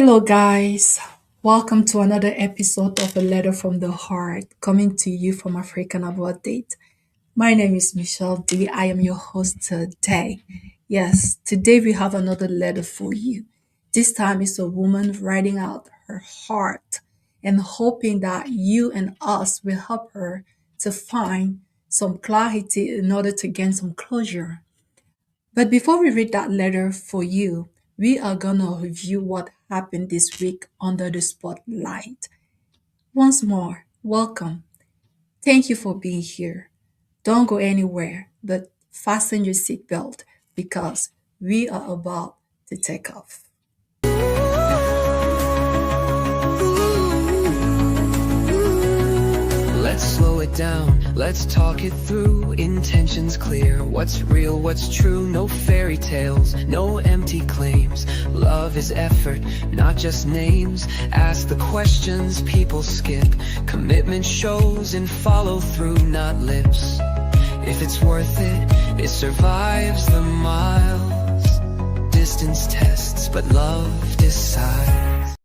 Hello, guys. Welcome to another episode of A Letter from the Heart, coming to you from African About Date. My name is Michelle D. I am your host today. Yes, today we have another letter for you. This time it's a woman writing out her heart and hoping that you and us will help her to find some clarity in order to gain some closure. But before we read that letter for you, we are gonna review what happened this week under the spotlight. Once more, welcome. Thank you for being here. Don't go anywhere, but fasten your seatbelt because we are about to take off. Let's slow it down, let's talk it through. Intentions clear, what's real, what's true. No fairy tales, no empty claims. Love is effort, not just names. Ask the questions people skip. Commitment shows and follow through, not lips. If it's worth it, it survives the miles. Distance tests, but love decides.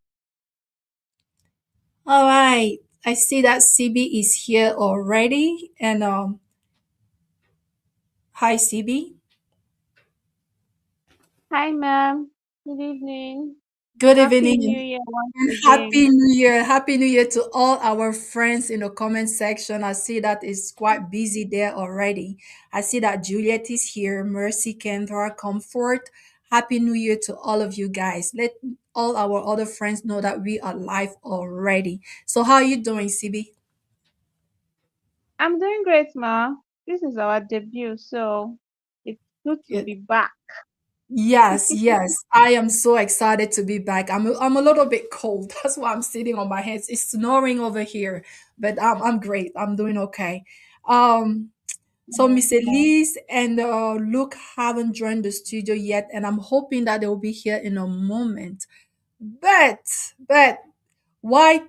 All right. I see that CB is here already. And hi CB. Hi, ma'am. Good evening. Good Happy New evening. Year once And Happy again. New Year. Happy New Year to all our friends in the comment section. I see that it's quite busy there already. I see that Juliet is here, Mercy, Kendra, Comfort. Happy New Year to all of you guys. Let all our other friends know that we are live already. So how are you doing, CB? I'm doing great, ma. This is our debut, so it's good to be back. Yes, yes. I am so excited to be back. I'm a little bit cold. That's why I'm sitting on my hands. It's snoring over here, but I'm great. I'm doing okay. Um, so Yeah. Miss Elise and Luke haven't joined the studio yet, and I'm hoping that they will be here in a moment. But but why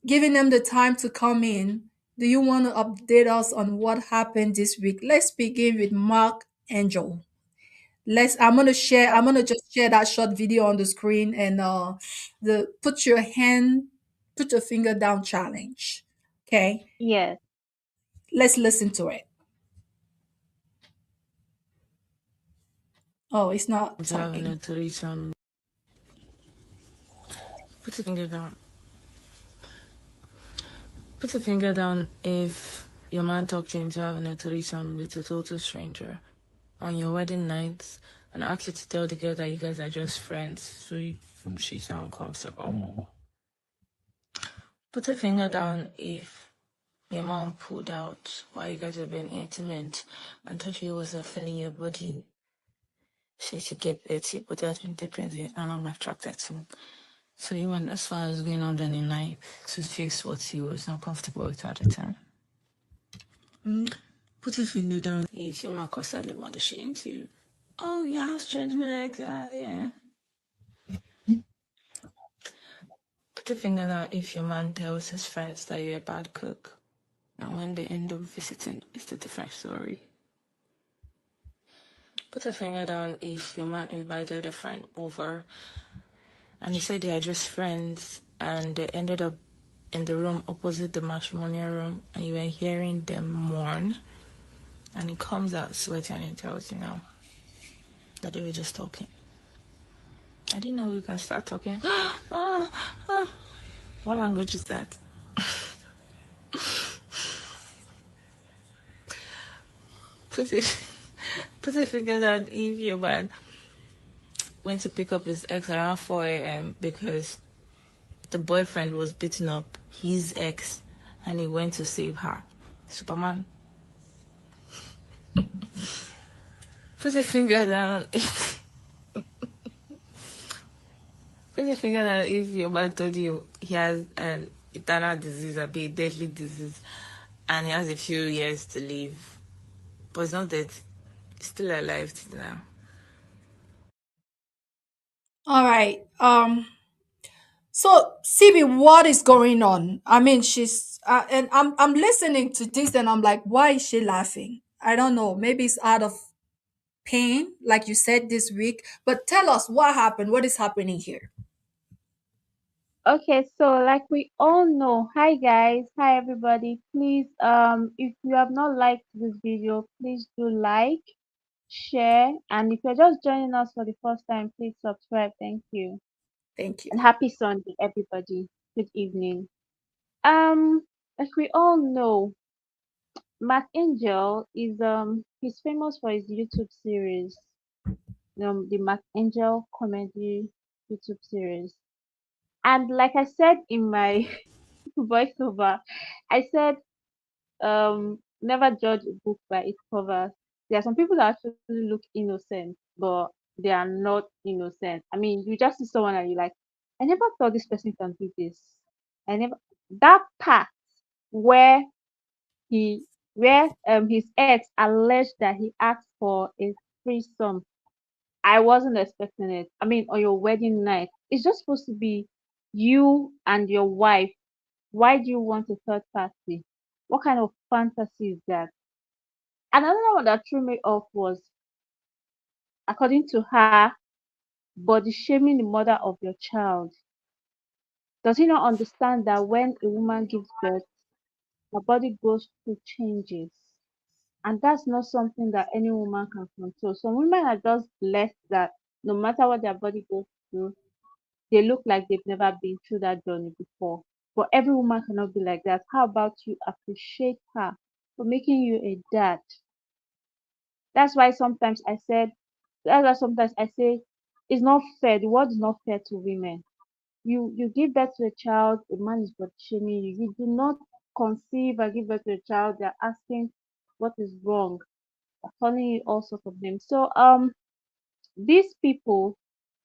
giving them the time to come in? Do you want to update us on what happened this week? Let's begin with Mark Angel. I'm gonna just share that short video on the screen and the put your finger down challenge. Okay, Yes. let's listen to it. Oh, it's not Having a talking. threesome. Put a finger down. Put a finger down if your man talked you into having a threesome with a total stranger on your wedding night and asked you to tell the girl that you guys are just friends so she sound comfortable. Put a finger down if your mom pulled out while you guys have been intimate and thought she was feeling your body. She should get it, but that's independent and I'm attracted to. So you went as far as going on the night to fix what he was not comfortable with at the time. Put your finger down if you're not constantly want to you. Oh, yeah, strange me like that, yeah. Put your finger down if your man tells his friends that you're a bad cook. And when they end up visiting, it's a different story. Put a finger down if your man invited a friend over and he said they are just friends and they ended up in the room opposite the matrimonial room and you were hearing them mourn and he comes out sweating and he tells you now that they were just talking. I didn't know we can start talking. What language is that? Put it, put a finger down if your man went to pick up his ex around 4 a.m. because the boyfriend was beating up his ex and he went to save her. Superman. Put a finger down. Put a finger down if your man told you he has an eternal disease, a big deadly disease, and he has a few years to live. But it's not dead. He's still alive till now. All right. So CB, what is going on? I mean, she's and I'm listening to this and I'm like, why is she laughing? I don't know. Maybe it's out of pain, like you said this week. But tell us what happened. What is happening here? Okay, so like we all know, hi guys, hi everybody. Please, if you have not liked this video, please do like, share, and if you're just joining us for the first time, please subscribe. Thank you. Thank you. And happy Sunday, everybody. Good evening. Like we all know, Mark Angel is he's famous for his YouTube series, the Mark Angel comedy YouTube series. And like I said in my voiceover, I said never judge a book by its cover. There are some people that actually look innocent, but they are not innocent. I mean, you just see someone and you're like, I never thought this person can do this. I never that part where he where his ex alleged that he asked for a threesome. I wasn't expecting it. I mean, on your wedding night, it's just supposed to be you and your wife. Why do you want a third party? What kind of fantasy is that? Another one that threw me off was, according to her, body shaming the mother of your child. Does he not understand that when a woman gives birth, her body goes through changes? And that's not something that any woman can control. Some women are just blessed that no matter what their body goes through, they look like they've never been through that journey before. But every woman cannot be like that. How about you appreciate her for making you a dad? That's why sometimes I said, that's why sometimes I say, it's not fair. The world is not fair to women. You give birth to a child, a man is body shaming you. You do not conceive and give birth to a child, they're asking what is wrong, calling you all sorts of names. So these people,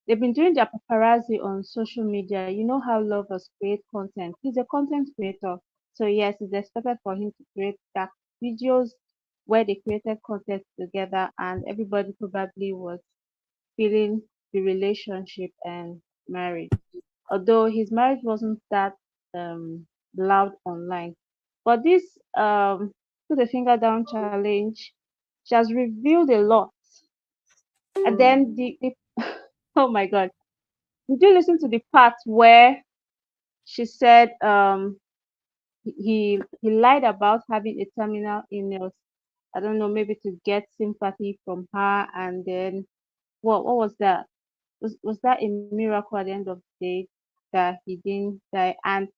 they've been doing their paparazzi on social media. You know how lovers create content. He's a content creator. So yes, it's expected for him to create that videos where they created content together and everybody probably was feeling the relationship and marriage. Although his marriage wasn't that loud online. But this put a finger down challenge, she has revealed a lot. And then the oh my god. Did you listen to the part where she said he lied about having a terminal illness? I don't know, maybe to get sympathy from her, and then what was that? Was that a miracle at the end of the day that he didn't die? And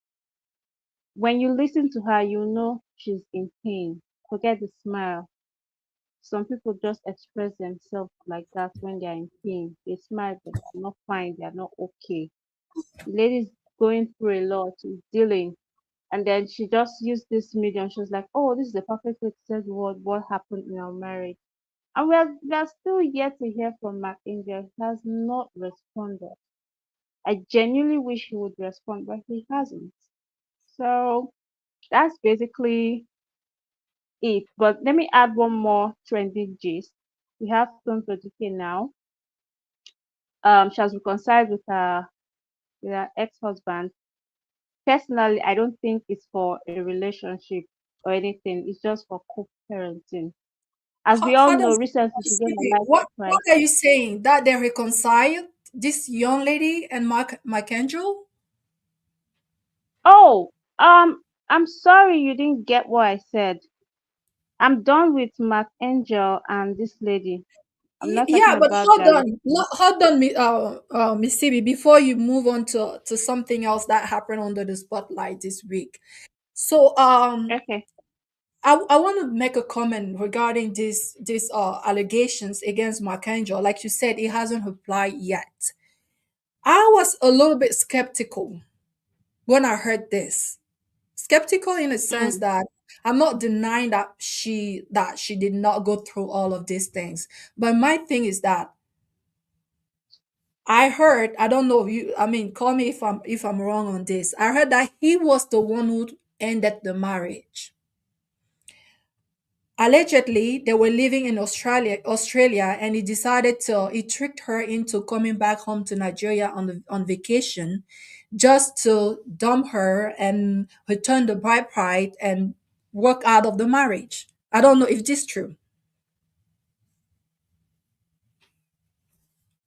when you listen to her, you know she's in pain. Forget the smile. Some people just express themselves like that when they're in pain. They smile, but they're not fine, they're not okay. The lady's going through a lot, she's dealing. And then she just used this medium. She was like, oh, this is the perfect way to tell the world what happened in our marriage. And we are still yet to hear from Mark Angel. He has not responded. I genuinely wish he would respond, but he hasn't. So that's basically it. But let me add one more trending gist. We have Stone Producer now. She has reconciled with her ex-husband. Personally, I don't think it's for a relationship or anything. It's just for co-parenting. As we all How know, does recently she gave her life what are crisis. you saying? That they reconciled this young lady and Mark Angel? Oh, I'm sorry you didn't get what I said. I'm done with Mark Angel and this lady. I'm not talking Yeah, but about hold their on, relationship. hold on, Miss Sibi, before you move on to something else that happened under the spotlight this week. So, Okay. I want to make a comment regarding this allegations against Mark Angel. Like you said, he hasn't replied yet. I was a little bit skeptical when I heard this. Skeptical in a sense Mm. that I'm not denying that she did not go through all of these things. But my thing is that I heard, I don't know if you, I mean, call me if I'm wrong on this. I heard that he was the one who ended the marriage. Allegedly, they were living in Australia, and he tricked her into coming back home to Nigeria on vacation, just to dump her and return the bride and work out of the marriage. I don't know if this is true.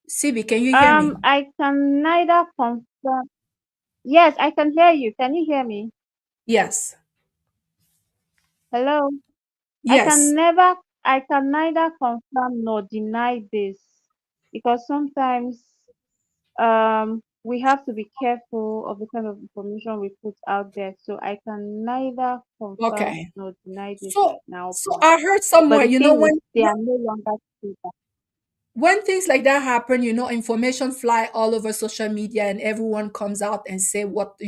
Sibi, can you hear me? I can neither confirm. Yes, I can hear you. Can you hear me? Yes. Hello? I can Yes. never, I can neither confirm nor deny this because sometimes we have to be careful of the kind of information we put out there. So I can neither confirm Okay. nor deny this So right now. so I heard But somewhere, the thing is, they are no longer together. when things like that happen, information fly all over social media and everyone comes out and say what.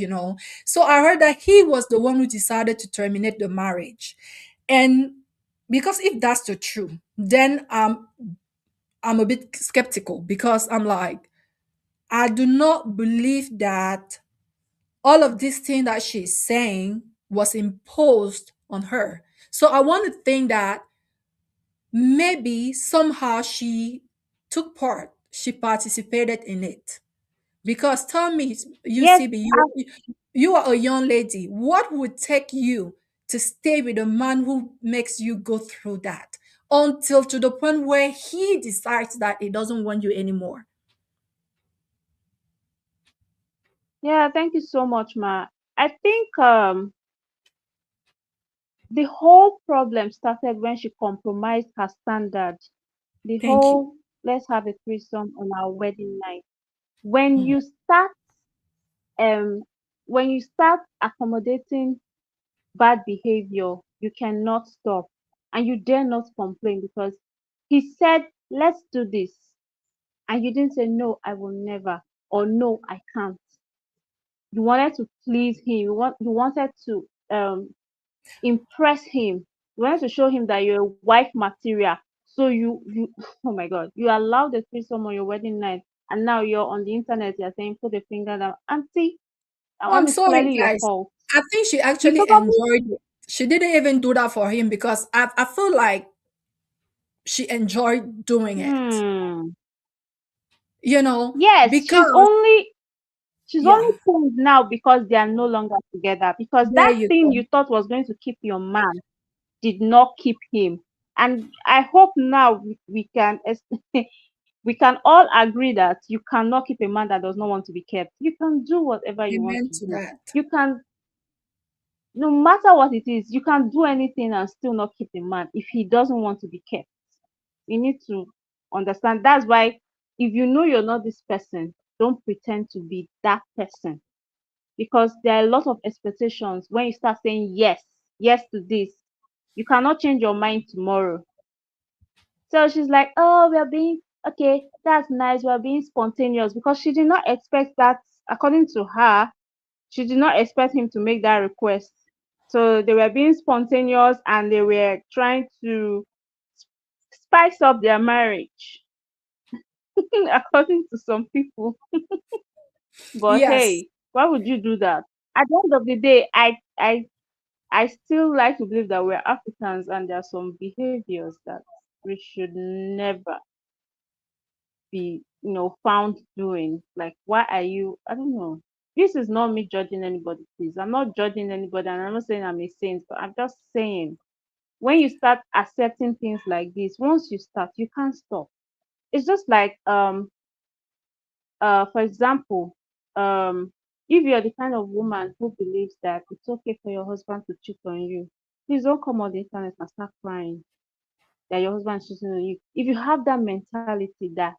So I heard that he was the one who decided to terminate the marriage. And because if that's the truth, then I'm a bit skeptical because I'm like, I do not believe that all of this thing that she's saying was imposed on her. So I want to think that maybe somehow she took part, she participated in it. Because tell me, Yes, UCB, you are a young lady. What would take you to stay with a man who makes you go through that until to the point where he decides that he doesn't want you anymore? yeah, thank you so much, Ma. I think the whole problem started when she compromised her standard. The Thank you. whole let's have a threesome on our wedding night. When Mm. you start um when you start accommodating bad behavior, you cannot stop and you dare not complain because he said, let's do this. And you didn't say, no, I will never, or no, I can't. You wanted to please him. You wanted to impress him. You wanted to show him that you're a wife material. So you oh my god, you allowed the threesome on your wedding night, and now you're on the internet. You're saying, put the finger down, auntie. That Oh, I'm one is sorry, clearly your guys. fault. I think she You actually probably enjoyed it. She didn't even do that for him because I feel like she enjoyed doing it. hmm. You know, Yes, because she's only yeah, pained now because they are no longer together. Because there that you thing go. you thought was going to keep your man did not keep him. And I hope now we can we can all agree that you cannot keep a man that does not want to be kept. You can do whatever you want Amen to to do. that. You can, no matter what it is, you can do anything and still not keep a man if he doesn't want to be kept. You need to understand. That's why if you know you're not this person, don't pretend to be that person because there are a lot of expectations when you start saying yes, yes to this. You cannot change your mind tomorrow. So she's like, oh, we're being okay, that's nice, we're being spontaneous because she did not expect that, according to her, she did not expect him to make that request. So they were being spontaneous and they were trying to spice up their marriage, according to some people. But Yes. hey, why would you do that? At the end of the day, I still like to believe that we're Africans and there are some behaviors that we should never be, found doing. Like, why are you? I don't know. This is not me judging anybody, please. I'm not judging anybody, and I'm not saying I'm a saint, but I'm just saying when you start accepting things like this, once you start, you can't stop. It's just like for example, if you're the kind of woman who believes that it's okay for your husband to cheat on you, please don't come on the internet and start crying that your husband is cheating on you. If you have that mentality that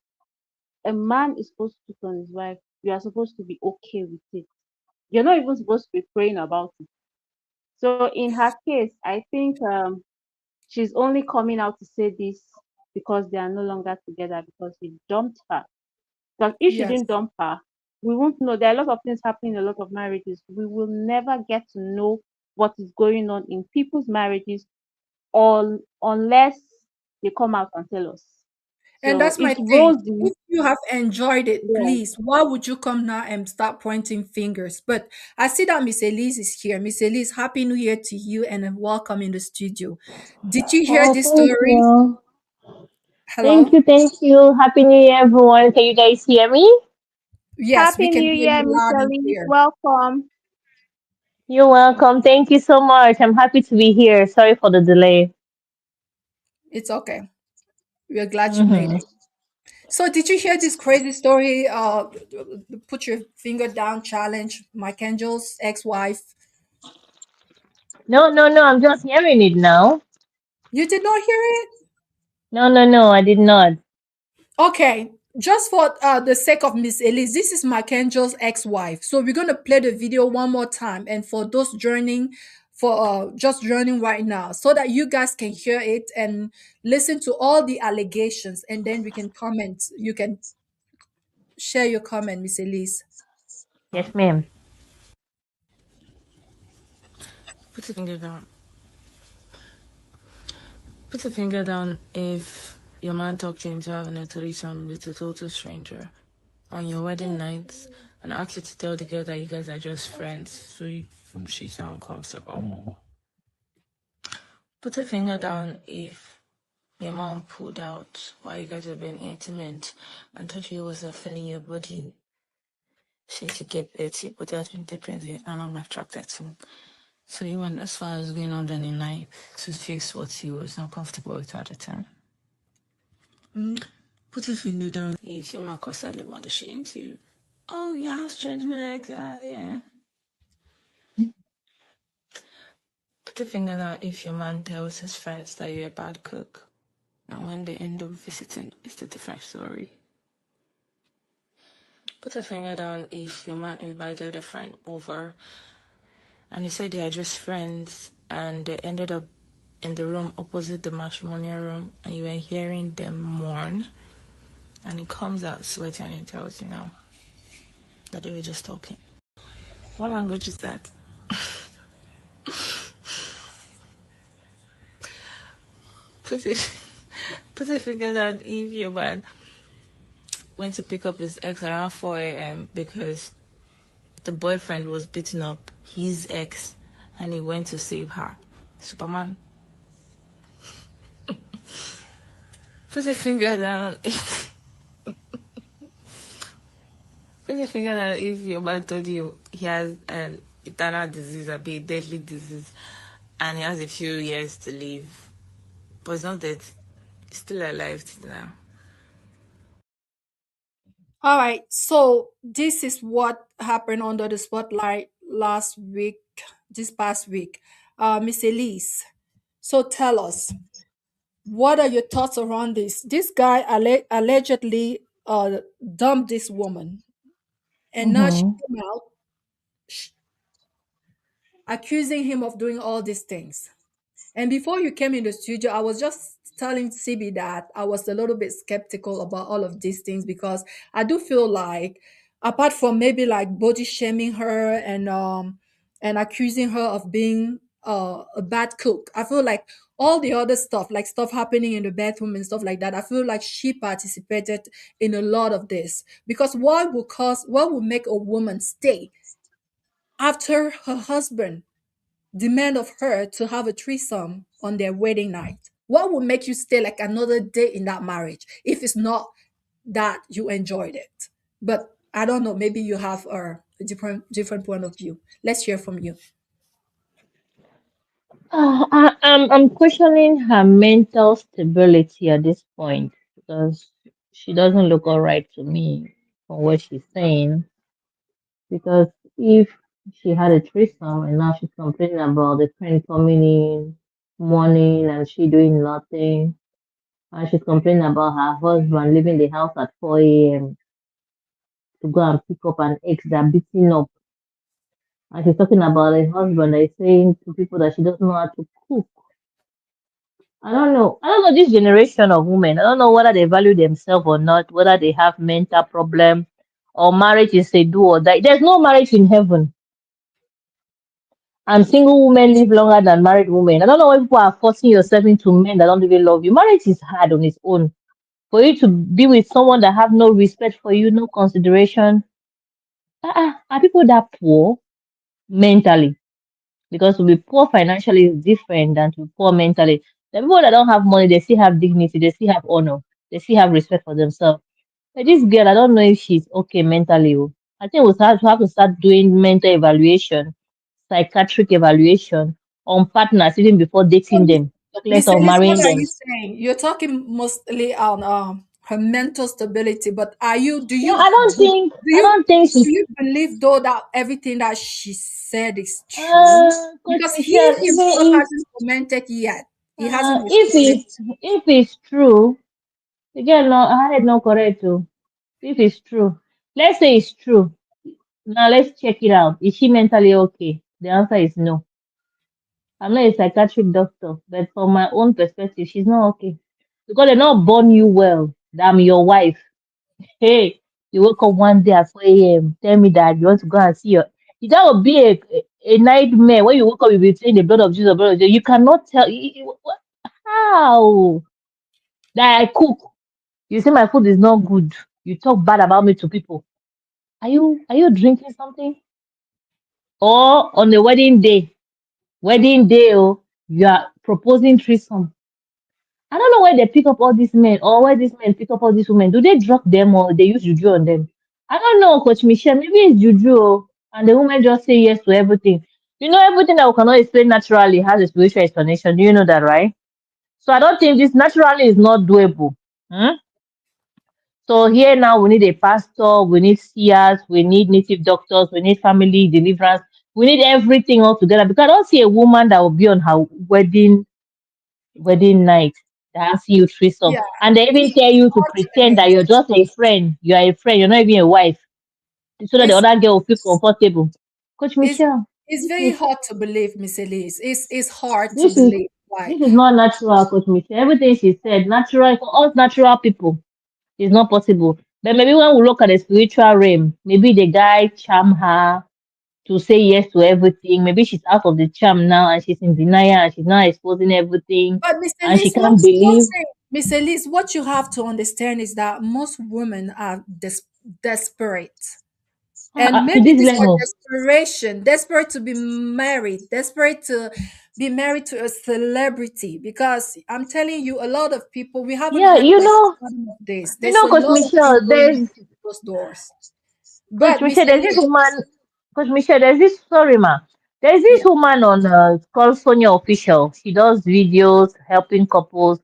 a man is supposed to cheat on his wife, you are supposed to be okay with it. You're not even supposed to be praying about it. So in her case, I think she's only coming out to say this because they are no longer together because he dumped her. Because if she Yes. didn't dump her, we won't know. There are a lot of things happening in a lot of marriages. We will never get to know what is going on in people's marriages or unless they come out and tell us. And So that's my it's thing. rosy. If you have enjoyed it, Yeah. please, why would you come now and start pointing fingers? But I see that Miss Elise is here. Miss Elise, Happy New Year to you and welcome in the studio. Did you hear Oh, this thank story? you. Thank Hello? you, thank you. Happy New Year, everyone. Can you guys hear me? Yes, we Happy can New hear Year, you Miss loud and Elise. clear. Welcome. You're welcome. Thank you so much. I'm happy to be here. Sorry for the delay. It's okay. We're glad you made hmm it. So did you hear this crazy story? Put your finger down challenge. Mike Angel's ex-wife. No, no, no. I'm just hearing it now. You did not hear it? No, no, no. I did not. Okay. Just for the sake of Miss Elise, this is Mike Angel's ex-wife. So we're gonna play the video one more time, and for those joining, for just joining right now, so that you guys can hear it and listen to all the allegations, and then we can comment. You can share your comment, Miss Elise. Yes, ma'am. Put your finger down. Put your finger down if your man talked you into having a threesome with a total stranger on your wedding night and asked you to tell the girl that you guys are just friends so she's uncomfortable. Put a finger down if your mom pulled out while you guys were being intimate and told you it was a feeling your body. She should get dirty, but that's been different and I'm attracted to. So you went as far as going on the night to fix what you was not comfortable with at the time. Put a finger down if your mom constantly want to shame you. Oh yeah, strange me like that, yeah. Put a finger down if your man tells his friends that you're a bad cook. And when they end up visiting, it's a different story. Put a finger down if your man invited a friend over and he said they are just friends and they ended up in the room opposite the matrimonial room and you were hearing them mourn and he comes out sweating and he tells you now that they were just talking. What language is that? Put it put a finger down if your man went to pick up his ex around 4 a.m. because the boyfriend was beating up his ex and he went to save her. Superman. Put a finger down. Put a finger down if your man told you he has an eternal disease, a big deadly disease, and he has a few years to live. But it's not dead. He's still alive till now. All right, so this is what happened under the spotlight last week, this past week. Miss Elise, so tell us, what are your thoughts around this? This guy allegedly dumped this woman, and now she Mm-hmm. came out sh- accusing him of doing all these things. And before you came in the studio, I was just telling Sibi that I was a little bit skeptical about all of these things because I do feel like, apart from maybe like body shaming her and accusing her of being a bad cook, I feel like all the other stuff, like stuff happening in the bathroom and stuff like that, I feel like she participated in a lot of this. Because what would make a woman stay after her husband demand of her to have a threesome on their wedding night? What would make you stay like another day in that marriage if it's not that you enjoyed it? But I don't know. Maybe you have a different point of view. Let's hear from you. I'm questioning her mental stability at this point because she doesn't look all right to me from what she's saying. Because if she had a threesome and now she's complaining about the friend coming in morning and she doing nothing, and she's complaining about her husband leaving the house at 4 a.m. to go and pick up an ex that beating up, and she's talking about a husband that is saying to people that she doesn't know how to cook. I don't know. I don't know this generation of women. I don't know whether they value themselves or not, whether they have mental problem or marriage is a do or die. There's no marriage in heaven. And single women live longer than married women. I don't know why people are forcing yourself into men that don't even love you. Marriage is hard on its own. For you to be with someone that have no respect for you, no consideration. Are people that poor mentally? Because to be poor financially is different than to be poor mentally. The people that don't have money, they still have dignity, they still have honor, they still have respect for themselves. But this girl, I don't know if she's okay mentally. Oh. I think we'll have to start doing mental evaluation, psychiatric evaluation on partners even before So, dating them, talk less Miss of Elise, what marrying are you them. saying? You're talking mostly on her mental stability. But are you? Do Yeah, you? Do I you? don't think Do she's you believe though that everything that she said is true? Coach Because he Michelle, himself even hasn't commented yet. He hasn't if responded. if it's true, again, no, I had no correct too. If it's true, let's say it's true. Now let's check it out. Is she mentally okay? The answer is no. I'm not a psychiatric doctor, but from my own perspective, she's not okay. Because they not born you well. That I'm your wife. Hey, you wake up one day at 4 a.m. Tell me that you want to go and see your. That would be a nightmare. When you wake up, you'll be saying the blood of Jesus, blood of Jesus. You cannot tell. How? That I cook. You say my food is not good. You talk bad about me to people. Are you drinking something? Or on the wedding day, oh, you are proposing threesome. I don't know where they pick up all these men or where these men pick up all these women. Do they drug them or they use juju on them? I don't know, Coach Michelle. Maybe it's juju, oh, and the women just say yes to everything. You know, everything that we cannot explain naturally has a spiritual explanation. Do you know that, right? So I don't think this naturally is not doable. Hmm? So here now we need a pastor, we need seers, we need native doctors, we need family deliverance, we need everything all together. Because I don't see a woman that will be on her wedding night that asks you threesome. Yeah, And they even it's tell you to hard to pretend that believe. you're just a friend. You are a friend, you're not even a wife. So that the It's other girl will feel comfortable. Coach it's Michelle, it's this very is hard to believe, Miss Elise. It's hard to this is believe. Why? this is not natural, Coach Michelle. Everything she said, natural for us natural people. It's not possible. But maybe when we look at the spiritual realm, maybe the guy charm her to say yes to everything. Maybe she's out of the charm now and she's in denial and she's not exposing everything But Miss and she Elise, can't one believe. thing, Miss Elise, what you have to understand is that most women are desperate. And To maybe this this was level. desperation, desperate to be married, desperate to be married to a celebrity. Because I'm telling you, a lot of people, we haven't Yeah, had like the bottom of this. There's a Coach lot of things Michelle, going on through those doors. Coach But Miss Michelle, there's this Elise, woman, Coach Michelle, there's this, sorry ma, there's this yeah, woman on, called Sonia Official. She does videos helping couples.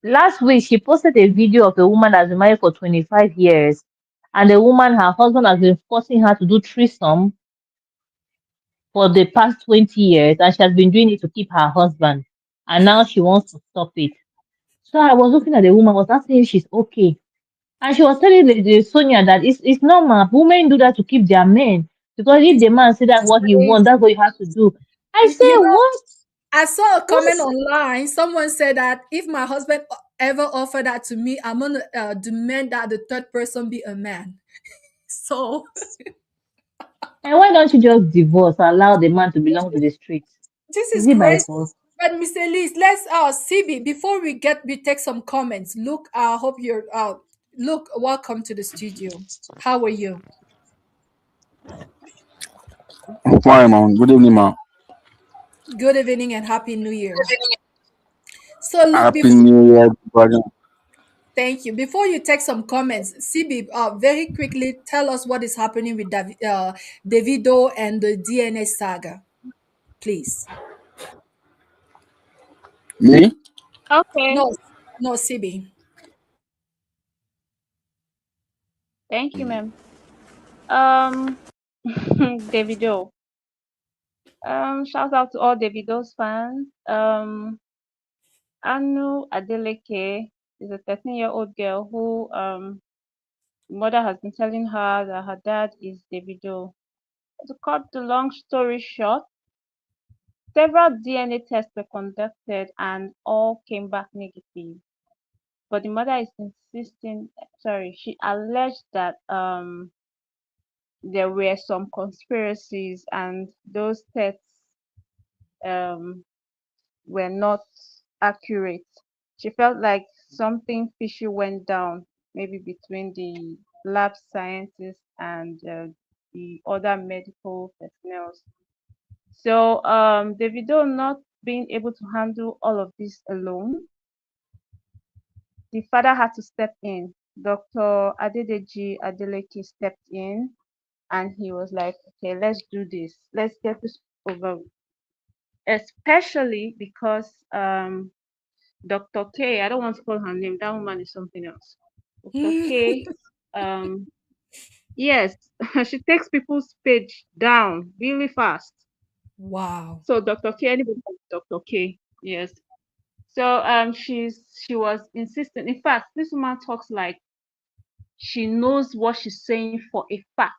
Last week, she posted a video of a woman that's been married for 25 years. And the woman, her husband has been forcing her to do threesome for the past 20 years. And she has been doing it to keep her husband. And now she wants to stop it. So I was looking at the woman, was asking if she's okay. And she was telling the Sonia that it's normal. Women do that to keep their men. Because if it's the man say that's what he wants, crazy. that's what you have to do. I You say, know, what? I saw a comment What? online. Someone said that if my husband ever offered that to me, I'm gonna demand that the third person be a man. So And why don't you just divorce, allow the man to belong to the streets? this Is is it by crazy. force? But Mr. Elise, let's CB before we take some comments. Look, I hope you're look, welcome to the studio. How are you? I'm fine, man. Good evening, man. Good evening and happy new year. So look, Happy before New Year, everybody. thank you. Before you take some comments, CB, very quickly tell us what is happening with Davido and the DNA saga, please. Me? Okay, No, no, CB. thank you, ma'am. Davido. Shout out to all Davido's fans. Anu Adeleke is a 13-year-old girl who mother has been telling her that her dad is Davido. To cut the long story short, several DNA tests were conducted and all came back negative. But the mother is insisting, sorry, she alleged that there were some conspiracies and those tests um were not accurate. She felt like something fishy went down, maybe between the lab scientists and the other medical personnel. So Davido not being able to handle all of this alone, the father had to step in. Dr. Adedeji Adeleke stepped in and he was like, okay, let's do this. Let's get this over with. Especially because Dr. K, I don't want to call her name, that woman is something else. Dr. K, um, yes, she takes people's page down really fast. Wow. So Dr. K, anybody knows Dr. K, yes. So she was insistent. In fact, this woman talks like she knows what she's saying for a fact.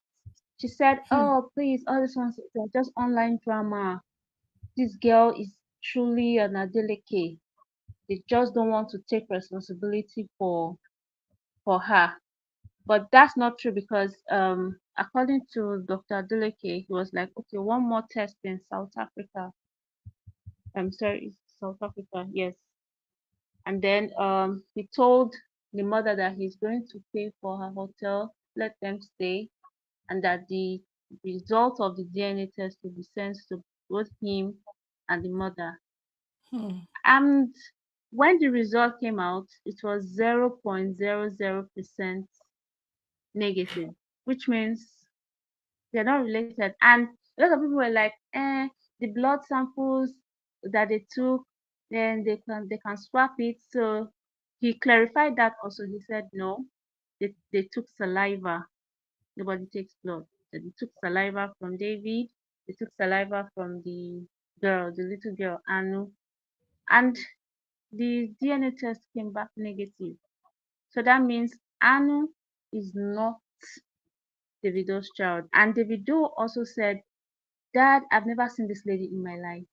She said, Hmm. "Oh, please, all these ones are just online drama. This girl is truly an Adeleke. They just don't want to take responsibility for her." But that's not true because according to Dr. Adeleke, he was like, okay, one more test in South Africa. I'm sorry, it's South Africa, yes. And then he told the mother that he's going to pay for her hotel, let them stay, and that the result of the DNA test will be sent to both him and the mother. Hmm. And when the result came out, it was 0.00% negative, which means they're not related. And a lot of people were like, the blood samples that they took, then they can swap it. So he clarified that also. He said no, they took saliva. Nobody takes blood. So they took saliva from David. They took saliva from the girl, the little girl Anu, and the DNA test came back negative. So that means Anu is not Davido's child. And Davido also said, "Dad, I've never seen this lady in my life."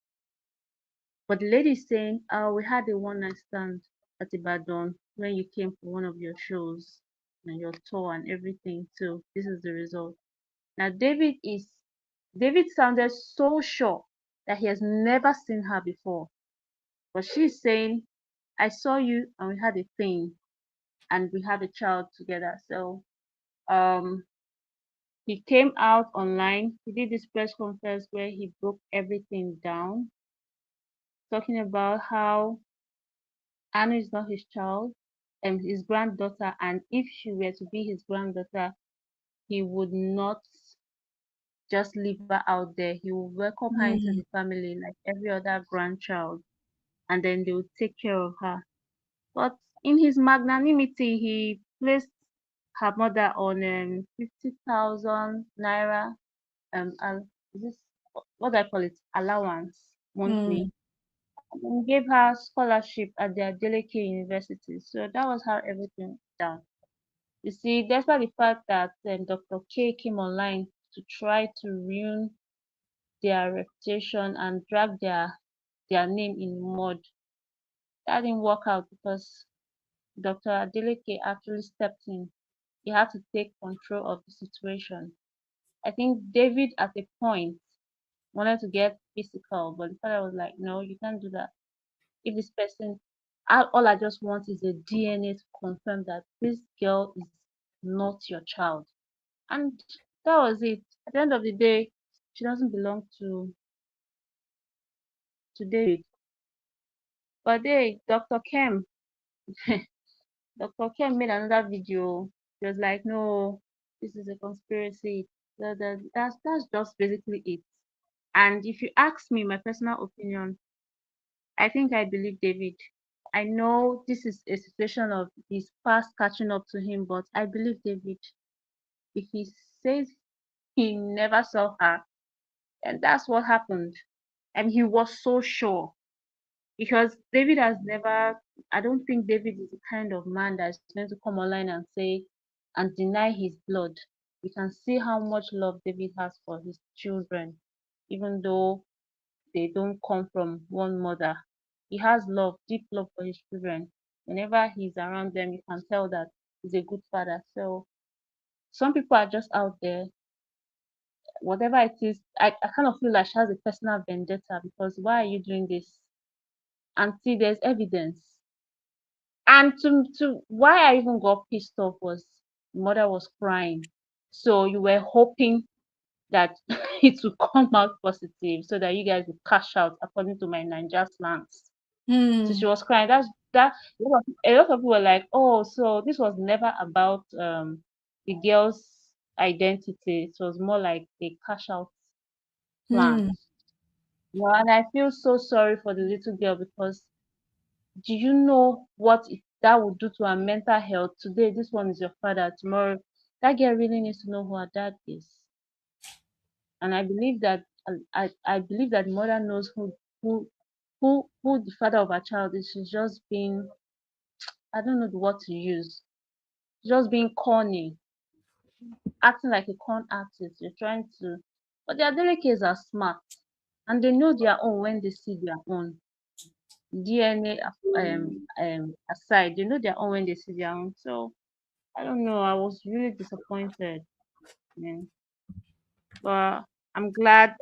But the lady is saying, "Oh, we had a one night stand at Ibadan when you came for one of your shows and your tour and everything. So this is the result." Now David sounded so sure that he has never seen her before. But she's saying, "I saw you and we had a thing and we had a child together." So um he came out online. He did this press conference where he broke everything down, talking about how Anna is not his child and his granddaughter, and if she were to be his granddaughter, he would not just leave her out there. He will welcome her into Hmm. the family like every other grandchild, and then they will take care of her. But in his magnanimity, he placed her mother on 50,000 naira is this what do I call it, allowance Hmm. monthly, and gave her scholarship at the Adeleke University. So that was how everything went down. You see, despite the fact that Dr. K came online to try to ruin their reputation and drag their name in the mud, that didn't work out because Dr. Adeleke actually stepped in. He had to take control of the situation. I think David at a point wanted to get physical, but the father was like, "No, you can't do that. If this person, all I just want is a DNA to confirm that this girl is not your child." And that was it. At the end of the day, she doesn't belong to David. But they, Dr. Kem, Dr. Kem made another video. She was like, "No, this is a conspiracy." That's just basically it. And if you ask me my personal opinion, I think I believe David. I know this is a situation of his past catching up to him, but I believe David. If he says he never saw her, and that's what happened, and he was so sure because David has never. I don't think David is the kind of man that's going to come online and say and deny his blood. You can see how much love David has for his children, even though they don't come from one mother. He has love, deep love for his children. Whenever he's around them, you can tell that he's a good father. So some people are just out there, whatever it is. I kind of feel like she has a personal vendetta because why are you doing this? And see, there's evidence. And to why I even got pissed off was mother was crying. So you were hoping that it would come out positive so that you guys would cash out according to my Ninja slangs. So she Hmm. was crying. That's that. A lot of people were like, "Oh, so this was never about the girl's identity. It was more like a cash out plan." Hmm. And I feel so sorry for the little girl because do you know what it that would do to her mental health. Today, this one is your father. Tomorrow, that girl really needs to know who her dad is. And I believe that I believe that the mother knows who who the father of her child is. She's just being, I don't know the word to use. Just being corny, acting like a con artist. You're trying to, but the Adelekes are smart and they know their own when they see their own. DNA aside, they know their own when they see their own. So I don't know. I was really disappointed, man. But I'm glad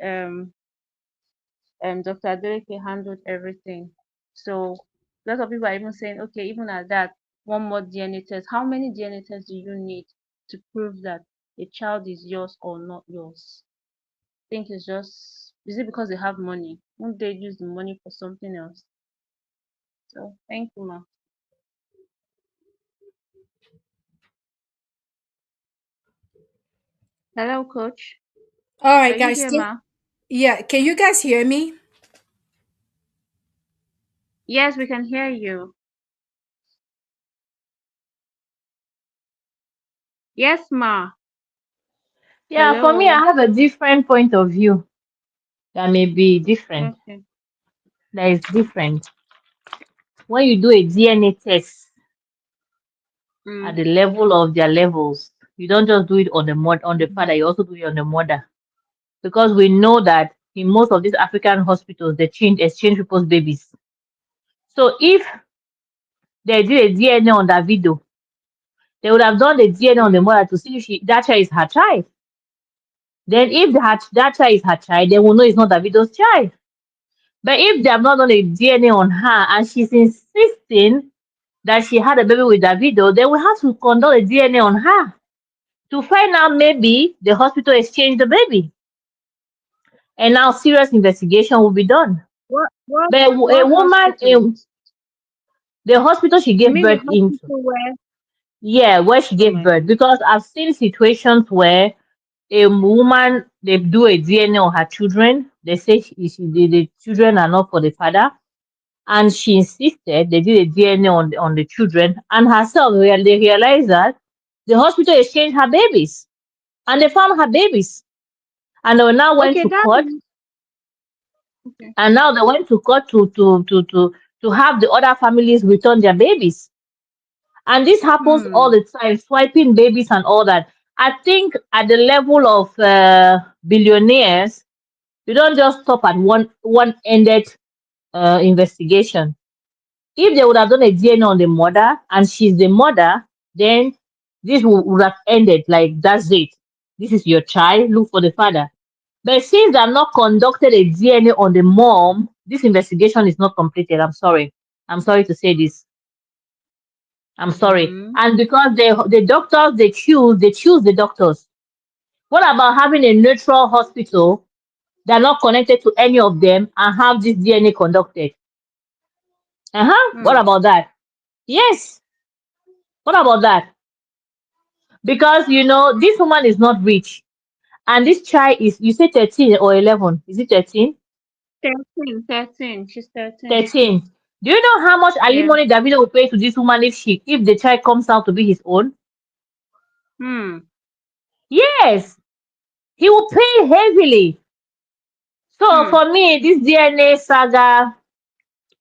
Dr. Adeleke handled everything. So lots of people are even saying, okay, even at that, one more DNA test. How many DNA tests do you need to prove that a child is yours or not yours? I think it's just, is it because they have money? Won't they use the money for something else? So thank you, ma. Hello, coach. All Are right, you guys. here, ma? Yeah, can you guys hear me? Yes, we can hear you. Yes, ma. Yeah, for me, I Hello. have a different point of view that may be different. Okay. That is different. When you do a DNA test at Mm. the level of their levels, you don't just do it on the on the Mhm. father, you also do it on the mother. Because we know that in most of these African hospitals, they exchange people's babies. So if they did a DNA on Davido, they would have done the DNA on the Mm. mother to see if that child is her child. Then if that child is her child, they will know it's not Davido's child. But if they have not done a DNA on her and she's insisting that she had a baby with Davido, they will have to conduct a DNA on her to find out maybe the hospital exchanged the baby. And now serious investigation will be done. But a What woman, hospital? the hospital she You gave mean the birth into, hospital where? yeah, where she Oh gave my birth, god. because I've seen situations where a woman, they do a DNA on her children. They say the children are not for the father, and she insisted they did a DNA on the children, and herself they realized that the hospital exchanged her babies, and they found her babies, and they now went Okay, to that court, means okay. and now they went to court to have the other families return their babies. And this happens all Hmm. the time, swiping babies and all that. I think at the level of billionaires, you don't just stop at one ended investigation. If they would have done a DNA on the mother and she's the mother, then this would have ended like that's it. This is your child, look for the father. But since they have not conducted a DNA on the mom, this investigation is not completed. I'm sorry. I'm sorry to say this. I'm sorry. Mm-hmm. And because the doctors they choose the doctors. What about having a neutral hospital that are not connected to any of them and have this DNA conducted? Uh-huh. What Hmm. about that? Yes. What about that? Because this woman is not rich, and this child is, you say 13 or 11? Is it 13? 13, 13. She's 13. 13. Do you know how much Yeah. alimony Davido will pay to this woman if the child comes out to be his own? Hmm. Yes, he will pay heavily. So Hmm. for me, this DNA saga,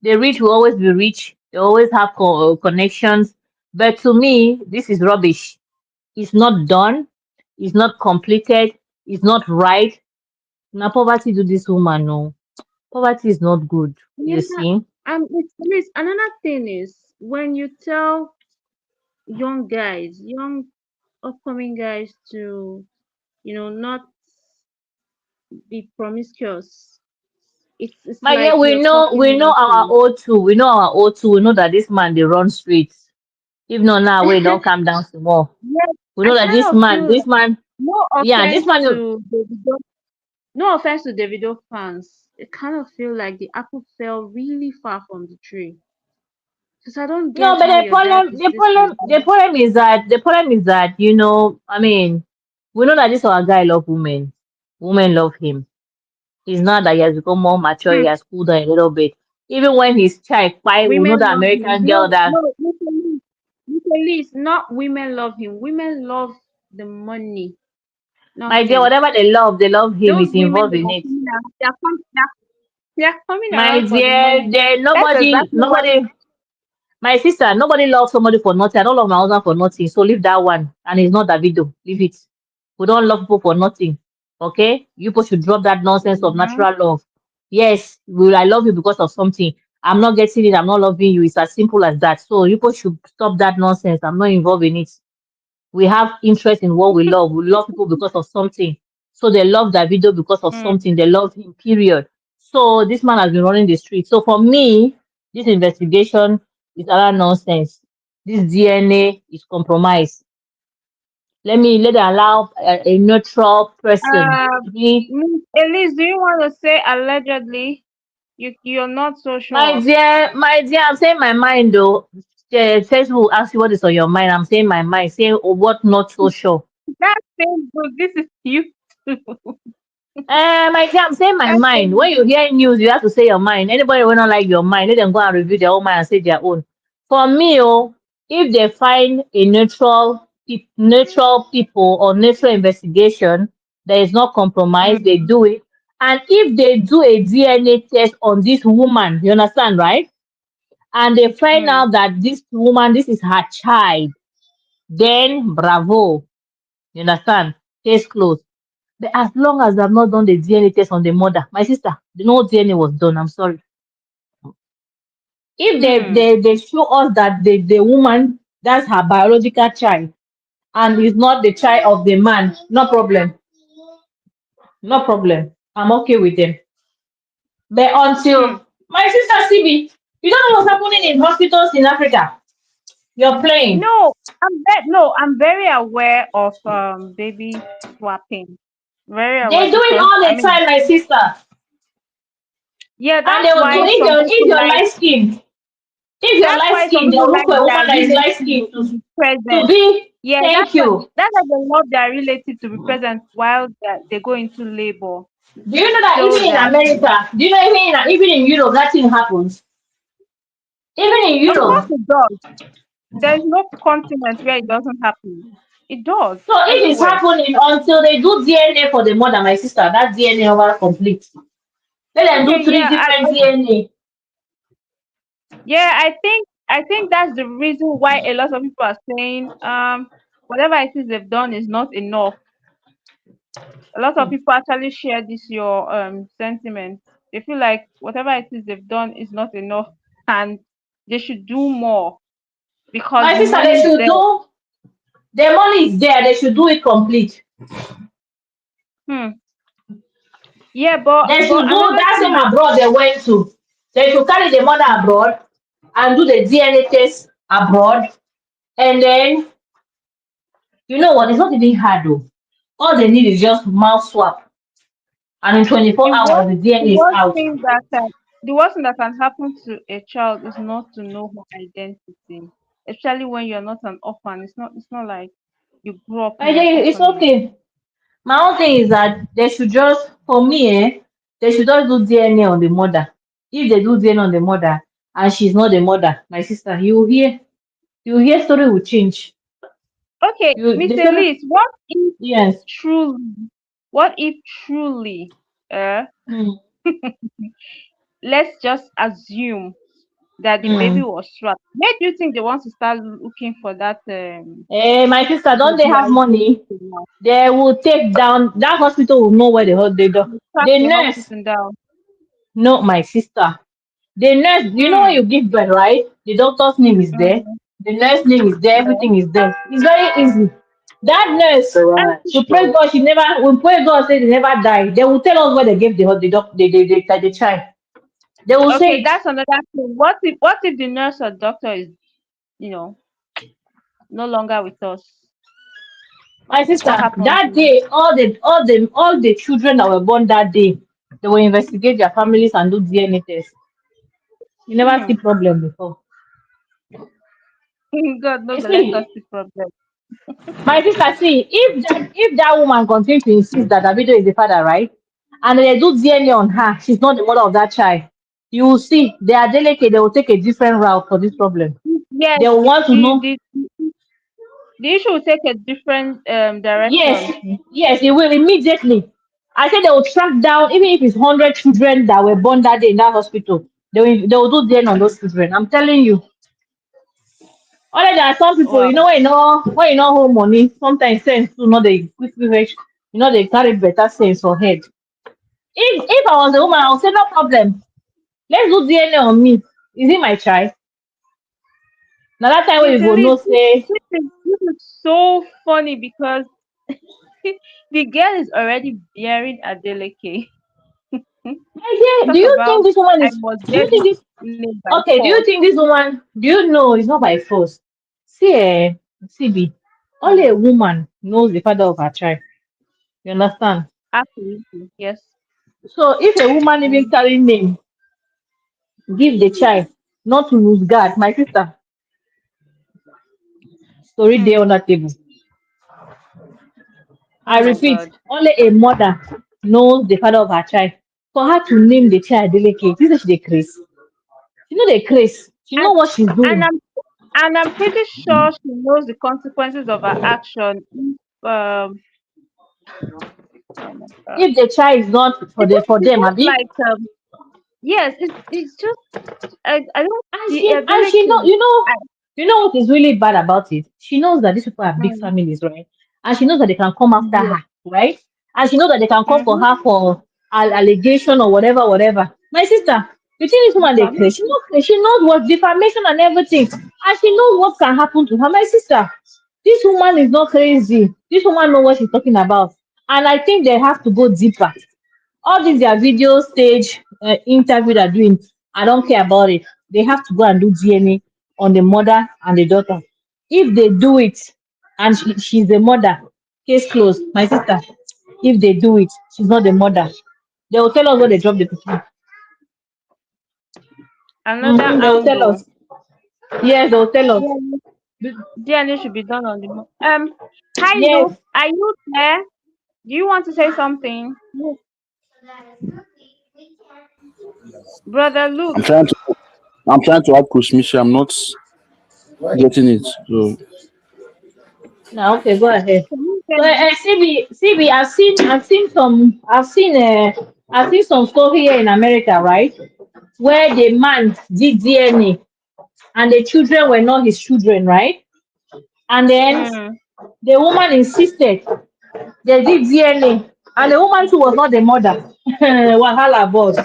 the rich will always be rich. They always have connections. But to me, this is rubbish. It's not done. It's not completed. It's not right. Now poverty do this woman, no. Poverty is not good, you Yeah. see. It's Miss. Another thing is when you tell young guys, young upcoming guys to, not be promiscuous. It's But yeah, like we you're know talking we know our nonsense. O2. We know our O2. We know that this man they run streets. If not now, we don't calm down some more. Yes, We I know that kind this of man, feel this like man, no yeah, this offense man. to Davido, no offense to Davido fans. I kind of feel like the apple fell really far from the tree. Because I don't No, get but how the your dad problem, is the this problem, the involved. problem is that I mean, we know that this our guy love women. Women love him. It's not that he has become more mature. He Hmm. has cooled down a little bit. Even when he's child quiet, we know Women the love him. American girl No, that no, listen. Please, not women love him. Women love the money, not My dear, him. whatever they love him Those is women involved that in are it. coming out, they're coming My around for the dear, money. there That's nobody, exactly what. my sister, nobody loves somebody for nothing. I don't love my husband for nothing. So leave that one. And it's not Davido. Leave it. We don't love people for nothing. Okay? You people should drop that nonsense of Mhm. natural love. Yes, will I love you because of something? I'm not getting it. I'm not loving you. It's as simple as that. So you people should stop that nonsense. I'm not involved in it. We have interest in what we love. We love people because of something. So they love Davido because of Mm. something. They love him, period. So this man has been running the street. So for me, this investigation is utter nonsense. This DNA is compromised. Let them allow a neutral person Uh, to be. Miss Elise, do you want to say allegedly? You're not so sure. My dear, I'm saying my mind though. Facebook ask you what is on your mind. I'm saying my mind, saying oh, what not so sure. That's Facebook. This is you too. My dear, I'm saying my That's mind. When you Facebook. hear news, you have to say your mind. Anybody will not like your mind, let them go and review their own mind and say their own. For me, oh, if they find a neutral people or neutral investigation that is not compromised, they Mm, do it. And if they do a DNA test on this woman, you understand, right? And they find mm. out that this woman, this is her child, then bravo. You understand? Case closed. But as long as I've not done the DNA test on the mother, my sister, the no DNA was done. I'm sorry. If Hmm. they show us that the woman, that's her biological child, and is not the child of the man, no problem. No problem. I'm okay with them. But Hmm. until my sister CB, you don't know what's happening in hospitals in Africa. You're playing. No, I'm very aware of baby swapping. Very aware They do it because all I the mean, time, my sister. yeah, And they that's will do why some if people you're like. light skin. If you're That's light why some skin, people they'll look like for a woman their that is light relative skin to be to present. be Yeah, thank you. that's why they love their relative to be present while they go into labor, Do you know that so even in that America, do you know even in Europe that thing happens? Even in of course Europe. it does. There's no continent where it doesn't happen. It does So if it's everywhere. happening until they do DNA for the mother, my sister, that DNA over complete. Let them do Okay, three different DNA. yeah, I think that's the reason why a lot of people are saying whatever it is they've done is not enough. A lot of people actually share this your sentiment. They feel like whatever it is they've done is not enough and they should do more because My the sister, money they is should there. do the money is there, they should do it complete. Hmm. Yeah, but They should do another that thing same is abroad they went to. They should carry the mother abroad and do the DNA test abroad. And then, you know what? It's not even hard though. All they need is just mouth swap. And in 24 the hours, worst the the DNA is worst out. thing that the worst thing that can happen to a child is not to know her identity, especially when you're not an orphan. It's not like you grew up I in an think it's orphanage. okay. My own thing is that they should just, for me, they should just do DNA on the mother. If they do DNA on the mother and she's not the mother, my sister, you hear story will change. Okay, You the Mr. story, Liz, yes. truly what if truly uh Mm, let's just assume that the baby mm. was swapped. Where do you think they want to start looking for that My sister, don't they baby have identity money? now? They will take down that hospital will know where the do. You track The the nurse, hospital down. no, my sister. The nurse, you know when Hmm. you give birth, right? The doctor's name is there. Mm-hmm. The nurse name is there. Yeah. Everything is there. It's very easy. That nurse, And we pray God she never. We pray God say they never die. They will tell us where they gave the child. They will say okay, it. that's another thing. What if the nurse or doctor is, you know, no longer with us? My sister, What happens that then? day, all the children that were born that day, they will investigate their families and do DNA test. You never Hmm. see problem before. God no You go let us see, see problem. my sister, see, if that woman continues to insist that Davido is the father, right? And they do DNA on her, she's not the mother of that child. You will see they are delicate, they will take a different route for this problem. Yes, They will want to the know. the The issue will take a different Yes, direction. yes, it will immediately. I said they will track down, even if it's 100 children that were born that day in that hospital. They will do DNA on those children. I'm telling you. Only there are some people, Wow. when you know hold money, sometimes sense to know they quickly rich, they carry better sense for head. If I was a woman, I would say no problem. Let's do DNA on me. Is it my child? Now that time when you go Sincerely, no say, this is so funny because the girl is already bearing Adeleke. my dear, do Talk you think about this woman I is? must Do get you think this this? name by Okay, do you force. think this woman? Do you know it's not by force? See, CB, only a Hmm. woman knows the father of her child. You understand? Absolutely. Yes. So if a woman even Mm. carry name, give the child, not to lose guard, my sister, story day Hmm. on that table. Oh I my repeat, God. only a mother knows the father of her child. For her to name the child Deleke, this is she dey craze. She know the craze. She know And what she's and doing. I'm pretty sure she knows the consequences of her action. If oh my God. If the child is not for the for It's them, just Abi, like yes, it's just I don't and the she know, ability. I, what is really bad about it. She knows that these people are big mm, families, right? And she knows that they can come after yeah. her, right? And she knows that they can come for Mm-hmm. her for allegation or whatever, whatever. My sister, you think this woman they crazy? Defamation. She knows what defamation and everything, and she knows what can happen to her. My sister, this woman is not crazy. This woman knows what she's talking about, and I think they have to go deeper. All these their video stage interview they're doing, I don't care about it. They have to go and do DNA on the mother and the daughter. If they do it and she's the mother, case closed. My sister, if they do it, she's not the mother. They will tell us where they dropped the pikin. Another They will tell angle. us. Yes, they will tell us. DNA, DNA should be done on the hi Yes. Luke, are you there? Do you want to say something? Luke, brother Luke. I'm trying to I'm trying to help Coach Misha. I'm not getting it. So Now, okay, go ahead. Can you hear So, me? CB, I've seen some story here in America, right? Where the man did DNA and the children were not his children, right? And then Mm, the woman insisted they did DNA, and the woman too was not the mother. Wahala boss.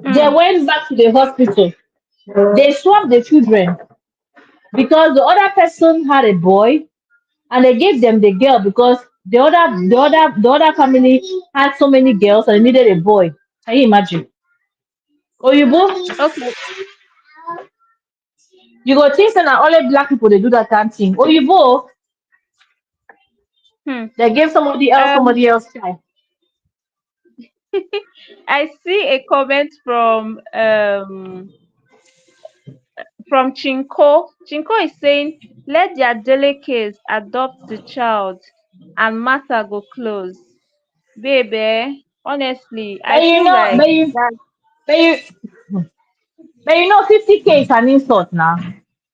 They mm. went back to the hospital. They swapped the children because the other person had a boy, and they gave them the girl because the other family had so many girls and they needed a boy. Can you imagine? Oyibo, Okay. you go think say na only black people they do that kind of thing. Oyibo, Hmm. they gave Um, somebody else child. I see a comment from Chinko. Chinko is saying, let their delicates adopt the child and matter go close. Baby, honestly, But I you feel know, like that but you, but you know, 50K is an insult now.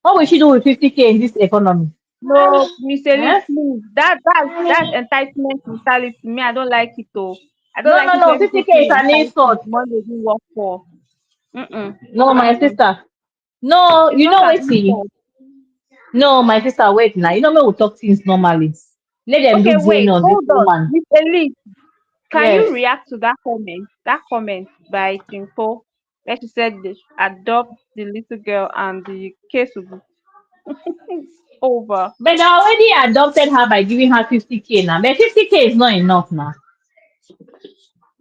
What will she do with 50K in this economy? no, Miss Elite, Eh? please. That's entitlement mentality. Me, I don't like it though. I don't No, like no, it no, when people 50K feel is an entitled to insult. the money they didn't work for. Mm-mm. No, my Mm-mm. sister. No, It's you not know an what? See, insult. no, my sister, wait now. You know me, we talk things normally. Let them do Okay, DNA wait, on this hold on. woman. Miss Elite, can you Yes. react to that comment? That comment by Chinko, where she said they should adopt the little girl and the case will be over. But I already adopted her by giving her 50K now. But 50K is not enough now.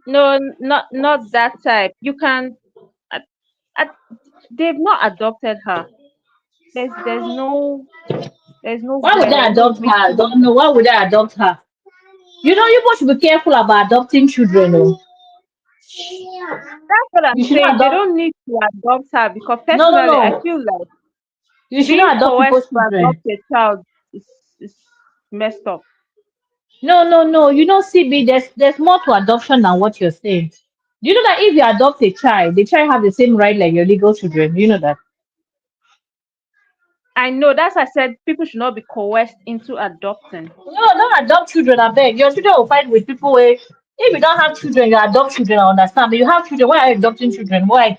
No, not that type. You can. Uh, uh, they've not adopted her. There's no Why would I there's no adopt her? I written. don't know. Why would I adopt her? You know, you must be careful about adopting children. Oh. That's what You I'm should not saying. They adopt. don't need to adopt her because No, no, personally, I no. feel like You should being not adopt coerced people's to children. adopt a child is messed up. No, no, no. You know, CB, there's more to adoption than what you're saying. Do you know that if you adopt a child, the child have the same right like your legal children? Do you know that? I know that's why I said people should not be coerced into adopting. No, don't adopt children, I beg. Your children will fight with people where if you don't have children, you adopt children, I understand. But you have children, why are you adopting children? Why?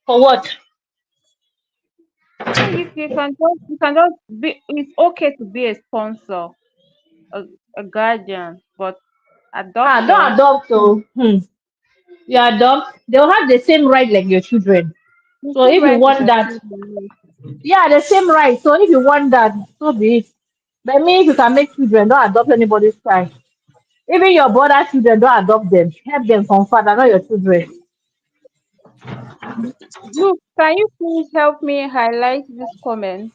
For what? Yeah, you can just be. It's okay to be a sponsor, a, a guardian, but Ah, don't adoption, adopt so you adopt, they'll have the same right like your children. the So same if you right with want your that, children. yeah, the same right. So if you want that, so be it. But me, if you can make children, don't adopt anybody's child. Even your brother's children, don't adopt them. Help them from father, not your children. Look, can you please help me highlight this comment?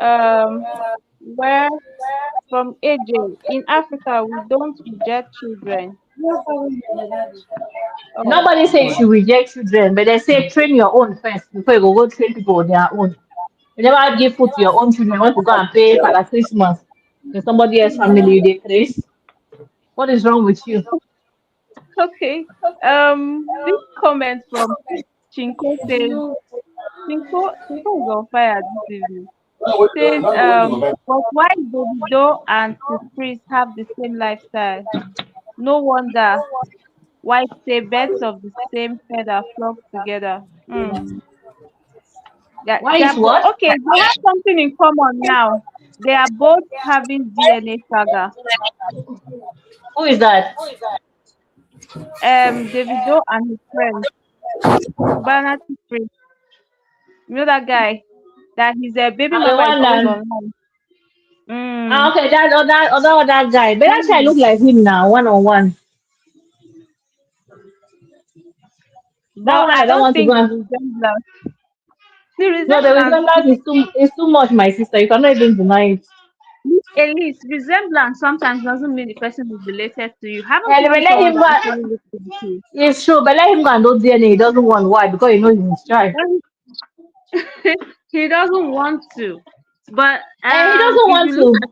Um, where from AJ in Africa we don't reject children. Oh, Nobody says you reject children, but they say train your own first before you go train people on their own. You never give food to your own children. You want to go and pay for the Christmas in somebody else's family, they trace. What is wrong with you? okay. This comment from Chinko says Chinko is on fire this evening. Says but why Davido and Chris have the same lifestyle? No wonder why say birds of the same feather flock together. Hmm. Why is what? Okay. They have something in common now. They are both having DNA saga. Who is that? Davido and his friend Cubana Free. You know that guy that his baby I'm the mama is one always that. online. Mm. Ah, okay, that other guy. But actually, I Hmm. look like him now, one on one. That But one I I don't don't want to go. think the resemblance. The No, the resemblance, resemblance is too much, my sister. You cannot even deny it. at least resemblance sometimes doesn't mean the person is related to you. Haven't And you but seen let someone him that go. actually looks like you? It's true, but let him go and do DNA. He doesn't want why because he knows he's his child. Well, he doesn't want to. But And he doesn't if you want look to. at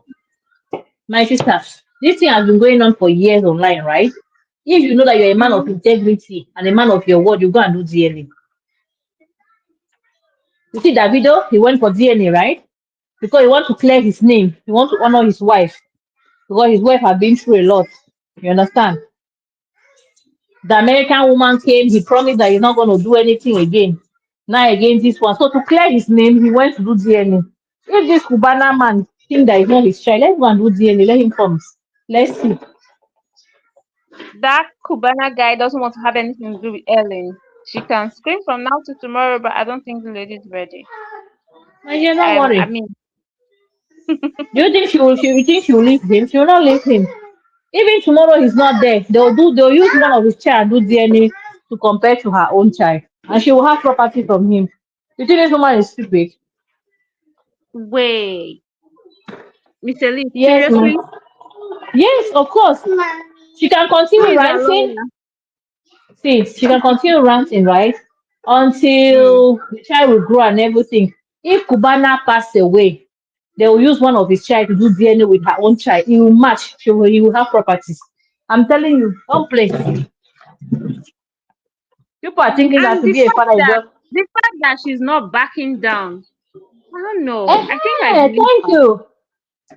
My sister, this thing has been going on for years online, right? If you know that you're a man of mm, integrity and a man of your word, you go and do DNA. You see Davido, he went for DNA, right? Because he wants to clear his name. He wants to honor his wife because his wife has been through a lot. You understand? The American woman came, he promised that he's not going to do anything again. Now again, this one. So to clear his name, he went to do DNA. If this Cubana man think that he's not his child, let's go and do DNA. Let him come. Let's see. that Cubana guy doesn't want to have anything to do with Ellen. She can scream from now to tomorrow, but I don't think the lady's ready. My dear, don't I worry. mean, Do you think you think she will leave him? She will not leave him. Even tomorrow he's not there. They'll use one of his child do DNA to compare to her own child. And she will have property from him. You think this woman is stupid? wait, Miss Elite, Yes, ma'am. seriously? Yes, of course. She can Who continue is a ranting. lawyer? See, she can continue ranting, right? Mm. Until the child will grow and everything. If Kubana passed away, they will use one of his child to do DNA with her own child. It will match. He will have properties. I'm telling you, don't play. People are thinking that And to be a father is just. the fact that she's not backing down, I don't know. I think I believe Thank her you.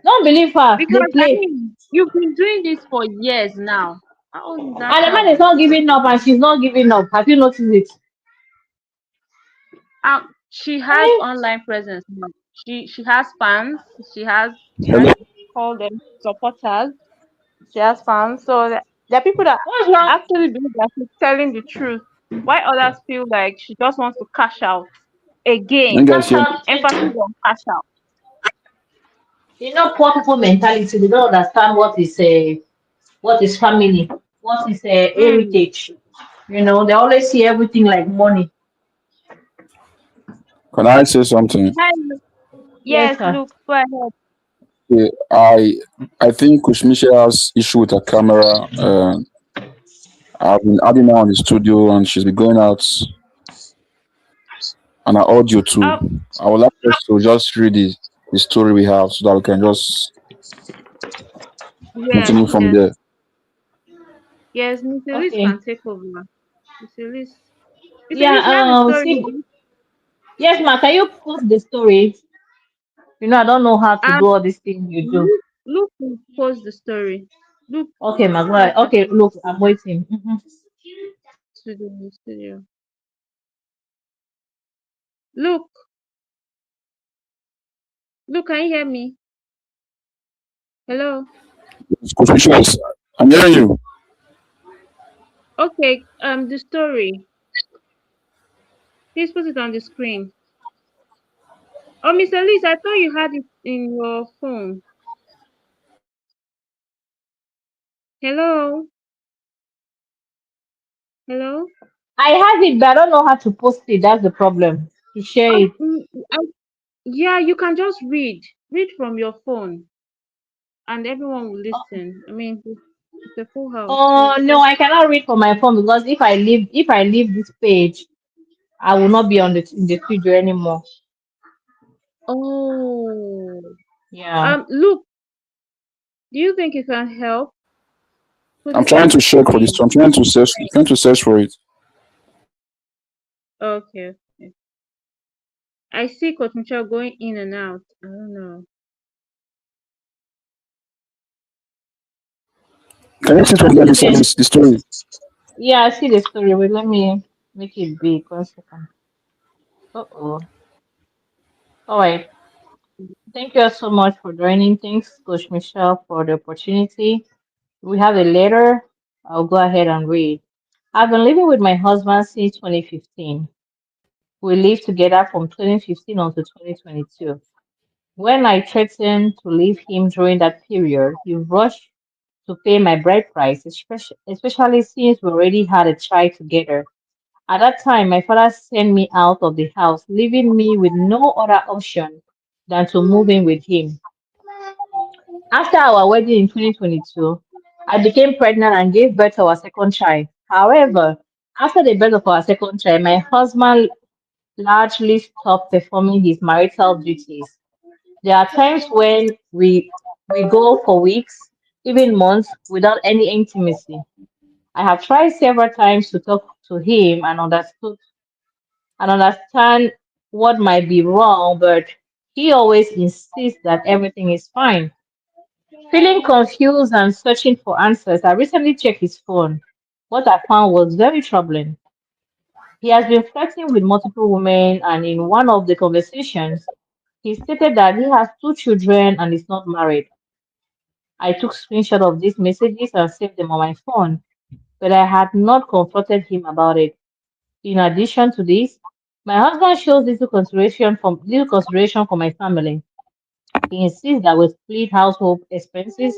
Don't believe her. They because I play. mean you've been doing this for years now. How old is that And the man is child? not giving up and she's not giving up. Have you noticed it? She has Eh? online presence now. She has fans. She has Hello. called them supporters. She has fans. So there are people that What's wrong? actually believe that she's telling the truth. Why others feel like she just wants to cash out You again. guys hear me? Emphasis on cash out. Poor people mentality. They don't understand what is family, what is Mm. heritage. They always see everything like money. Can I say something? Hi, Yes, yes, sir. look, go ahead. Yeah, I think Kushmisha has issue with her camera. I've been adding her on the studio, and she's been going out on her audio too. Oh, I would like us to just read the story we have so that we can just yes, continue from yes, there. yes. Mr. Elise Okay. can take over. Mr. Elise, Mr. Yeah. Elise, you have a story. See. Yes, ma. Can you post the story? I don't know how to Um, do all these things you do. Luke will post the story. Luke, Okay, my post God. the Okay, look, I'm waiting. studio. Luke, Luke, can you hear me? Hello. Coach Michelle, I'm hearing you. Okay. The story. Please put it on the screen. Oh, Miss Elise, I thought you had it in your phone. Hello. Hello. I have it, but I don't know how to post it. That's the problem. To share Um, it. mm, I, yeah, you can just read. Read from your phone, and everyone will listen. I mean, it's a full house, so Oh no, just. I cannot read from my phone because if I leave this page, I will not be on the in the studio anymore. Oh. Yeah. Luke, do you think you can help? Put I'm it trying on the to check for this. screen. I'm trying to search for it. Okay. Okay. I see Coach Michelle going in and out. I don't know. Can you see from there Okay. the story? Yeah, I see the story. Wait, let me make it big. 1 second. Uh-oh. All right. Thank you so much for joining. Thanks, Coach Michelle, for the opportunity. We have a letter. I'll go ahead and read. I've been living with my husband since 2015. We lived together from 2015 until 2022. When I threatened to leave him during that period, he rushed to pay my bride price, especially since we already had a child together. At that time, my father sent me out of the house, leaving me with no other option than to move in with him. After our wedding in 2022, I became pregnant and gave birth to our second child. However, after the birth of our second child, my husband largely stopped performing his marital duties. There are times when we go for weeks, even months, without any intimacy. I have tried several times to talk to him and understand what might be wrong, but he always insists that everything is fine. Feeling confused and searching for answers, I recently checked his phone. What I found was very troubling. He has been flirting with multiple women, and in one of the conversations, he stated that he has two children and is not married. I took screenshot of these messages and saved them on my phone, but I had not confronted him about it. In addition to this, my husband shows little consideration for my family. He insists that we split household expenses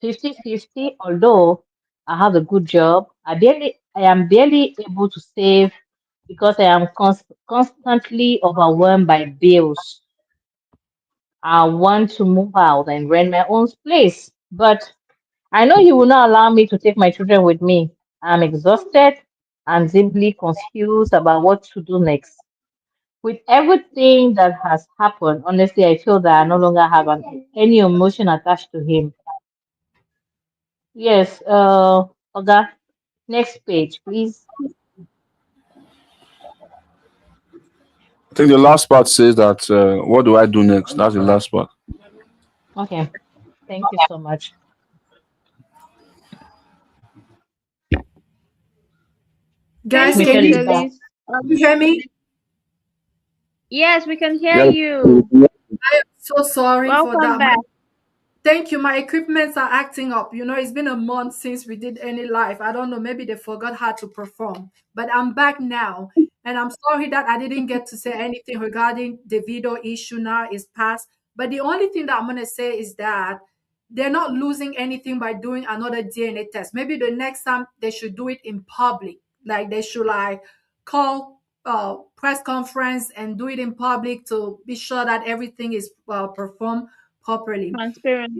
50-50. Although I have a good job, I am barely able to save because I am constantly overwhelmed by bills. I want to move out and rent my own place, but I know he will not allow me to take my children with me. I'm exhausted and simply confused about what to do next. With everything that has happened, honestly, I feel that I no longer have any emotion attached to him. Yes, Oga, next page, please. I think the last part says that what do I do next? That's the last part. Okay, thank you so much. Thank Guys, you, can Michelle Miss is you back. Elise. hear me? Yes, we can hear Yeah. you. So sorry for Welcome that. back. Thank you. My equipments are acting up. It's been a month since we did any live. I don't know. Maybe they forgot how to perform. But I'm back now. And I'm sorry that I didn't get to say anything regarding the video issue now is past. But the only thing that I'm going to say is that they're not losing anything by doing another DNA test. Maybe the next time they should do it in public. Like they should call press conference and do it in public to be sure that everything is performed properly. Transparent.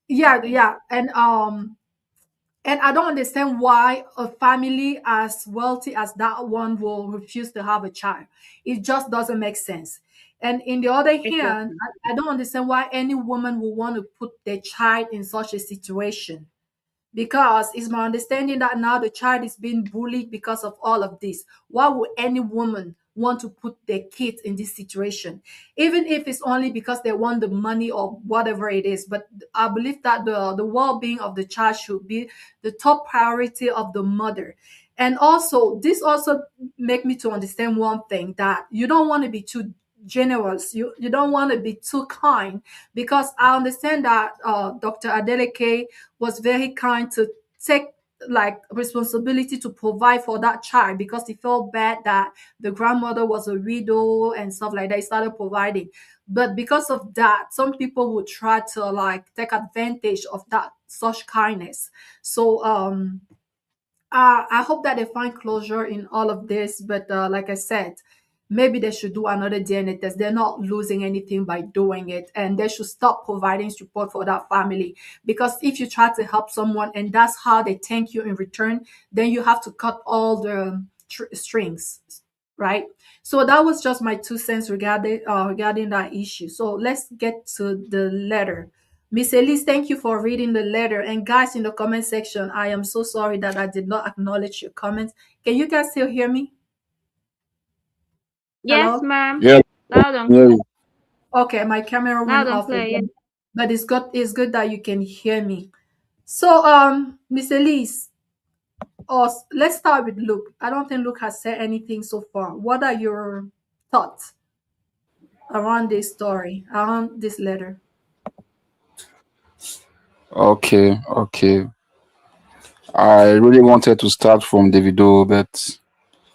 Yeah, Okay. yeah. And I don't understand why a family as wealthy as that one will refuse to have a child. It just doesn't make sense. And in the other hand, Exactly. I don't understand why any woman would want to put their child in such a situation, because it's my understanding that now the child is being bullied because of all of this. Why would any woman want to put their kids in this situation, even if it's only because they want the money or whatever it is. But I believe that the well-being of the child should be the top priority of the mother. And also, this also make me to understand one thing, that you don't want to be too generous. You don't want to be too kind, because I understand that Dr. Adeleke was very kind to take like responsibility to provide for that child, because he felt bad that the grandmother was a widow and stuff like that. He started providing. But because of that, some people would try to like take advantage of that such kindness. So I hope that they find closure in all of this. But like I said, maybe they should do another DNA test. They're not losing anything by doing it, and they should stop providing support for that family. Because if you try to help someone and that's how they thank you in return, then you have to cut all the strings, right? So that was just my 2 cents regarding that issue. So let's get to the letter. Miss Elise, thank you for reading the letter. And guys in the comment section, I am so sorry that I did not acknowledge your comments. Can you guys still hear me? Yes, Hello? ma'am. Yeah, Loud and yeah. clear. Okay, my camera went Loud and off clear, yes. again. But it's good that you can hear me. So Miss Elise, let's start with Luke. I don't think Luke has said anything so far. What are your thoughts around this story, around this letter? Okay, okay. I really wanted to start from Davido, but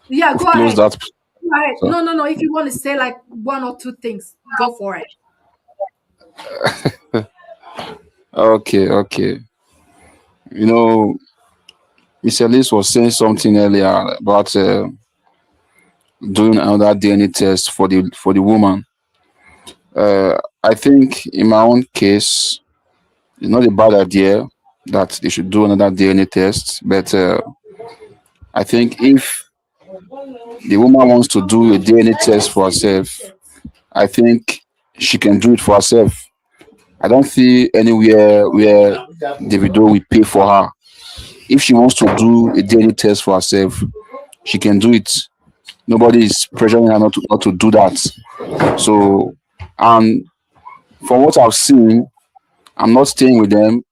Yeah, we've go closed ahead. that. Go ahead. So, No. If you want to say like one or two things, go for it. okay, okay. You know, Miss Elise was saying something earlier about doing another DNA test for the woman. I think in my own case, it's not a bad idea that they should do another DNA test, but I think if the woman wants to do a DNA test for herself, I think she can do it for herself. I don't see anywhere where Davido will pay for her. If she wants to do a DNA test for herself, she can do it. Nobody is pressuring her not to do that. So, and from what I've seen, I'm not staying with them.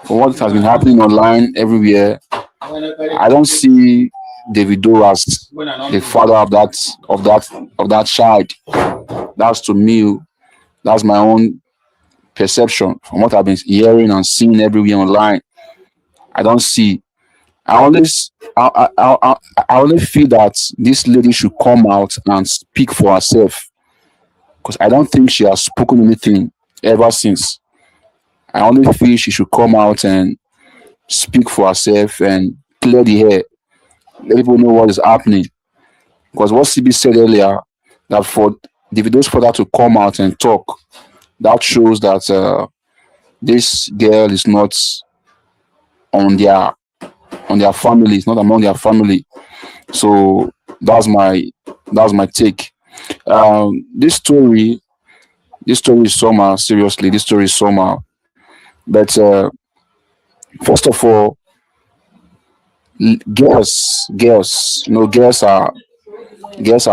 From what has been happening online everywhere, I don't see Davido as the father of that child. That's to me. That's my own perception from what I've been hearing and seeing everywhere online. I don't see. I always, I always feel that this lady should come out and speak for herself because I don't think she has spoken anything ever since. I only feel she should come out and speak for herself and clear the air, let people know what is happening. Because what CB said earlier, that for Davido's father to come out and talk, that shows that this girl is not on their family, it's not among their family. So that's my that's my take. This story is somehow, seriously, this story is somehow. But first of all, girls, girls are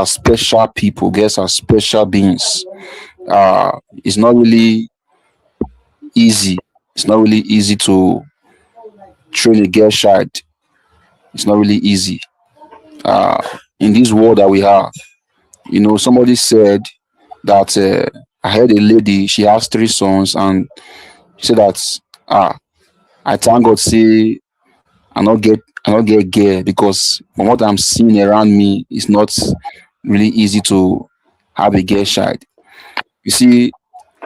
special people. Girls are special beings. It's not really easy. It's not really easy to train a girl child. It's not really easy. In this world that we have, somebody said that I heard a lady. She has 3 sons, and she said that I thank God say I not get girl because from what I'm seeing around me, it's not really easy to have a girl child. You see,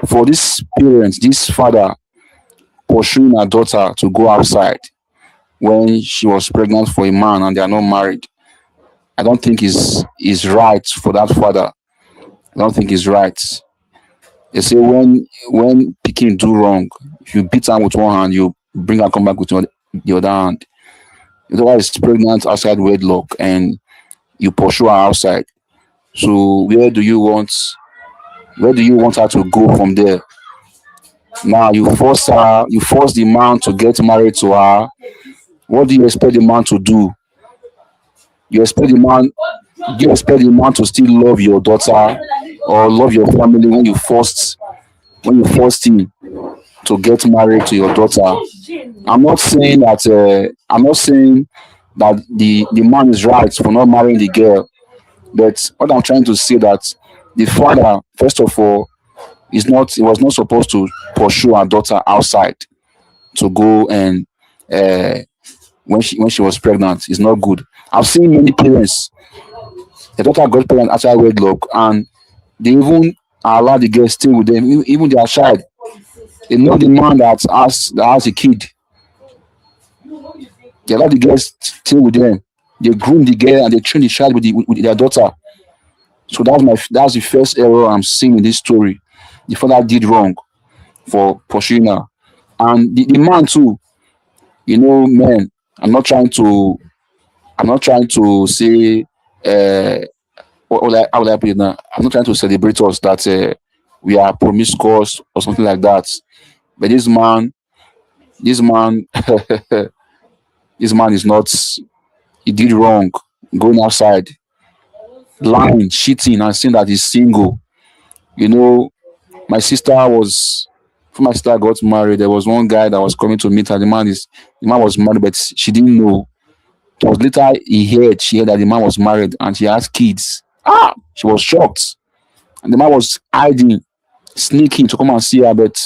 for this parent, this father pursuing her daughter to go outside when she was pregnant for a man and they are not married, I don't think is right for that father. I don't think it's right. They say when picking do wrong, if you beat her with one hand, you bring her come back with the other hand. The other is pregnant outside wedlock and you pursue her outside. So where do you want her to go from there? Now you force the man to get married to her. What do you expect the man to do? You expect the man Do you expect the man to still love your daughter or love your family when you forced him to get married to your daughter? I'm not saying that the man is right for not marrying the girl, but what I'm trying to say that the father, first of all, is not he was not supposed to pursue our daughter outside to go and uh, when she was pregnant. It's not good. I've seen many parents, the daughter got pregnant after wedlock, and they even allow the girl stay with them, even their child. They know the man that has a kid. They allow the girl stay with them. They groom the girl and they train the child with their daughter. So that's the first error I'm seeing in this story. The father did wrong for pursuing her. And the man too, man, I'm not trying to say how will I put it now? I'm not trying to celebrate us that we are promiscuous or something like that. But this man, this man is not. He did wrong, going outside, lying, cheating, and saying that he's single. You know, my sister was. Before my sister got married, there was one guy that was coming to meet her. The man was married, but she didn't know. It was later she heard that the man was married and he has kids. She was shocked. And the man was hiding, sneaking to come and see her, but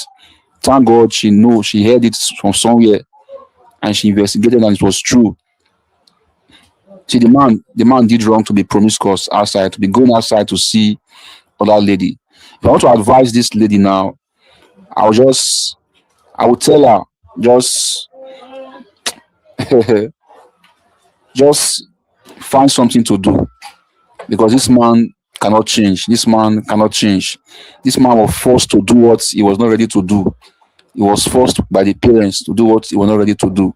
thank God she heard it from somewhere and she investigated and it was true. See, the man did wrong to be promiscuous outside, to be going outside to see other lady. If I want to advise this lady now, I'll just I will tell her just just find something to do because this man cannot change. This man cannot change. This man was forced to do what he was not ready to do. He was forced by the parents to do what he was not ready to do.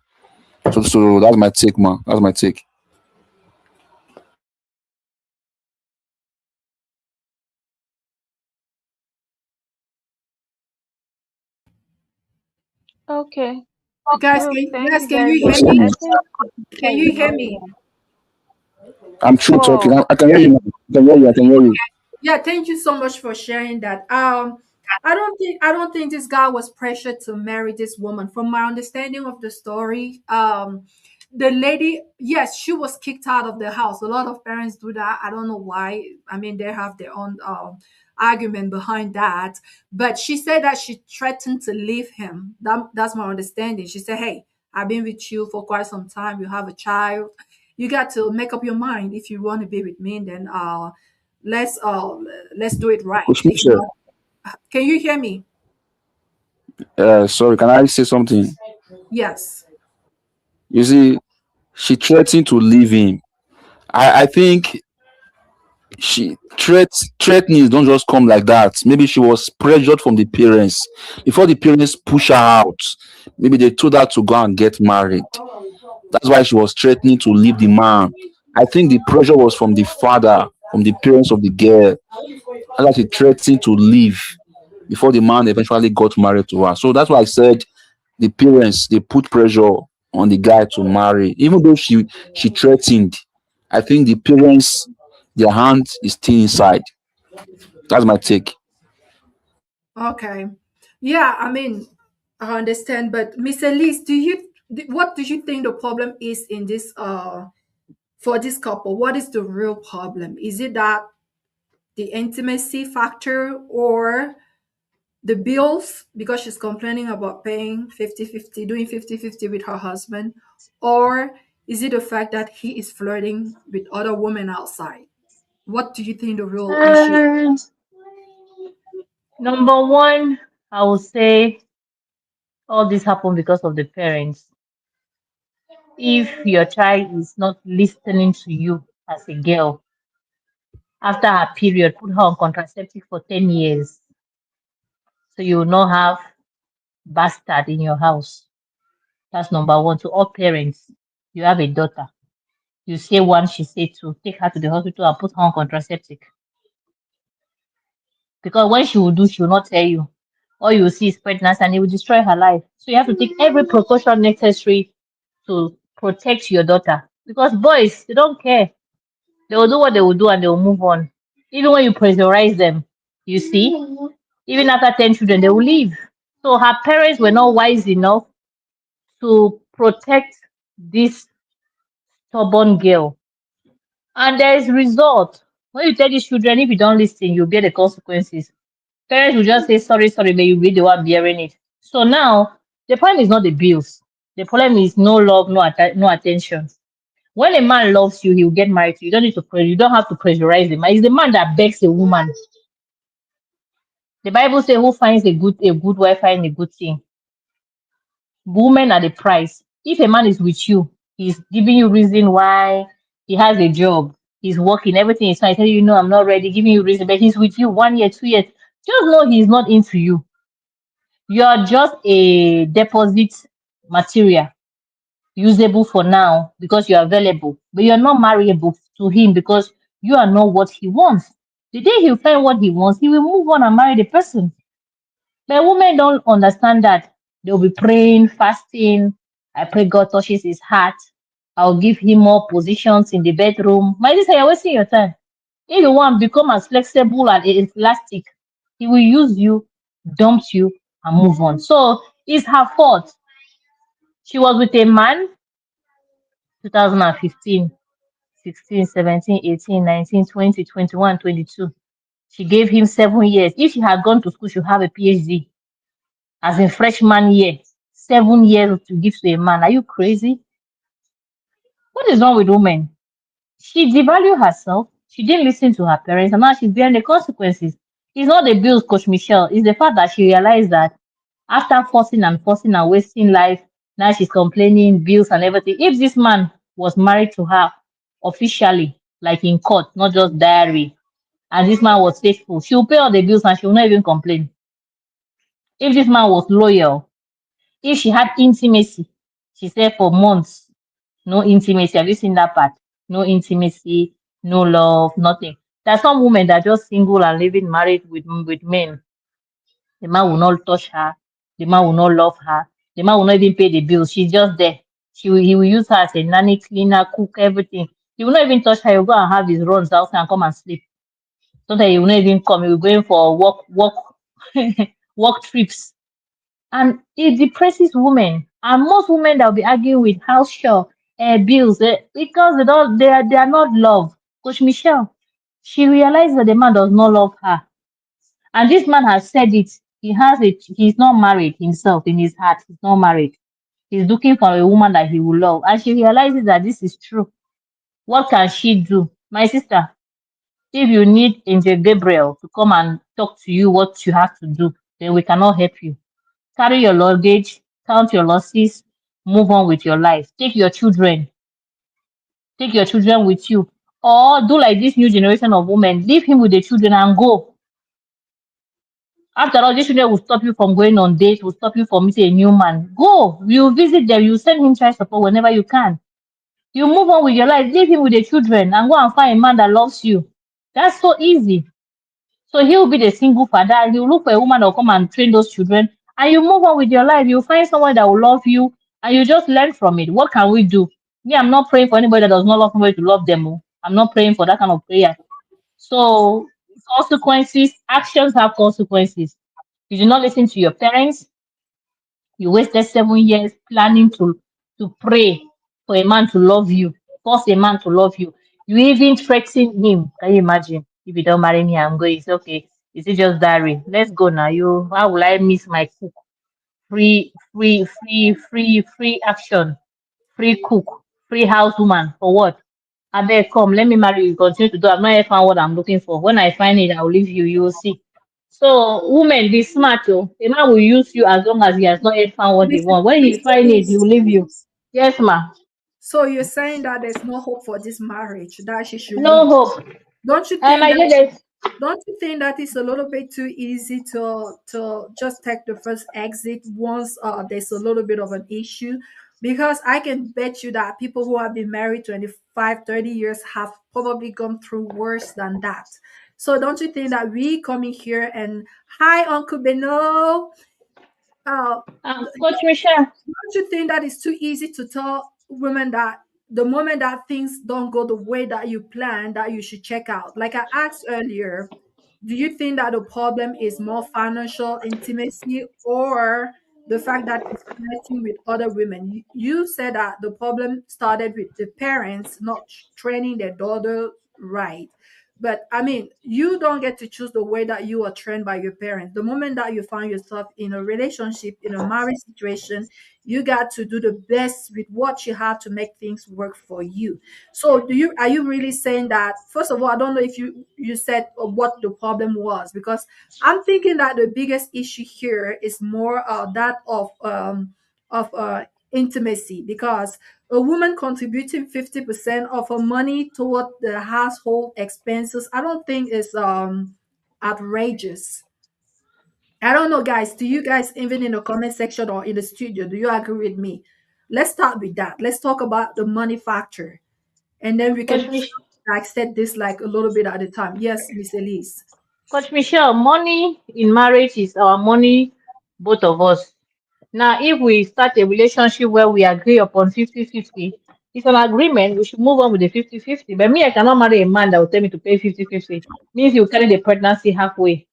So that's my take, man. That's my take. Okay. Guys, Oh, thank guys, you can very you much. hear Yes, me? I please. think Can that is you hear very me? well. I'm true talking. Wow. I can hear you. Man. I can hear you. I can hear you. Yeah, thank you so much for sharing that. I don't think this guy was pressured to marry this woman. From my understanding of the story, the lady, yes, she was kicked out of the house. A lot of parents do that. I don't know why. I mean, they have their own argument behind that. But she said that she threatened to leave him. That's my understanding. She said, "Hey, I've been with you for quite some time. You have a child. You got to make up your mind if you want to be with me. Then let's uh let's do it right. Coach If Mitchell, not, can you hear me? sorry, can I say something? Yes. You see, she threatened to leave him. I think threatening don't just come like that. Maybe she was pressured from the parents. Before the parents push her out, maybe they told her to go and get married. That's why she was threatening to leave the man. I think the pressure was from the father, from the parents of the girl. That's why she threatened to leave before the man eventually got married to her. So that's why I said the parents they put pressure on the guy to marry. Even though she threatened, I think the parents their hand is still inside. That's my take. Okay. Yeah, I mean, I understand, but Miss Elise, what do you think the problem is in this for this couple? What is the real problem? Is it that the intimacy factor or the bills because she's complaining about paying 50-50, doing 50-50 with her husband? Or is it the fact that he is flirting with other women outside? What do you think the real issue? Um, Number one, I would say all this happened because of the parents. If your child is not listening to you as a girl, after her period, put her on contraceptive for 10 years. So you will not have bastard in your house. That's number one. To all parents, you have a daughter. You say one, she say two. Take her to the hospital and put her on contraceptive. Because when she will not tell you. All you will see is pregnancy and it will destroy her life. So you have to take every precaution necessary to protect your daughter. Because boys, they don't care. They will do what they will do and they will move on. Even when you pressurize them, you see, even after 10 children, they will leave. So her parents were not wise enough to protect this stubborn girl. And there is result. When you tell these children, if you don't listen, you'll bear the consequences. Parents will just say, sorry, sorry, but you'll be the one bearing it. So now, the problem is not the bills. The problem is no love, no attention. When a man loves you, he will get married to you. You don't need to pray. You don't have to pressurize him. It's the man that begs a woman. The Bible says, "Who finds a good wife finds a good thing." Women are the price. If a man is with you, he's giving you reason why he has a job, he's working, everything is fine. Tell you, no, I'm not ready, giving you reason, but he's with you 1 year, 2 years. Just know he's not into you. You're just a deposit material, usable for now because you're available, but you're not marriable to him because you are not what he wants. The day he'll find what he wants, he will move on and marry the person. But women don't understand that. They'll be praying, fasting. I pray God touches his heart. I'll give him more positions in the bedroom. My sister, you're wasting your time. If you want to become as flexible and elastic, he will use you, dump you, and move on. So it's her fault. She was with a man 2015, 16, 17, 18, 19, 20, 21, 22. She gave him 7 years. If she had gone to school, she'd have a PhD. As in freshman year, 7 years to give to a man. Are you crazy? What is wrong with women? She devalued herself. She didn't listen to her parents, and now she's bearing the consequences. It's not the bills, Coach Michelle. It's the fact that she realized that after forcing and wasting life, now she's complaining, bills and everything. If this man was married to her officially, like in court, not just diary, and this man was faithful, she'll pay all the bills and she'll not even complain. If this man was loyal, if she had intimacy, she said for months, no intimacy. Have you seen that part? No intimacy, no love, nothing. There are some women that are just single and living married with men. The man will not touch her. The man will not love her. The man will not even pay the bills. She's just there. He will use her as a nanny, cleaner, cook, everything. He will not even touch her. He'll go and have his runs outside and come and sleep. Sometimes he will not even come. He will go in for work trips, and it depresses women. And most women that will be arguing with house share, bills, because they are not loved. Coach Michelle, she realized that the man does not love her, and this man has said it. He's not married himself in his heart. He's not married. He's looking for a woman that he will love, and she realizes that this is true. What can she do, my sister? If you need Angel Gabriel to come and talk to you what you have to do, then we cannot help you. Carry your luggage, count your losses, move on with your life. Take your children with you. Or do like this new generation of women, leave him with the children and go. After all, these children will stop you from going on dates, will stop you from meeting a new man. Go. You visit them, you send him child support whenever you can. You move on with your life, leave him with the children and go and find a man that loves you. That's so easy. So he'll be the single father. He'll look for a woman that will come and train those children. And you move on with your life. You find someone that will love you and you just learn from it. What can we do? Me, I'm not praying for anybody that does not love somebody to love them. Oh. I'm not praying for that kind of prayer. So consequences, actions have consequences. You do not listen to your parents. You wasted 7 years planning to pray for a man to love you, force a man to love you. You even threaten him. Can you imagine? If you don't marry me, I'm going. It's okay. Is it just diary? Let's go now. How will I miss my cook? Free action. Free cook. Free housewoman. For what? I beg, come, let me marry you. Continue to do. I've not yet found what I'm looking for. When I find it, I'll leave you. You will see. So, women, be smart. Oh. A man will use you as long as he has not yet found what he wants. When he find it, he will leave you. Yes, ma. So you're saying that there's no hope for this marriage, that she should No leave. hope. Don't you think My that dear, don't you think that it's a little bit too easy to just take the first exit once there's a little bit of an issue? Because I can bet you that people who have been married 25, 30 years have probably gone through worse than that. So don't you think that we coming here and hi Uncle Beno, uh, Coach Michelle. don't you think that it's too easy to tell women that the moment that things don't go the way that you plan, that you should check out. Like I asked earlier, do you think that the problem is more financial intimacy or the fact that he's flirting with other women? You said that the problem started with the parents not training their daughter right. But I mean, you don't get to choose the way that you are trained by your parents. The moment that you find yourself in a relationship, in a marriage situation, you got to do the best with what you have to make things work for you. So are you really saying that, first of all, I don't know if you said what the problem was, because I'm thinking that the biggest issue here is more that of intimacy, because a woman contributing 50% of her money toward the household expenses, I don't think is outrageous. I don't know, guys. Do you guys, even in the comment section or in the studio, do you agree with me? Let's start with that. Let's talk about the money factor, and then we Coach, can Mich- like set this like a little bit at a time. Yes, Miss Elise. Coach Michelle, money in marriage is our money, both of us. Now, if we start a relationship where we agree upon 50-50, it's an agreement, we should move on with the 50-50. But me, I cannot marry a man that will tell me to pay 50-50. Means you carry the pregnancy halfway.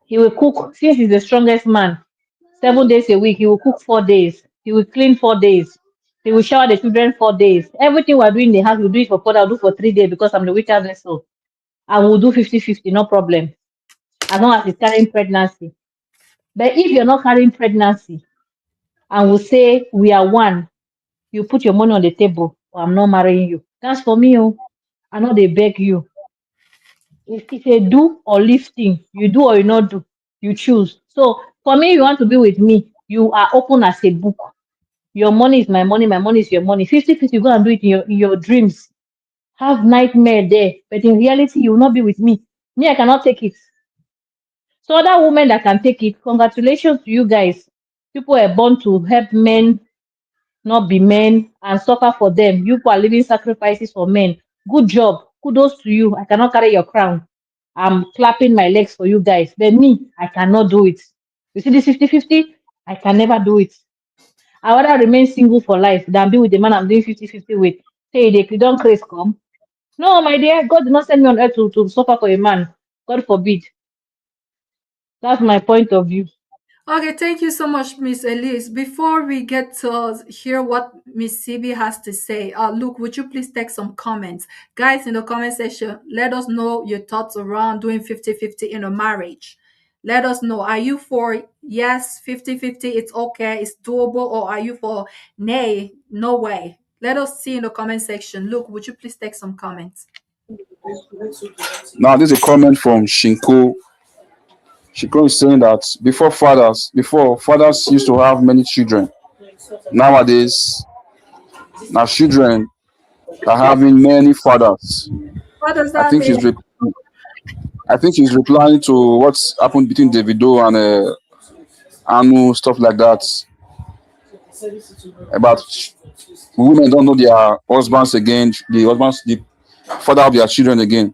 He will cook, since he's the strongest man, 7 days a week. He will cook 4 days. He will clean 4 days. He will shower the children 4 days. Everything we're doing in the house, we'll do it for 4 days. I'll do for 3 days because I'm the weaker vessel. I will do 50-50, no problem. As long as he's carrying pregnancy. But if you're not carrying pregnancy and we say we are one, you put your money on the table, or I'm not marrying you. That's for me. Oh. I know they beg you. It's a do or leave thing. You do or you not do. You choose. So for me, you want to be with me, you are open as a book. Your money is my money is your money. 50-50, go and do it in your dreams. Have nightmare there. But in reality, you will not be with me. Me, I cannot take it. So other women that can take it, congratulations to you guys. People are born to help men not be men and suffer for them. You people are living sacrifices for men. Good job. Kudos to you. I cannot carry your crown. I'm clapping my legs for you guys. But me, I cannot do it. You see this 50-50? I can never do it. I rather remain single for life than be with the man I'm doing 50-50 with. Say they don't craze come. No, my dear, God did not send me on earth to suffer for a man. God forbid. That's my point of view. Okay, thank you so much, Miss Elise. Before we get to hear what Miss CB has to say, Luke, would you please take some comments? Guys, in the comment section, let us know your thoughts around doing 50-50 in a marriage. Let us know. Are you for yes, 50-50, it's okay, it's doable, or are you for nay, no way? Let us see in the comment section. Luke, would you please take some comments? Now, this is a comment from Shinko. Shinko is saying that before fathers used to have many children. Nowadays, now children are having many fathers. What does I that think mean? she's replying to what's happened between Davido and Anu, stuff like that. About women don't know their husbands again, the father of their children again.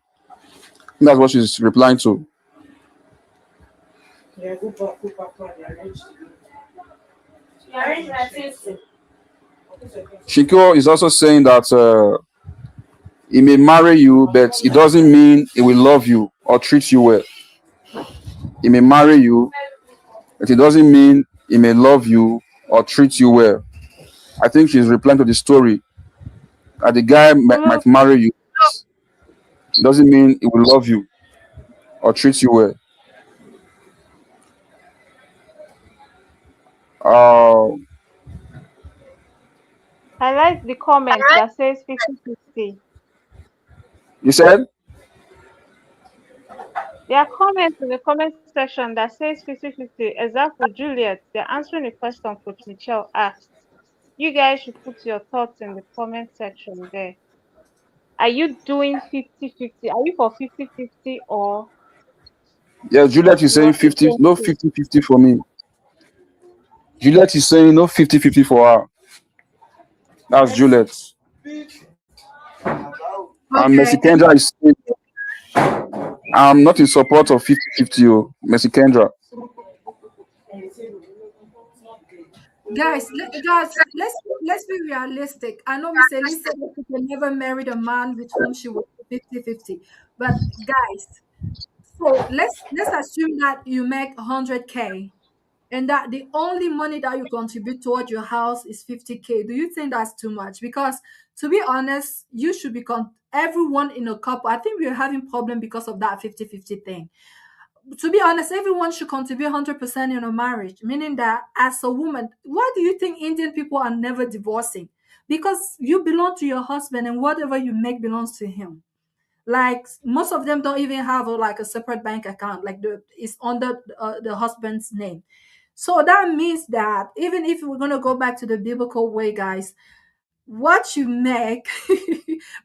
That's what she's replying to. Shiko is also saying that he may marry you, but it doesn't mean he will love you or treat you well. He may marry you, but it doesn't mean he may love you or treat you well. I think she's replying to the story that the guy might Look, marry you. It doesn't mean he will love you or treat you well. Uh, I like the comment that says 50-50. you said? There are comments in the comment section that says 50-50. Example, Juliet, they're answering a question Coach Michelle asked. You guys should put your thoughts in the comment section there. Are you doing 50-50? Are you for 50-50 or Yeah, Juliet is saying you're 50, against no it? 50-50 for me. Juliet is saying no 50-50 for her. That's Juliet. And Mercy Okay. Kendra is saying, I'm not in support of 50-50, Mercy Kendra. Guys, let's be realistic. I know Miss Elise said that she can never married a man with whom she was 50-50. But guys, so let's assume that you make 100K and that the only money that you contribute toward your house is 50K. Do you think that's too much? Because to be honest, you should be everyone in a couple. I think we're having problem because of that 50-50 thing. To be honest, everyone should contribute 100% in a marriage, meaning that as a woman, why do you think Indian people are never divorcing? Because you belong to your husband and whatever you make belongs to him. Like most of them don't even have like a separate bank account, like it's under the husband's name. So that means that even if we're going to go back to the biblical way, guys, what you make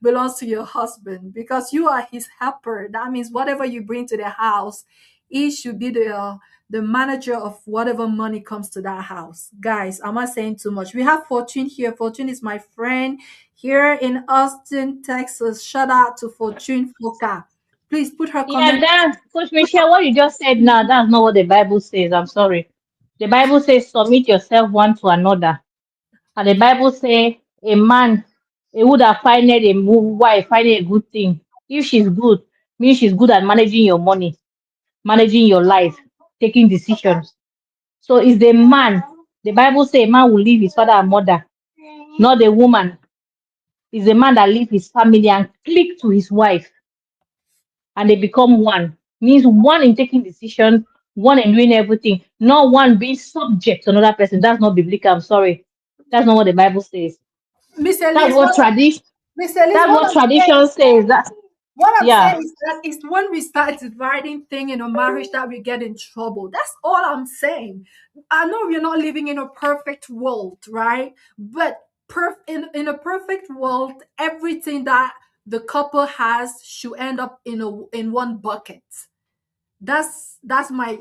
belongs to your husband because you are his helper. That means whatever you bring to the house, he should be the manager of whatever money comes to that house. Guys, I'm not saying too much. We have Fortune here. Fortune is my friend here in Austin, Texas. Shout out to Fortune Foka. Please put her Yeah, comment. that Coach Put her, Michelle, what you just said now, that's not what the Bible says. I'm sorry. The Bible says submit yourself one to another. And the Bible says a man he would have finded a wife, finding a good thing. If she's good, means she's good at managing your money, managing your life, taking decisions. So it's the man. The Bible says a man will leave his father and mother, not the woman. It's the man that leave his family and click to his wife and they become one. Means one in taking decisions, one in doing everything, not one being subject to another person. That's not biblical. I'm sorry. That's not what the Bible says. Miss That's Elise, what tradition. Miss Elise, That's what what I'm saying tradition is says. That what I'm yeah, saying is that it's when we start dividing thing in a marriage that we get in trouble. That's all I'm saying. I know we're not living in a perfect world, right? But in a perfect world, everything that the couple has should end up in one bucket. That's that's my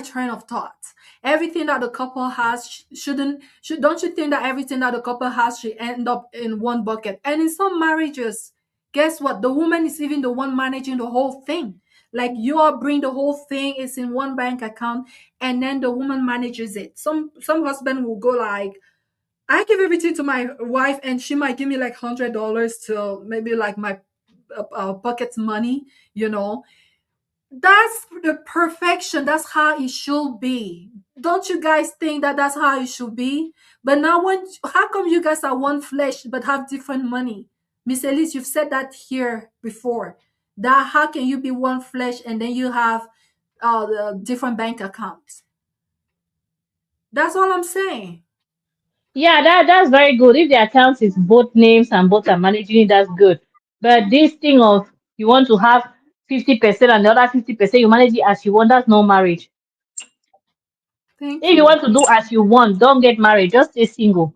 train of thought. Everything that the couple has shouldn't should don't you think that everything that the couple has should end up in one bucket? And in some marriages, guess what, the woman is even the one managing the whole thing. Like you are bring the whole thing is in one bank account and then the woman manages it. Some husband will go like, I give everything to my wife and she might give me like $100 to maybe like my pocket money, you know. That's the perfection. That's how it should be. Don't you guys think that that's how it should be? But now, how come you guys are one flesh but have different money? Miss Elise, you've said that here before. That how can you be one flesh and then you have the different bank accounts? That's all I'm saying. yeah, that's very good. If the account is both names and both are managing it, that's good. But this thing of you want to have 50% and the other 50% you manage it as you want, that's no marriage. Thank If you you. want to do as you want, don't get married. Just stay single.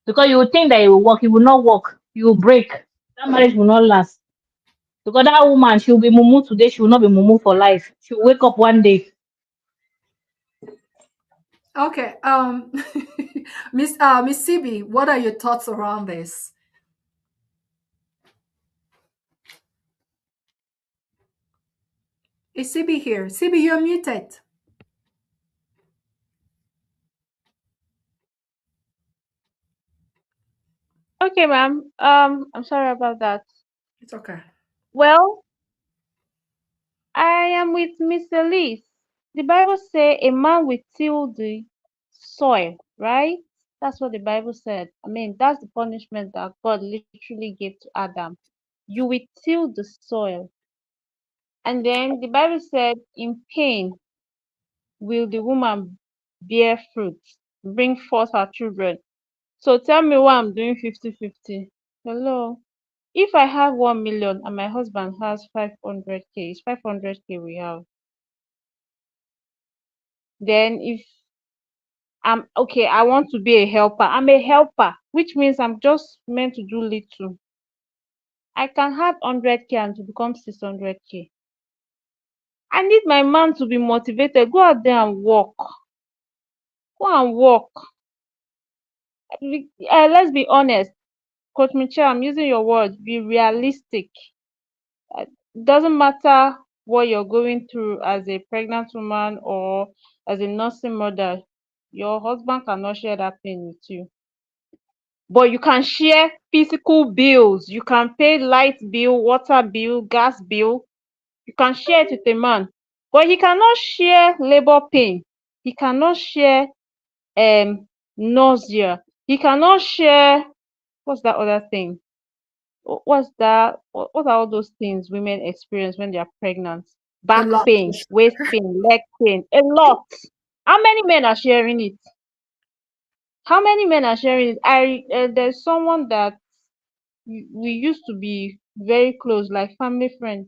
Because you will think that it will work, it will not work. You will break. That marriage will not last. Because that woman, she will be mumu today, she will not be mumu for life. She will wake up one day. Okay. Miss CB, what are your thoughts around this? Is CB here? CB, you're muted. Okay, ma'am. I'm sorry about that. It's okay. Well, I am with Miss Elise. The Bible say a man will till the soil, right? That's what the Bible said. I mean, that's the punishment that God literally gave to Adam. You will till the soil. And then the Bible said, in pain will the woman bear fruit, bring forth her children. So tell me why I'm doing 50-50. Hello. If I have 1 million and my husband has 500K, it's 500K we have. Then if I'm okay, I want to be a helper. I'm a helper, which means I'm just meant to do little. I can have 100K and to become 600K. I need my man to be motivated. Go out there and work. Go and work. Let's be honest. Coach Michelle, I'm using your words. Be realistic. It doesn't matter what you're going through as a pregnant woman or as a nursing mother. Your husband cannot share that pain with you. But you can share physical bills. You can pay light bill, water bill, gas bill. You can share it with a man. But he cannot share labor pain. He cannot share nausea. He cannot share, what's that other thing? What's that? What are all those things women experience when they are pregnant? A Back lot. pain, waist pain, leg pain, a lot. How many men are sharing it? How many men are sharing it? There's someone that we used to be very close, like family friends.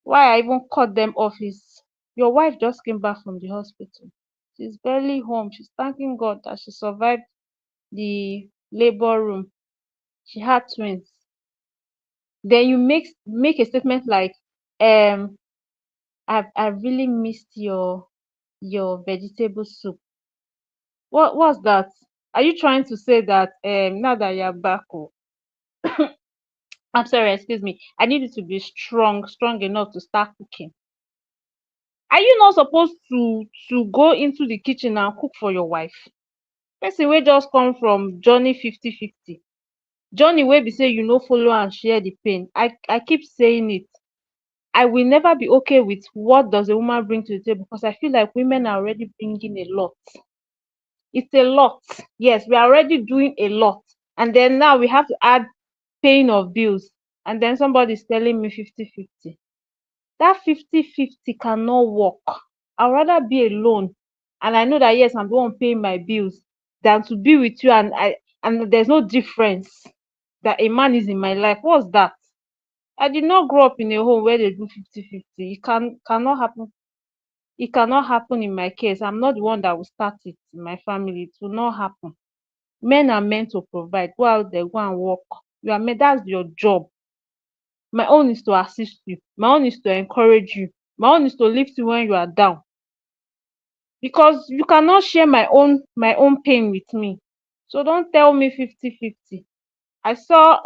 Why I even cut them off is your wife just came back from the hospital. She's barely home. She's thanking God that she survived the labor room. She had twins. Then you make a statement like, I've really missed your vegetable soup. What's that? Are you trying to say that now that you're back, oh, I'm sorry, excuse me, I need you to be strong enough to start cooking? Are you not supposed to go into the kitchen and cook for your wife? Person wey just come from journey 50-50. Journey wey be say you no follow and share the pain. I keep saying it. I will never be okay with what does a woman bring to the table, because I feel like women are already bringing a lot. It's a lot. Yes, we are already doing a lot. And then now we have to add paying of bills. And then somebody's telling me 50-50. That 50-50 cannot work. I'd rather be alone. And I know that yes, I'm the one paying my bills than to be with you and there's no difference that a man is in my life. What's that? I did not grow up in a home where they do 50-50. Cannot happen. It cannot happen in my case. I'm not the one that will start it in my family. It will not happen. Men are meant to provide. Go out there, go and work. You are meant, that's your job. My own is to assist you. My own is to encourage you. My own is to lift you when you are down. Because you cannot share my own pain with me. So don't tell me 50-50. I saw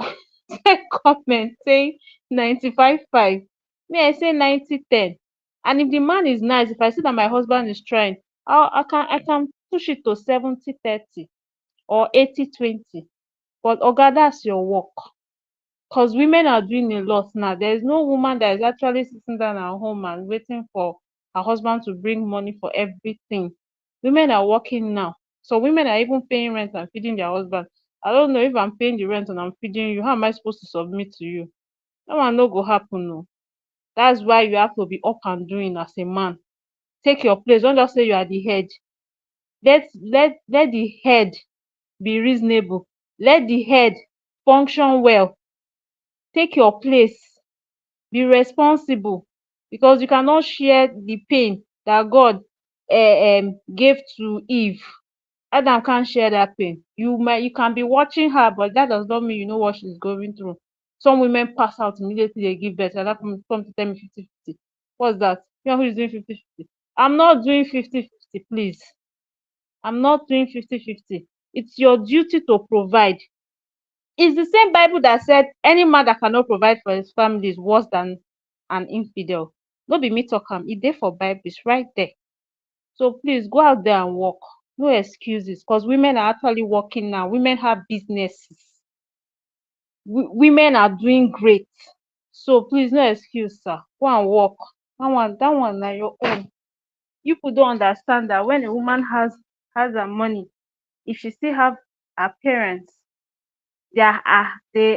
a comment saying 95-5. Me, I say 90-10. And if the man is nice, if I see that my husband is trying, I can push it to 70-30 or 80-20. But oga, that's your work. Because women are doing a lot now. There is no woman that is actually sitting down at home and waiting for her husband to bring money for everything. Women are working now. So women are even paying rent and feeding their husband. I don't know, if I'm paying the rent and I'm feeding you, how am I supposed to submit to you? That one no go happen. No. That's why you have to be up and doing as a man. Take your place. Don't just say you are the head. Let the head be reasonable. Let the head function well. Take your place. Be responsible, because you cannot share the pain that God gave to Eve. Adam can't share that pain. You can be watching her, but that does not mean you know what she's going through. Some women pass out immediately they give birth, and that come to tell me 50-50. What's that? You know who is doing 50-50? I'm not doing 50-50, please. I'm not doing 50-50. It's your duty to provide. It's the same Bible that said any man that cannot provide for his family is worse than an infidel. No be me talk am, e dey for Bible, it's right there. So please go out there and work. No excuses, because women are actually working now. Women have businesses. Women are doing great. So please, no excuse, sir. Go and work. That one na your own. You people don't understand that when a woman has her money, if she still have her parents, they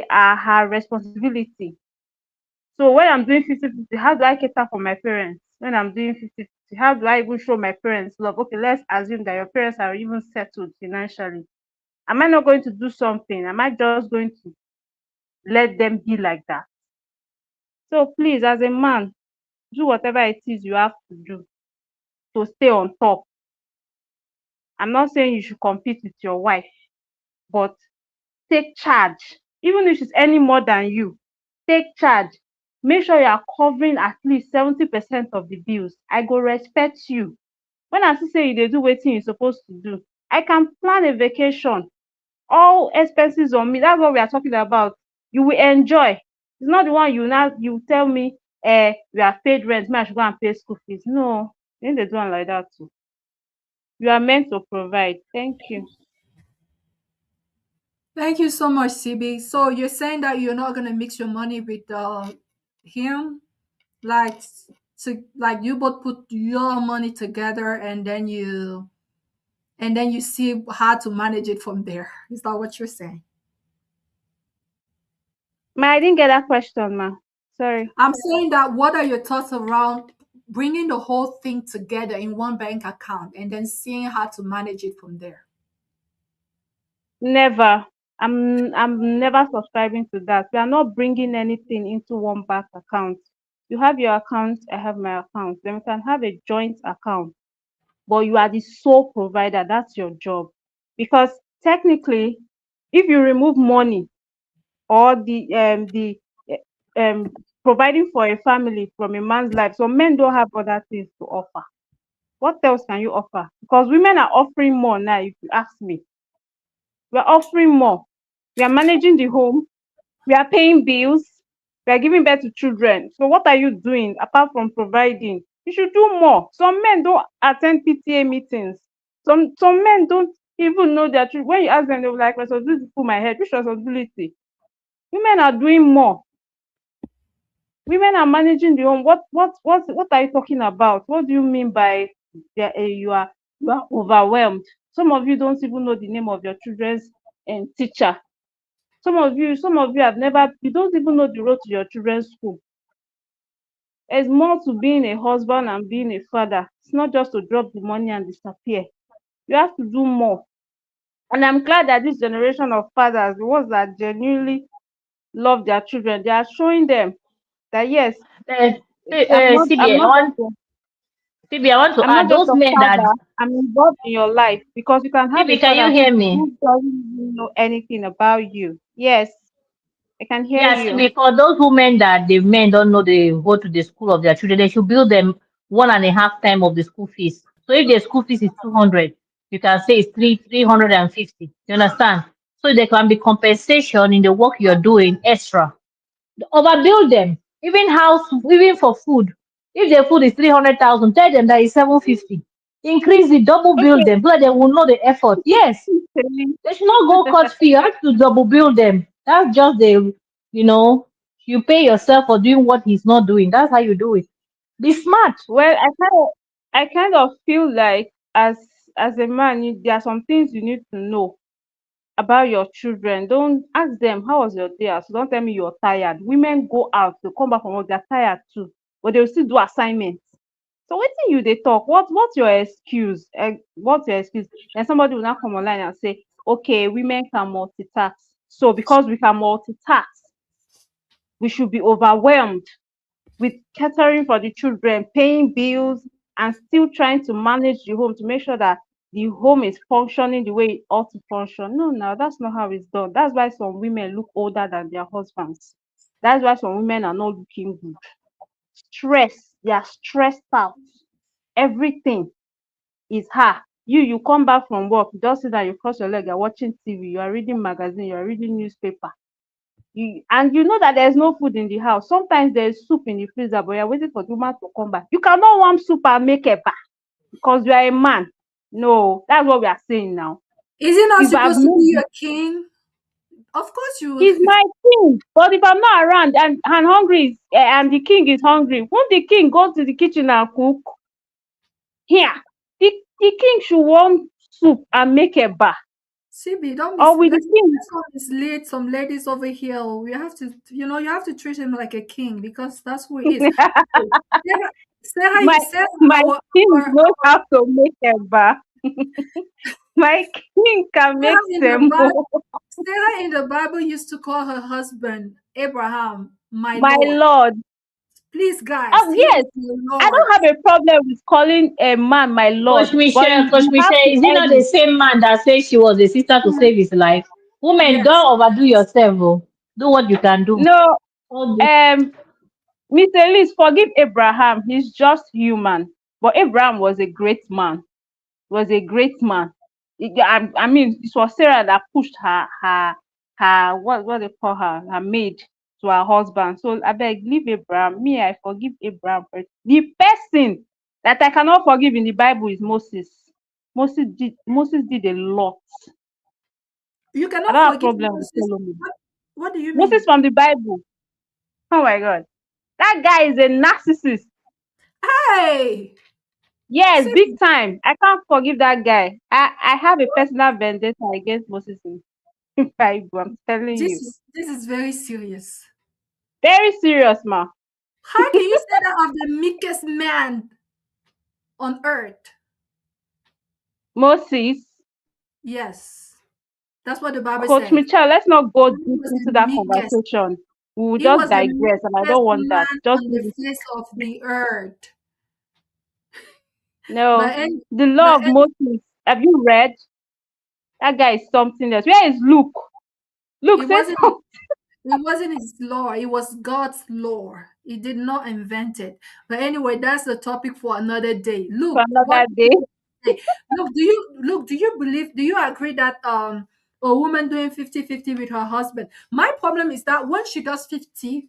are her responsibility. So when I'm doing 50-50, how do I cater for my parents? When I'm doing 50-50, how do I even show my parents love? Okay, let's assume that your parents are even settled financially. Am I not going to do something? Am I just going to let them be like that? So please, as a man, do whatever it is you have to do to stay on top. I'm not saying you should compete with your wife, but take charge. Even if she's any more than you, take charge. Make sure you are covering at least 70% of the bills. I go respect you. When I see say you dey do wetin you supposed to do, I can plan a vacation. All expenses on me. That's what we are talking about. You will enjoy. It's not the one you tell me, we have paid rent, me I should go and pay school fees. No, you no dey do am like that too. You are meant to provide. Thank you. Thank you so much, CB. So you're saying that you're not gonna mix your money with him, like like you both put your money together and then you see how to manage it from there. Is that what you're saying? Ma, I didn't get that question, ma. Sorry. I'm saying that what are your thoughts around bringing the whole thing together in one bank account and then seeing how to manage it from there? Never. I'm never subscribing to that. We are not bringing anything into one bank account. You have your account, I have my account. Then we can have a joint account, but you are the sole provider. That's your job. Because technically, if you remove money or the eh, providing for a family from a man's life, so men don't have other things to offer. What else can you offer? Because women are offering more now, if you ask me. We're offering more. We are managing the home, we are paying bills, we are giving birth to children. So what are you doing apart from providing? You should do more. Some men don't attend PTA meetings. Some men don't even know their children. When you ask them, they'll be like, responsibility put my head. Which responsibility? Women are doing more. Women are managing the home. What are you talking about? What do you mean by you are overwhelmed? Some of you don't even know the name of your children's teacher. Some of you have never, you don't even know the road to your children's school. There's more to being a husband and being a father. It's not just to drop the money and disappear. You have to do more. And I'm glad that this generation of fathers, the ones that genuinely love their children, they are showing them that yes, Uh, I'm not I'm CB, not just a, I want to I'm not add just those a men that father. I'm involved in your life because you can have a CB, can you father hear me? who doesn't even know anything about you. Yes, I can hear Yeah, you. CB, for those women that the men don't know they go to the school of their children, they should bill them 1.5 times of the school fees. So if the school fees is 200, you can say it's 350. You understand? So there can be compensation in the work you're doing extra. Overbill them. Even house, even for food. If their food is 300,000, tell them that it's 750. Increase the double bill Okay. them so that they will know the effort. Yes, they should not go cut fee. You have to double bill them. That's just you know, you pay yourself for doing what he's not doing. That's how you do it. Be smart. Well, I kind of feel like as a man, there are some things you need to know about your children. Don't ask them how was your day. So don't tell me you're tired. Women go out, they come back from work, they're tired too, but they'll still do assignments. So what you they talk? What's your excuse? What's your excuse? Then somebody will now come online and say, okay, women can multitask. So because we can multitask, we should be overwhelmed with catering for the children, paying bills, and still trying to manage the home to make sure that the home is functioning the way it ought to function. No, no, that's not how it's done. That's why some women look older than their husbands. That's why some women are not looking good. Stress, they are stressed out. Everything is her. You come back from work, you just sit down, you cross your leg, you're watching TV, you are reading magazine, you are reading newspaper. And you know that there's no food in the house. Sometimes there's soup in the freezer, but you're waiting for the woman to come back. You cannot warm soup and make a bath because you are a man. No, that's what we are saying now. Is he not If I've supposed to be made your king? Of course you. he's my king, but if I'm not around and hungry and the king is hungry, won't the king go to the kitchen and cook? Here, the king should warm soup and make a bath. CB, don't Or with the king, let's not mislead some ladies over here. We have to, you have to treat him like a king because that's who he is. Oh, my Sarah, my king knows how to make a bath. My king can make Sarah in the semo. Bible, Sarah in the Bible used to call her husband Abraham, my My Lord. lord. Please, guys, he Yes, is my I Lord. don't have a problem with calling a man my lord, but Coach you have Michelle, to is it earn not the it. same man that said she was a sister to save his life? Women, Yes. don't overdo yourself. Oh. Do what you can do. No, All this. um, Mr. Elise, forgive Abraham. He's just human. But Abraham was a great man. Was a great man. I mean, it was Sarah that pushed her what they call her maid to her husband. So I beg, leave Abraham. Me, I forgive Abraham first. The person that I cannot forgive in the Bible is Moses. Moses did a lot. You I cannot don't have forgive problem with Moses. Solomon. What do you Moses mean? from the Bible. Oh my God, that guy is a narcissist. Hey, Yes, big seriously, time. I can't forgive that guy. I have a personal vendetta against Moses in Bible. I'm telling you, this is very serious. very serious, ma. How can you say that of the meekest man on earth? Moses, Yes, that's what the Bible Coach says. Michelle. Let's not go He deep was the into that meekest. conversation. We will He just was the digress, and I meekest don't want that. man Just on leave the it. face of the earth. No, But any, the but law of any, Moses. Have you read? That guy is something else. Where is Luke? Luke, it say wasn't something it wasn't his law. It was God's law. He did not invent it. But anyway, that's the topic for another day. for Look, what another day. say. Do you believe, do you agree that a woman doing 50-50 with her husband? My problem is that when she does 50,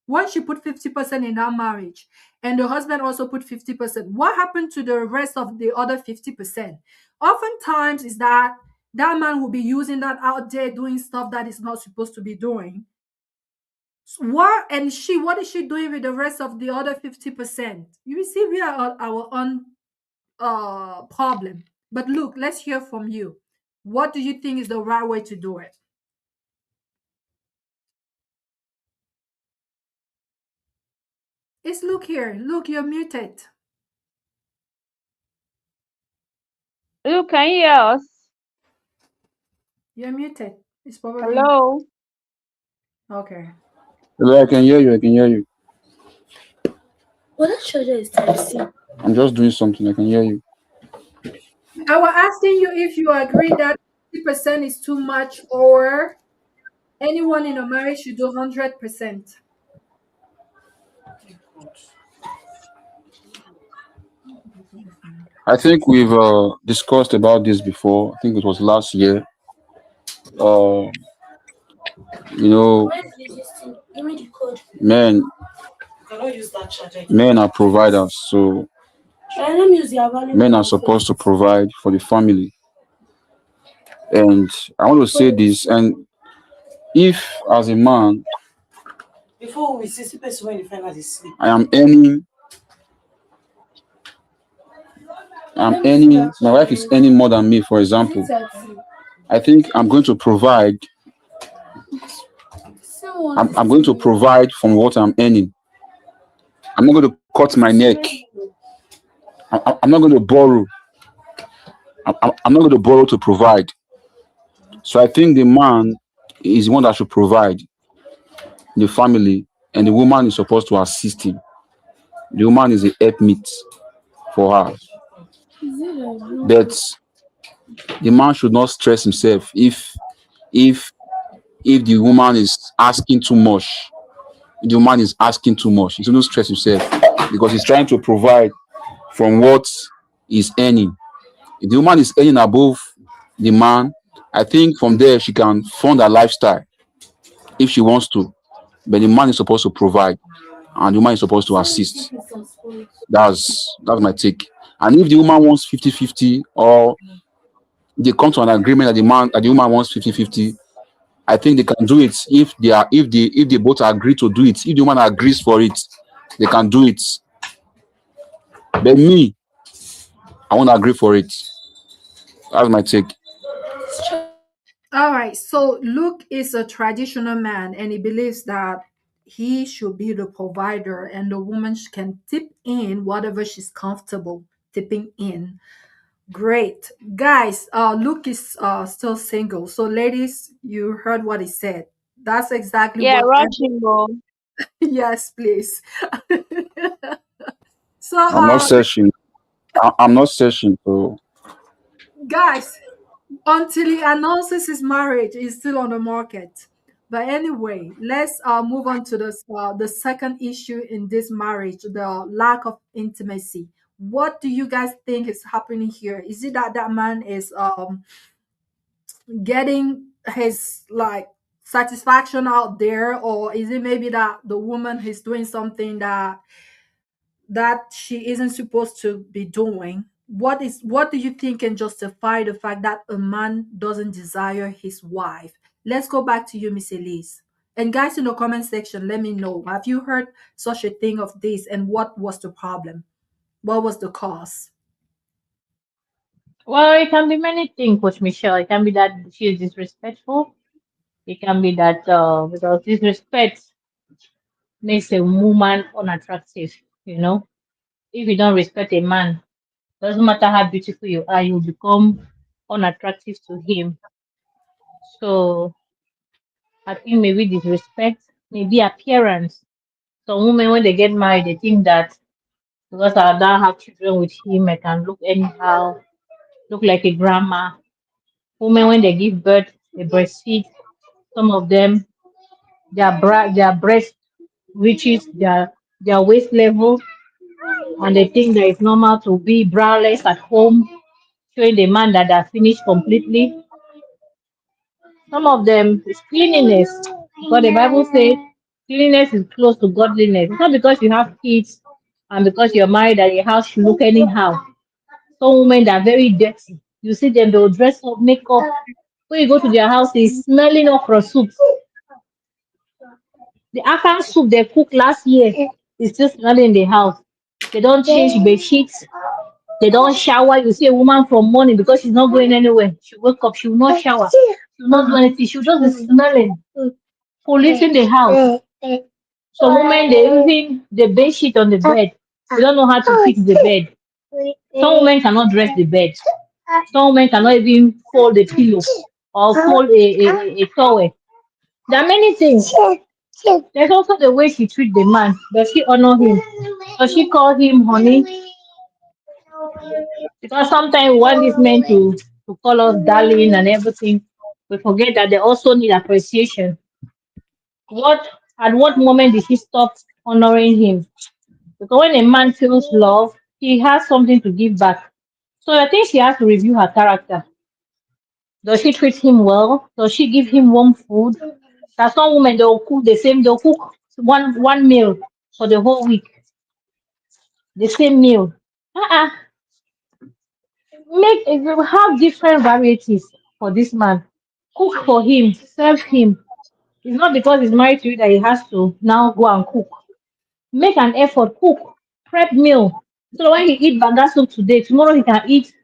when she put 50% in her marriage and the husband also put 50%, what happened to the rest of the other 50%? Oftentimes is that that man will be using that out there doing stuff that is not supposed to be doing. So what is she doing with the rest of the other 50%? You see, we are on our own problem. But look, let's hear from you. What do you think is the right way to do it? It's Luke here. Look, you're muted. Luke, can you hear us? You're muted. It's probably Hello. okay. Hello, I can hear you. I can hear you. Well, that charger is type C. I'm just doing something. I can hear you. I was asking you if you agree that 50% is too much or anyone in a marriage should do 100%. I think we've discussed about this before. I think it was last year. Uh, you know, Where's this thing? Give me the code. men Cannot use that charger. men are providers, so Let me use the available men are one supposed to first. provide for the family. And I want to say this. And if, as a man, Before we see person when the final is sleep. I am earning, my wife is earning more than me, for example, I think I'm going to provide. I'm going to provide from what I'm earning. I'm not going to cut my neck. I'm not going to borrow. I'm not going to borrow to provide. So I think the man is the one that should provide in the family, and the woman is supposed to assist him. The woman is a helpmeet for her. But the man should not stress himself if if the woman is asking too much. The woman is asking too much. He shouldn't stress himself because he's trying to provide from what he's earning. If the woman is earning above the man, I think from there she can fund her lifestyle if she wants to. But the man is supposed to provide and the woman is supposed to assist. That's my take. And if the woman wants 50-50, or they come to an agreement that the woman wants 50-50, I think they can do it if they both agree to do it. If the woman agrees for it, they can do it. But me, I won't agree for it. That's my take. All right. So Luke is a traditional man and he believes that he should be the provider and the woman can tip in whatever she's comfortable tipping in. Great. Guys, Luke is still single. So ladies, you heard what he said. That's exactly Yeah, what rushing, bro. yes, please. So I'm not searching. I'm not searching. So guys, until he announces his marriage, he's still on the market. But anyway, let's move on to the second issue in this marriage, the lack of intimacy. What do you guys think is happening here? Is it that that man is getting his like satisfaction out there, or is it maybe that the woman is doing something that she isn't supposed to be doing? what do you think can justify the fact that a man doesn't desire his wife? Let's go back to you, Miss Elise. And guys in the comment section, let me know. Have you heard such a thing of this, and what was the problem? What was the cause? Well, it can be many things, Coach Michelle. It can be that she is disrespectful. It can be that because disrespect makes a woman unattractive. You know, if you don't respect a man, doesn't matter how beautiful you are, you become unattractive to him. So I think maybe disrespect, maybe appearance. Some women, when they get married, they think that because I don't have children with him, I can look anyhow, look like a grandma. Women, when they give birth, they breastfeed. Some of them, their breast reaches their waist level, and they think that it's normal to be braless at home, showing the man that they're finished completely. Some of them is cleanliness. Because the Bible says cleanliness is close to godliness. It's not because you have kids and because you're married that your house should look anyhow. Some women that are very dirty. You see them, they'll dress up, make up. When you go to their house, it's smelling okra soup. The afang soup they cooked last year is still smelling in the house. They don't change bed sheets. They don't shower. You see a woman from morning because she's not going anywhere. She wake up, she will not shower. She will not do anything. She'll just be smelling, polluting the house. Some women they using the bed sheet on the bed. They don't know how to fix the bed. Some women cannot dress the bed. Some women cannot even fold the pillow or fold a towel. There are many things. There's also the way she treats the man. Does she honor him? Does she call him honey? Because sometimes we want these men to call us darling and everything. We forget that they also need appreciation. What at what moment did she stop honoring him? Because when a man feels love, he has something to give back. So I think she has to review her character. Does she treat him well? Does she give him warm food? There's some women they'll cook one meal for the whole week, the same meal. Uh-uh. Have different varieties for this man. Cook for him, serve him. It's not because he's married to you that he has to now go and cook. Make an effort, cook, prep meal. So that when he eat banga soup today, tomorrow he can eat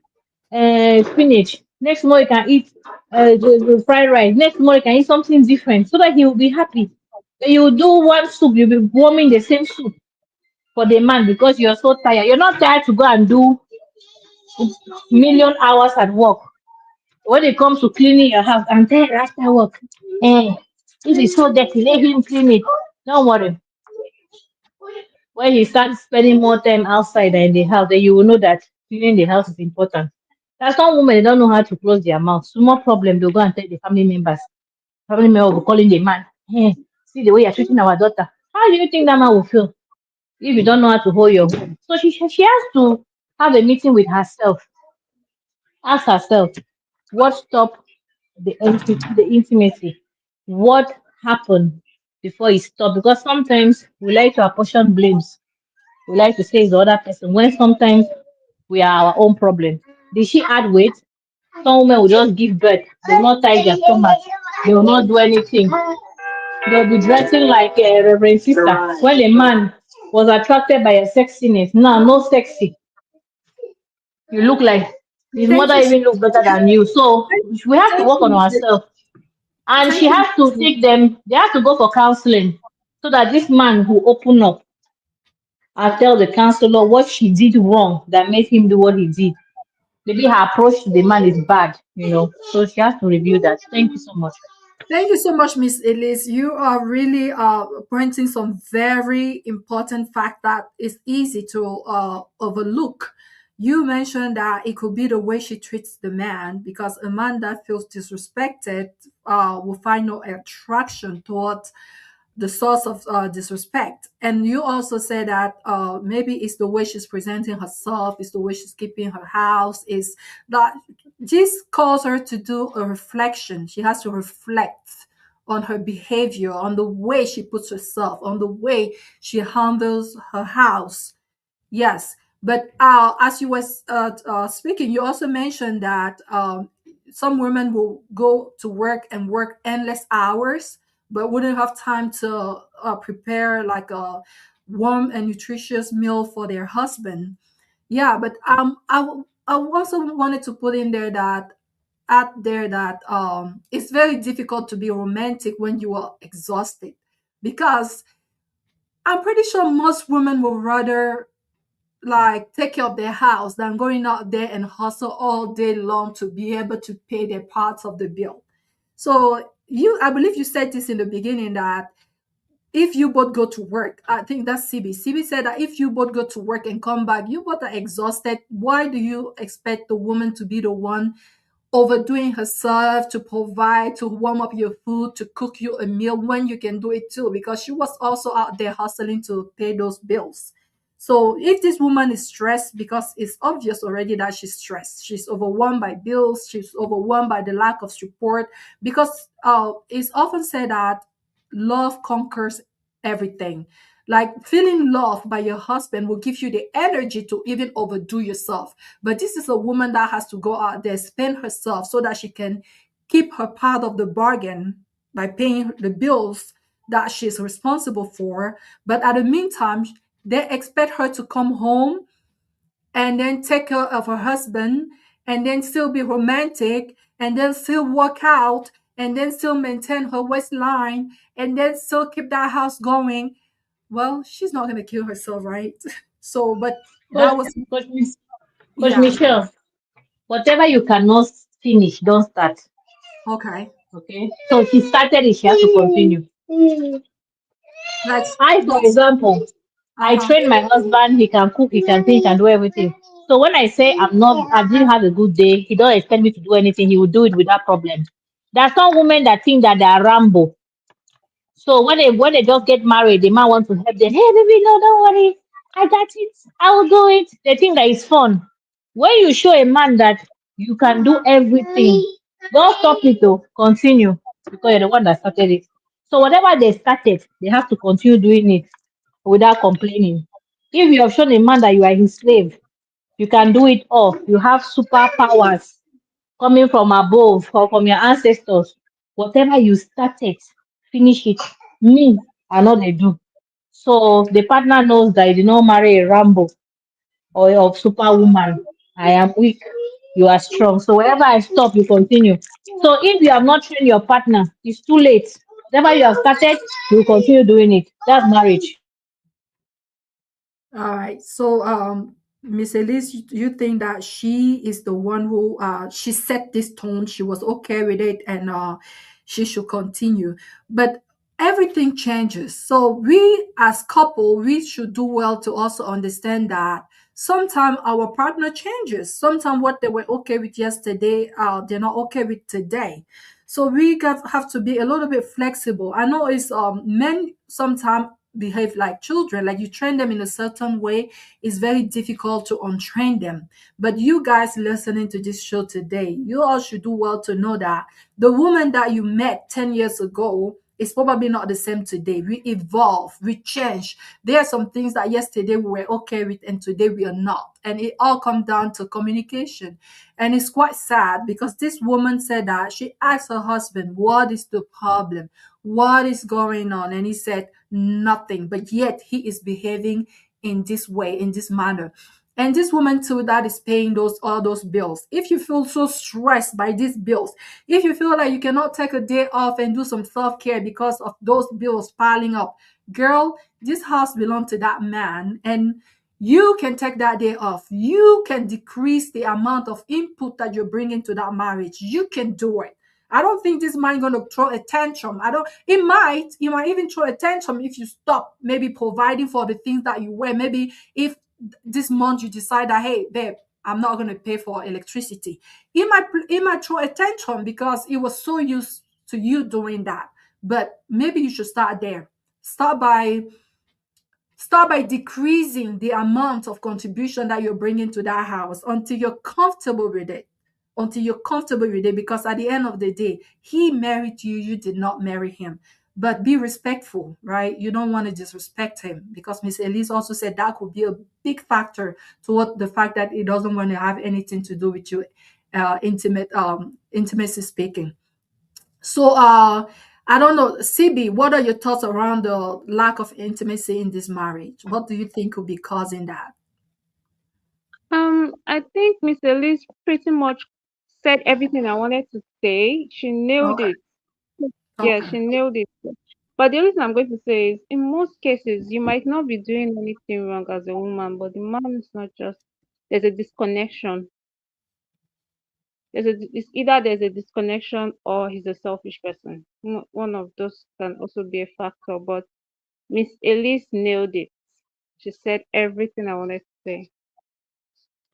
spinach. Next tomorrow he can eat the fried rice. Next tomorrow he can eat something different so that he will be happy. You do one soup, you'll be warming the same soup for the man because you're so tired. You're not tired to go and do million hours at work. When it comes to cleaning your house, I'm tired after work. Eh, if it's so dirty, let him clean it. Don't worry. When you start spending more time outside than in the house, then you will know that cleaning the house is important. There's some women they don't know how to close their mouth. Small problem, they'll go and tell the family members. Family member will be calling the man. Hey, see the way you're treating our daughter. How do you think that man will feel if you don't know how to hold your home? So she has to have a meeting with herself. Ask herself, what stopped the intimacy? What happened before it stopped? Because sometimes we like to apportion blames. We like to say it's the other person when sometimes we are our own problem. Did she add weight? Some women will just give birth. They will not tie their stomach. They will not do anything. They'll be dressing like a reverend sister. When a man was attracted by your sexiness, now no sexy. You look like his Thank mother you. even look better than you. So we have to Thank work on you, Miss. ourselves. And she Thank you, has to Miss. take them, they have to go for counseling so that this man will open up and tell the counselor what she did wrong that made him do what he did. Maybe her approach to the man is bad. So she has to review that. Thank you so much. Thank you so much, Miss Elise. You are really pointing some very important fact that is easy to overlook. You mentioned that it could be the way she treats the man, because a man that feels disrespected will find no attraction towards the source of disrespect. And you also say that maybe it's the way she's presenting herself, it's the way she's keeping her house, is that this calls her to do a reflection. She has to reflect on her behavior, on the way she puts herself, on the way she handles her house. Yes. But as you was speaking, you also mentioned that some women will go to work and work endless hours, but wouldn't have time to prepare like a warm and nutritious meal for their husband. Yeah, but I also wanted to put in there that it's very difficult to be romantic when you are exhausted, because I'm pretty sure most women would rather like take care of their house than going out there and hustle all day long to be able to pay their parts of the bill. So I believe you said this in the beginning, that if you both go to work, I think that's CB. CB said that if you both go to work and come back, you both are exhausted. Why do you expect the woman to be the one overdoing herself to provide, to warm up your food, to cook you a meal when you can do it too? Because she was also out there hustling to pay those bills. So if this woman is stressed, because it's obvious already that she's stressed, she's overwhelmed by bills, she's overwhelmed by the lack of support, because it's often said that love conquers everything. Like feeling loved by your husband will give you the energy to even overdo yourself. But this is a woman that has to go out there, spend herself so that she can keep her part of the bargain by paying the bills that she's responsible for. But at the meantime, they expect her to come home and then take care of her husband and then still be romantic and then still work out and then still maintain her waistline and then still keep that house going. Well, she's not going to kill herself, right? So, but Coach, that was, Coach, Coach yeah, Michelle, whatever you cannot finish, don't start. okay. Okay. So she started it, she has to continue. Like, I, for example, I uh-huh. train my husband, he can cook, he can clean, he can do everything. So when I say I didn't have a good day, he don't expect me to do anything, he will do it without problem. There are some women that think that they are Rambo. So when they just get married, the man wants to help them. Hey baby, no, don't worry. I got it. I will do it. They think that it's fun. When you show a man that you can do everything, don't stop it though. Continue. Because you're the one that started it. So whatever they started, they have to continue doing it without complaining. If you have shown a man that you are his slave, you can do it all. You have superpowers coming from above or from your ancestors. Whatever you started, finish it. Me, I know they do. So the partner knows that I did not marry a Rambo or a superwoman. I am weak. You are strong. So wherever I stop, you continue. So if you have not trained your partner, it's too late. Whatever you have started, you continue doing it. That's marriage. All right. So, Miss Elise, you think that she is the one who she set this tone, she was okay with it, and she should continue. But everything changes. So we as couple, we should do well to also understand that sometimes our partner changes. Sometimes what they were okay with yesterday, they're not okay with today. So we have to be a little bit flexible. I know it's men sometimes behave like children, like you train them in a certain way, it's very difficult to untrain them. But you guys listening to this show today, you all should do well to know that the woman that you met 10 years ago is probably not the same today. We evolve, we change. There are some things that yesterday we were okay with and today we are not, and it all comes down to communication. And it's quite sad because this woman said that she asked her husband, what is the problem, what is going on? And he said nothing, but yet he is behaving in this way, in this manner. And this woman too that is paying those all those bills. If you feel so stressed by these bills, if you feel like you cannot take a day off and do some self-care because of those bills piling up, girl, this house belongs to that man, and you can take that day off. You can decrease the amount of input that you're bringing to that marriage. You can do it. I don't think this man gonna throw a tantrum. I don't. He might even throw a tantrum if you stop maybe providing for the things that you wear. Maybe if this month you decide that, hey babe, I'm not gonna pay for electricity. He might throw a tantrum because he was so used to you doing that. But maybe you should start there. Start by Start by decreasing the amount of contribution that you're bringing to that house until you're comfortable with it. Until you're comfortable with it, because at the end of the day, he married you, you did not marry him. but be respectful, right? You don't want to disrespect him, because Miss Elise also said that could be a big factor toward the fact that he doesn't want to have anything to do with you, intimacy speaking. So I don't know, CB, what are your thoughts around the lack of intimacy in this marriage? What do you think could be causing that? I think Miss Elise pretty much said everything I wanted to say. She nailed Okay. it. Yeah, Okay. she nailed it. But the only thing I'm going to say is, in most cases, you might not be doing anything wrong as a woman, but the man is not just. There's a disconnection. It's either there's a disconnection or he's a selfish person. One of those can also be a factor. But Miss Elise nailed it. She said everything I wanted to say.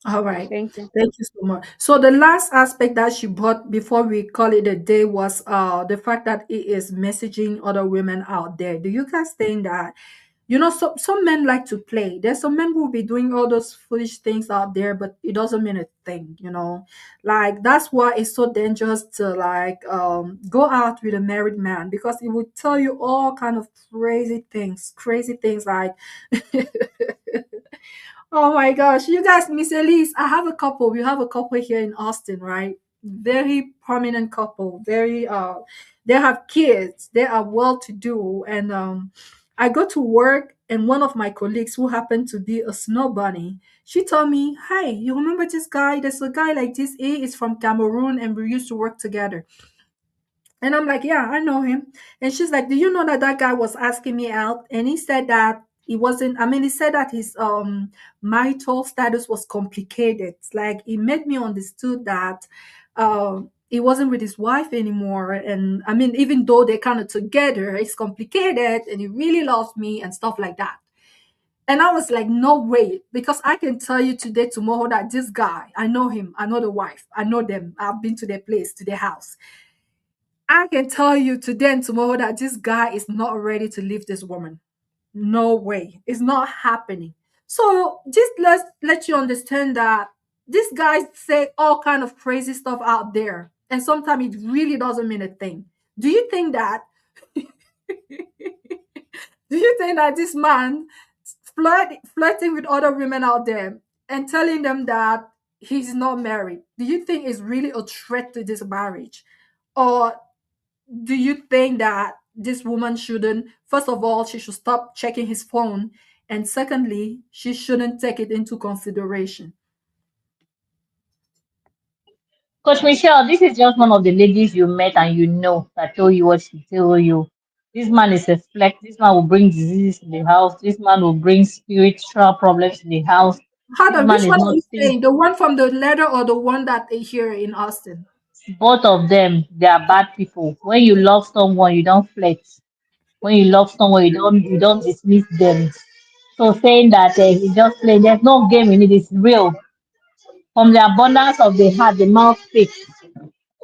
All right. Thank you. Thank you so much. So the last aspect that she brought before we call it a day was the fact that he is messaging other women out there. Do you guys think that, some men like to play? There's some men who will be doing all those foolish things out there, but it doesn't mean a thing. Like that's why it's so dangerous to like go out with a married man, because he would tell you all kind of crazy things like oh my gosh, you guys, Miss Elise, I have a couple. We have a couple here in Austin, right? Very prominent couple. They have kids. They are well to do. And I go to work, and one of my colleagues who happened to be a snow bunny, she told me, "Hey, you remember this guy? There's a guy like this. He is from Cameroon, and we used to work together." And I'm like, yeah, I know him. And she's like, do you know that that guy was asking me out? And he said that he wasn't, I mean, he said that his marital status was complicated. Like, he made me understood that he wasn't with his wife anymore. And I mean, even though they're kind of together, it's complicated and he really loves me and stuff like that. And I was like, no way, because I can tell you today, tomorrow, that this guy, I know him, I know the wife, I know them, I've been to their place, to their house. I can tell you today and tomorrow that this guy is not ready to leave this woman. No way. It's not happening. So just let's let you understand that these guys say all kind of crazy stuff out there. And sometimes it really doesn't mean a thing. Do you think that do you think that this man flirting with other women out there and telling them that he's not married, do you think is really a threat to this marriage? Or do you think that this woman shouldn't, first of all, she should stop checking his phone, and secondly, she shouldn't take it into consideration? Coach Michelle, this is just one of the ladies you met and you know that told you what she told you. This man is a flex. This man will bring diseases in the house. This man will bring spiritual problems in the house. Hold This on, man which is one are not you staying. saying? The one from the letter or the one that they hear in Austin? Both of them, they are bad people. When you love someone, you don't flex. When you love someone, you don't dismiss them. So saying that he just play, there's no game in it. It's real. From the abundance of the heart, the mouth speaks.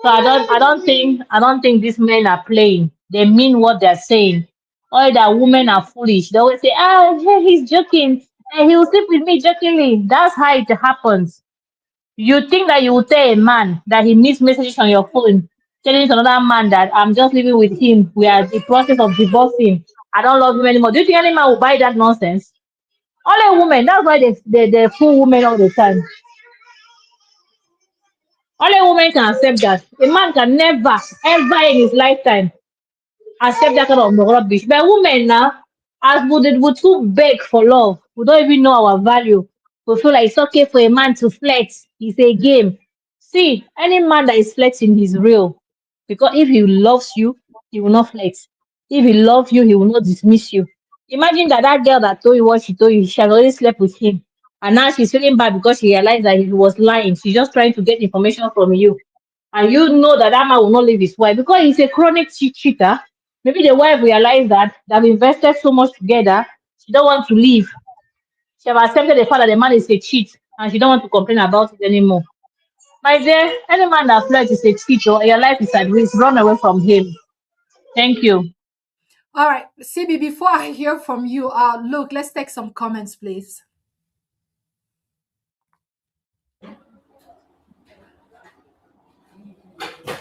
So I don't think these men are playing. They mean what they're saying. All that women are foolish. They always say, hey, he's joking. And he will sleep with me jokingly. That's how it happens. You think that you will tell a man that he missed messages on your phone, telling to another man that I'm just living with him. We are in the process of divorcing. I don't love him anymore. Do you think any man will buy that nonsense? Only women. That's why they fool women all the time. Only women can accept that. A man can never, ever in his lifetime accept that kind of rubbish. But women now, as we too beg for love, we don't even know our value. We feel like it's okay for a man to flex. It's a game. See, any man that is flexing is real. Because if he loves you, he will not flex. If he loves you, he will not dismiss you. Imagine that girl that told you what she told you, she had already slept with him. And now she's feeling bad because she realized that he was lying. She's just trying to get information from you. And you know that that man will not leave his wife because he's a chronic cheater. Maybe the wife realized that they've invested so much together, she don't want to leave. She have accepted the fact that the man is a cheat and she don't want to complain about it anymore. My dear, any man that flirts is a cheat or your life is at risk, run away from him. Thank you. All right, CB, before I hear from you, look, let's take some comments, please.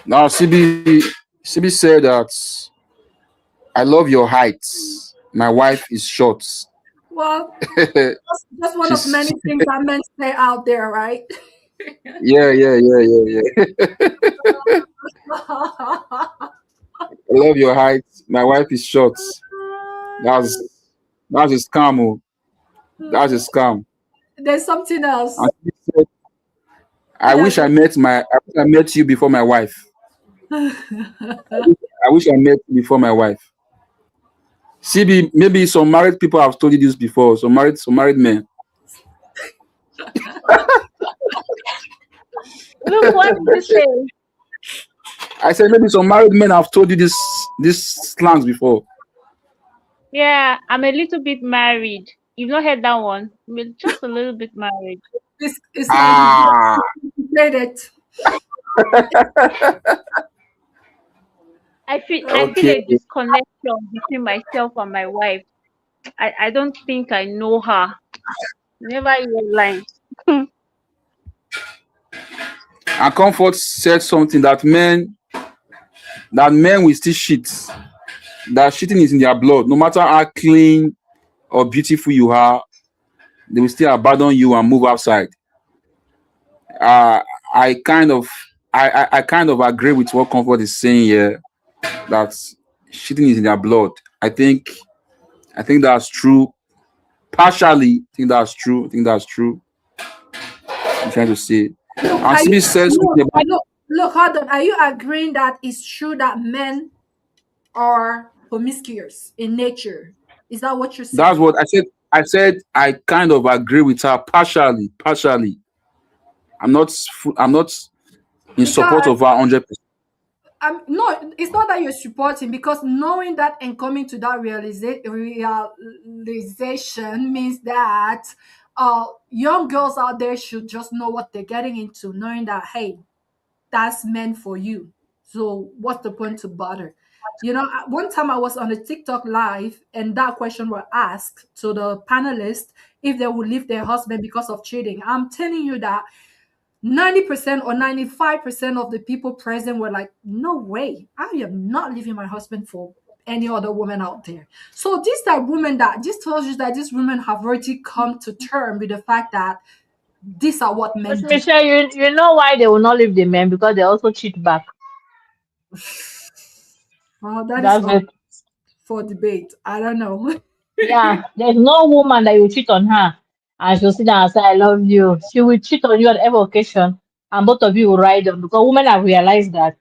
Now, CB said that I love your height. My wife is short. Well, that's one of She's many things that men say out there, right? yeah, yeah, yeah, yeah, yeah. I love your height. My wife is short. That's that's a scam. Oh. That's a scam. There's something And else. she said, Yes. I wish I met you before my wife. I wish I met you before my wife. CB, maybe some married people have told you this before. Some married men. Look, what did you say? I said maybe some married men have told you this slangs before. Yeah, I'm a little bit married. You've not heard that one? Just a little bit married. It's like you Ah, said it. I feel okay. a disconnection between myself and my wife. I don't think I know her. Never hear line. And Comfort said something that men will still cheat. That cheating is in their blood. No matter how clean or beautiful you are, they will still abandon you and move outside. Uh, I kind of I kind of agree with what Comfort is saying here. That cheating is in their blood. I think that's true. Partially, I think that's true. I think that's true. I'm trying to say. Look, And are you CB says look, something about look, hold on. Are you agreeing that it's true that men are promiscuous in nature? Is that what you're that's saying? what I said. I said I kind of agree with her partially. Partially, I'm not in support Because of her 100%. no, it's not that you're supporting, because knowing that and coming to that realization means that young girls out there should just know what they're getting into, knowing that, hey, that's meant for you. So what's the point to bother? One time I was on a TikTok live and that question was asked to the panelists if they would leave their husband because of cheating. I'm telling you that 90% or 95% of the people present were like, no way, I am not leaving my husband for any other woman out there. So this that woman that just tells you that these women have already come to term with the fact that these are what But men do. Michelle, you know why they will not leave the men? Because they also cheat back. Well, that is That's up it. for debate. I don't know. Yeah, there's no woman that you cheat on her and she'll sit down and say, I love you. She will cheat on you on every occasion and both of you will ride on because women have realized that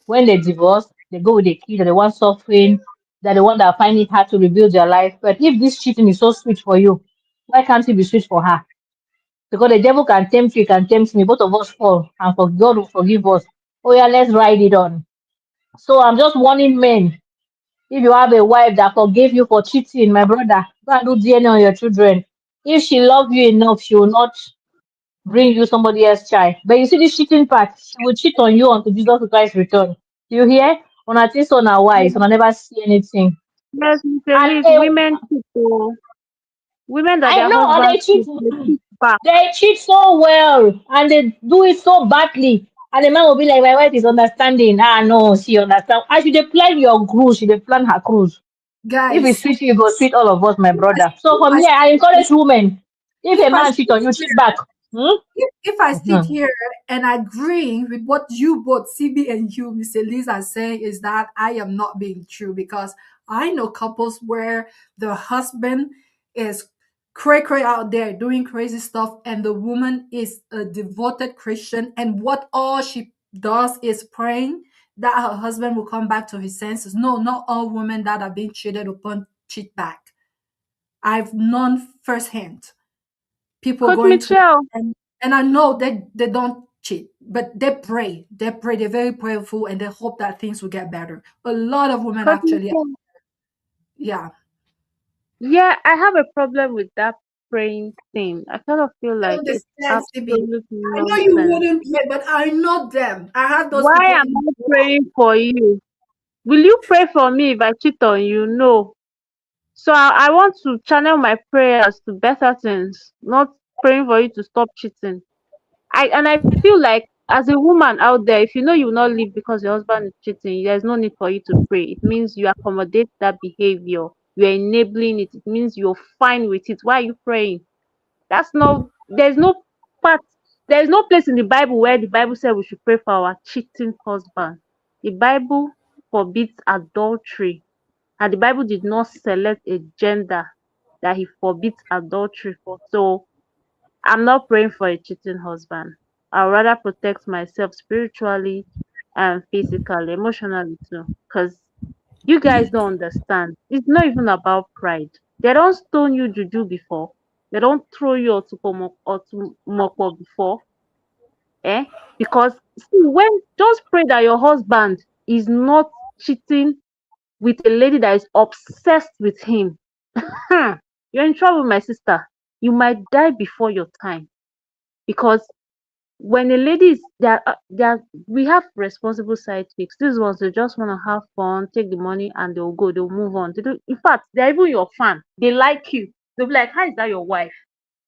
when they divorce, they go with the kid, they're the one suffering, they're the one that find it hard to rebuild their life. But if this cheating is so sweet for you, why can't it be sweet for her? Because the devil can tempt you, can tempt me, both of us fall and for God will forgive us. Oh yeah, let's ride it on. So I'm just warning men. If you have a wife that forgave you for cheating, my brother, go and do DNA on your children. If she loves you enough, she will not bring you somebody else's child. But you see this cheating part, she will cheat on you until Jesus Christ return. You hear? On a things on her wise, on I never see anything. Yes, Mr. And Liz, women cheat. Oh. Women that I their know, and husbands cheat, they cheat back. they cheat so well, and they do it so badly. And the man will be like, my wife is understanding. Ah, no, she understand. I should dey plan your cruise, she dey plan her cruise. If it's Guys, sweet you, go sweet all of us, my if I, brother. So if for I me, I sit encourage women. If a if I man cheat sit on you, cheat back. Hmm? if I sit Mhm. here and agree with what you both, CB and you, Mr. Liz, are saying, is that I am not being true, because I know couples where the husband is cray cray out there doing crazy stuff, and the woman is a devoted Christian, and what all she does is praying that her husband will come back to his senses. No, not all women that are being cheated upon cheat back. I've known firsthand people Coach going through, Michelle, and I know they don't cheat, but they pray, they're very prayerful, and they hope that things will get better. A lot of women Coach actually, Michelle. yeah. Yeah, I have a problem with that praying thing. I kind of feel I like it's understand, CB. absolute I know you nonsense. wouldn't pray, but I know them. I have those Why people am in I praying for you? Will you pray for me if I cheat on you? No. So I want to channel my prayers to better things, not praying for you to stop cheating. I feel like as a woman out there, if you know you will not leave because your husband is cheating, there's no need for you to pray. It means you accommodate that behavior. You're enabling it. It means you're fine with it. Why are you praying? That's no, part, there's no place in the Bible where the Bible said we should pray for our cheating husband. The Bible forbids adultery, and the Bible did not select a gender that he forbids adultery for. So I'm not praying for a cheating husband. I'd rather protect myself spiritually and physically, emotionally too. Because you guys don't understand. It's not even about pride. They don't stone you juju before. They don't throw you or to moko before. Eh? Because see, when just pray that your husband is not cheating with a lady that is obsessed with him. You're in trouble, my sister. You might die before your time. Because when a lady is there, we have responsible side chicks. These ones, they just want to have fun, take the money, and they'll go, they'll move on. They don't, in fact, they're even your fan. They like you. They'll be like, how is that your wife?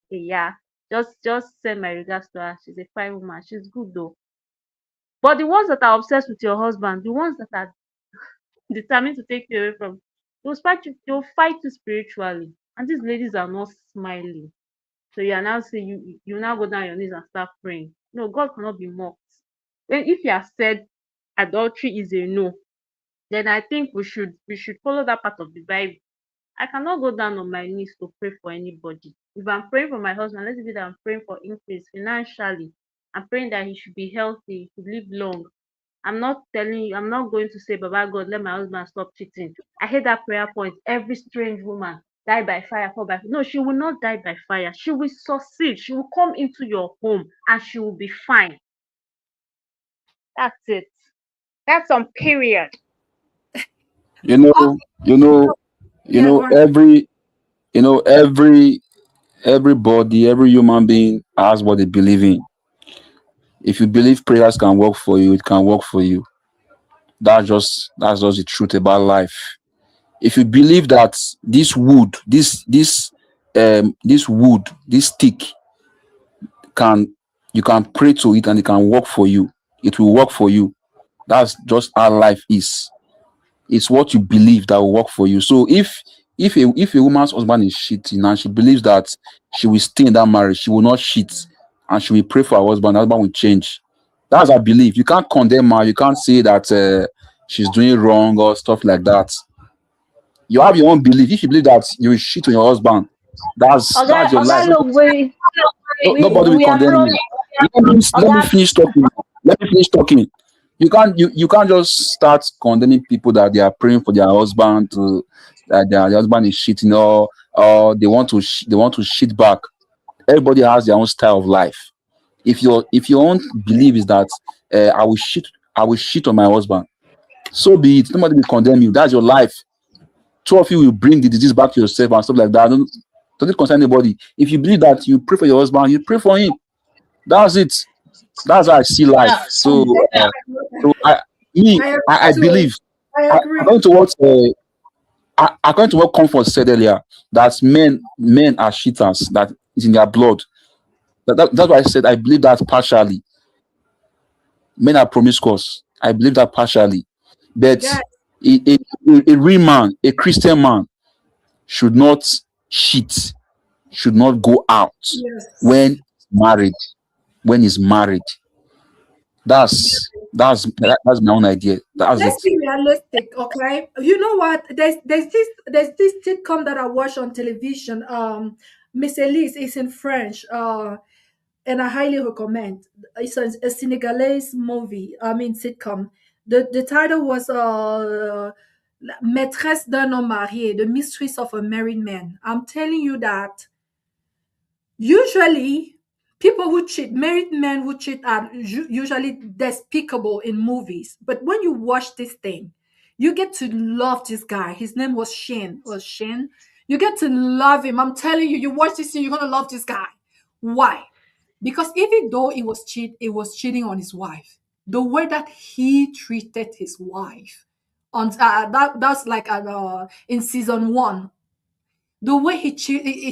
Say, yeah, just send my regards to her. She's a fine woman. She's good though. But the ones that are obsessed with your husband, the ones that are determined to take you away from, they'll fight you spiritually. And these ladies are not smiling. So you are now saying you now go down your knees and start praying. No, God cannot be mocked. Then if you have said adultery is a no, then I think we should follow that part of the Bible. I cannot go down on my knees to pray for anybody. If I'm praying for my husband, let's say that I'm praying for increase financially. I'm praying that he should be healthy, he should live long. I'm not going to say, Baba God, let my husband stop cheating. I hate that prayer point. Every strange woman die by fire, fall by fire. No, she will not die by fire. She will succeed. She will come into your home and she will be fine. That's it. That's on period. You Oh, know, you know, you yeah, know, go on. every, you know, everybody, every human being has what they believe in. If you believe prayers can work for you, it can work for you. That's just the truth about life. If you believe that this wood, this wood, this stick can you can pray to it and it can work for you, it will work for you. That's just how life is. It's what you believe that will work for you. So if a woman's husband is cheating and she believes that she will stay in that marriage, she will not cheat, and she will pray for her husband will change. That's her belief. You can't condemn her. You can't say that she's doing wrong or stuff like that. You have your own belief. If you believe that you will cheat on your husband, that's your life. Okay, look, Nobody will we are condemn close. you. Let me Okay, finish talking. Let me finish talking. You can't just start condemning people that they are praying for their husband to that their husband is cheating, or they want to cheat back. Everybody has their own style of life. If your own belief is that I will cheat on my husband, so be it. Nobody will condemn you. That's your life. Two of you will bring the disease back to yourself and stuff like that. Don't doesn't concern anybody. If you believe that you pray for your husband, you pray for him. That's it. That's how I see life. So, so I agree I too. believe, I I, agree. according to what according to what Comfort said earlier, that men are cheaters. That is in their blood. That's why I said I believe that partially. Men are promiscuous. I believe that partially, but Guys, a real man, a Christian man, should not cheat, should not go out yes. when married. When he's married, that's my own idea. That's Let's it. be realistic, okay? You know what? There's this sitcom that I watch on television. Miss Elise is in French. And I highly recommend. It's a Senegalese movie. I mean sitcom. The title was Maîtresse d'un homme marié, the mistress of a married man. I'm telling you that usually people who cheat, married men who cheat, are usually despicable in movies. But when you watch this thing, you get to love this guy. His name was Shin. Was Shin? You get to love him. I'm telling you, you watch this thing, you're gonna love this guy. Why? Because even though it was cheating on his wife. The way that he treated his wife on that's like in season one, the way he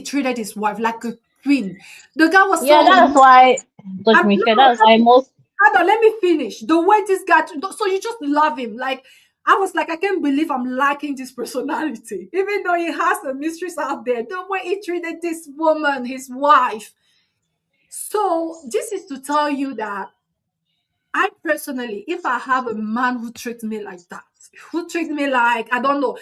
treated his wife like a queen. The guy was yeah, so that's why, Coach I'm Michelle, no, that's why most. hold on, let me finish. The way this guy, so you just love him. Like, I was like, I can't believe I'm liking this personality. Even though he has a mistress out there, the way he treated this woman, his wife. So this is to tell you that I personally, if I have a man who treats me like that, who treats me like, I don't know.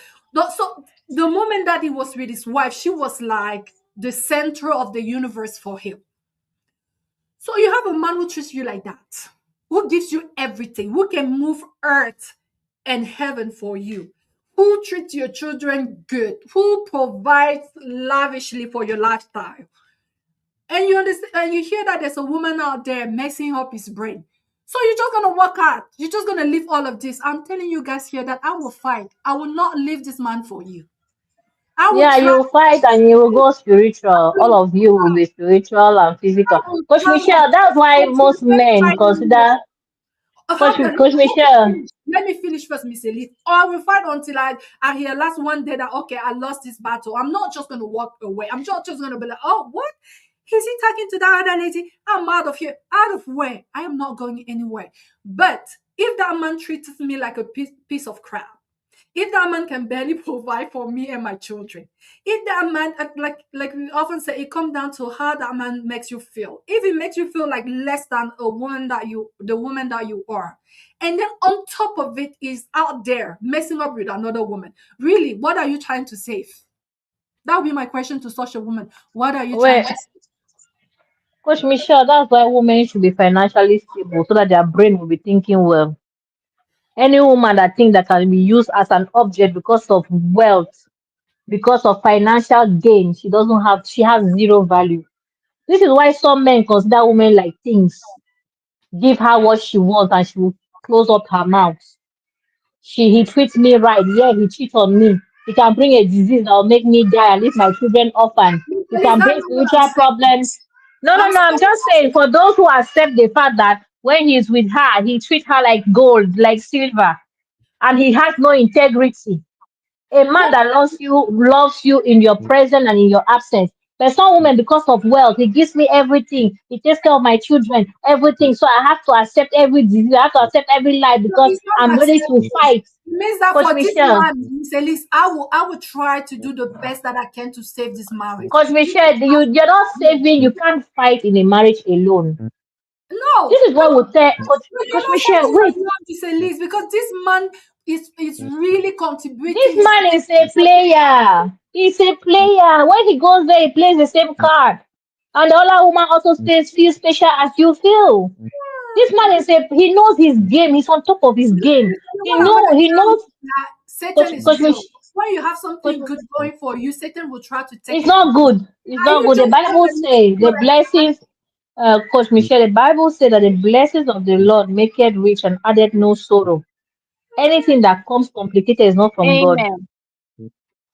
So the moment that he was with his wife, she was like the center of the universe for him. So you have a man who treats you like that, who gives you everything, who can move earth and heaven for you, who treats your children good, who provides lavishly for your lifestyle. And you understand, and you hear that there's a woman out there messing up his brain. So you're just gonna work out. You're just gonna leave all of this. I'm telling you guys here that I will fight. I will not leave this man for you. I will Yeah, try. you fight and you will go spiritual. All I of you will be spiritual and physical. will Coach try my Michelle, that's best why until most the men final minute. consider Hold on, Coach Michelle. let me finish first, Miss Elite. Or I will fight until I realize one day that okay, I lost this battle. I'm not just gonna walk away. I'm just gonna be like, oh, what? Is he talking to that other lady? I'm out of here. Out of where? I am not going anywhere. But if that man treats me like a piece of crap, if that man can barely provide for me and my children, if that man, like we often say, it comes down to how that man makes you feel. If it makes you feel like less than the woman that you are, and then on top of it is out there messing up with another woman, really, what are you trying to save? That would be my question to such a woman. What are you trying Wait, to save? Coach Michelle, that's why women should be financially stable so that their brain will be thinking well. Any woman that thinks that can be used as an object because of wealth, because of financial gain, she has zero value. This is why some men consider women like things. Give her what she wants and she will close up her mouth. He treats me right. Yeah, he cheats on me. He can bring a disease that will make me die and leave my children orphan. He Is can that bring not what I'm spiritual saying? problems. No, no, I'm no. I'm just saying for those who accept the fact that when he's with her, he treats her like gold, like silver, and he has no integrity. A man that loves you in your presence and in your absence. But some women, because of wealth, he gives me everything. He takes care of my children, everything. So I have to accept every disease. I have to accept every lie so because it's not I'm ready to accepting. fight. It means that Coach for this Michelle, man, Miss Elise, I will try to do the best that I can to save this marriage. Coach Michelle, you're not saving. You can't fight in a marriage alone. No, This is what we tell but you're Coach not Michelle. fighting Wait, alone, Miss Elise, because this man is really this contributing. His man is a player. He's a player. When he goes there, he plays the same card. And the other woman also stays feel special as you feel. This man is a he knows his game. He's on top of his game. what I want to He tell you knows is that Satan is Coach real. Mich- When you have Coach, something good going for you, Satan will try to take it's it not from you. good. It's Are not you good. The just Bible telling me says the what I blessings, Coach Michelle, the Bible says that the blessings of the Lord make it rich and added no sorrow. Anything that comes complicated is not from God. Amen.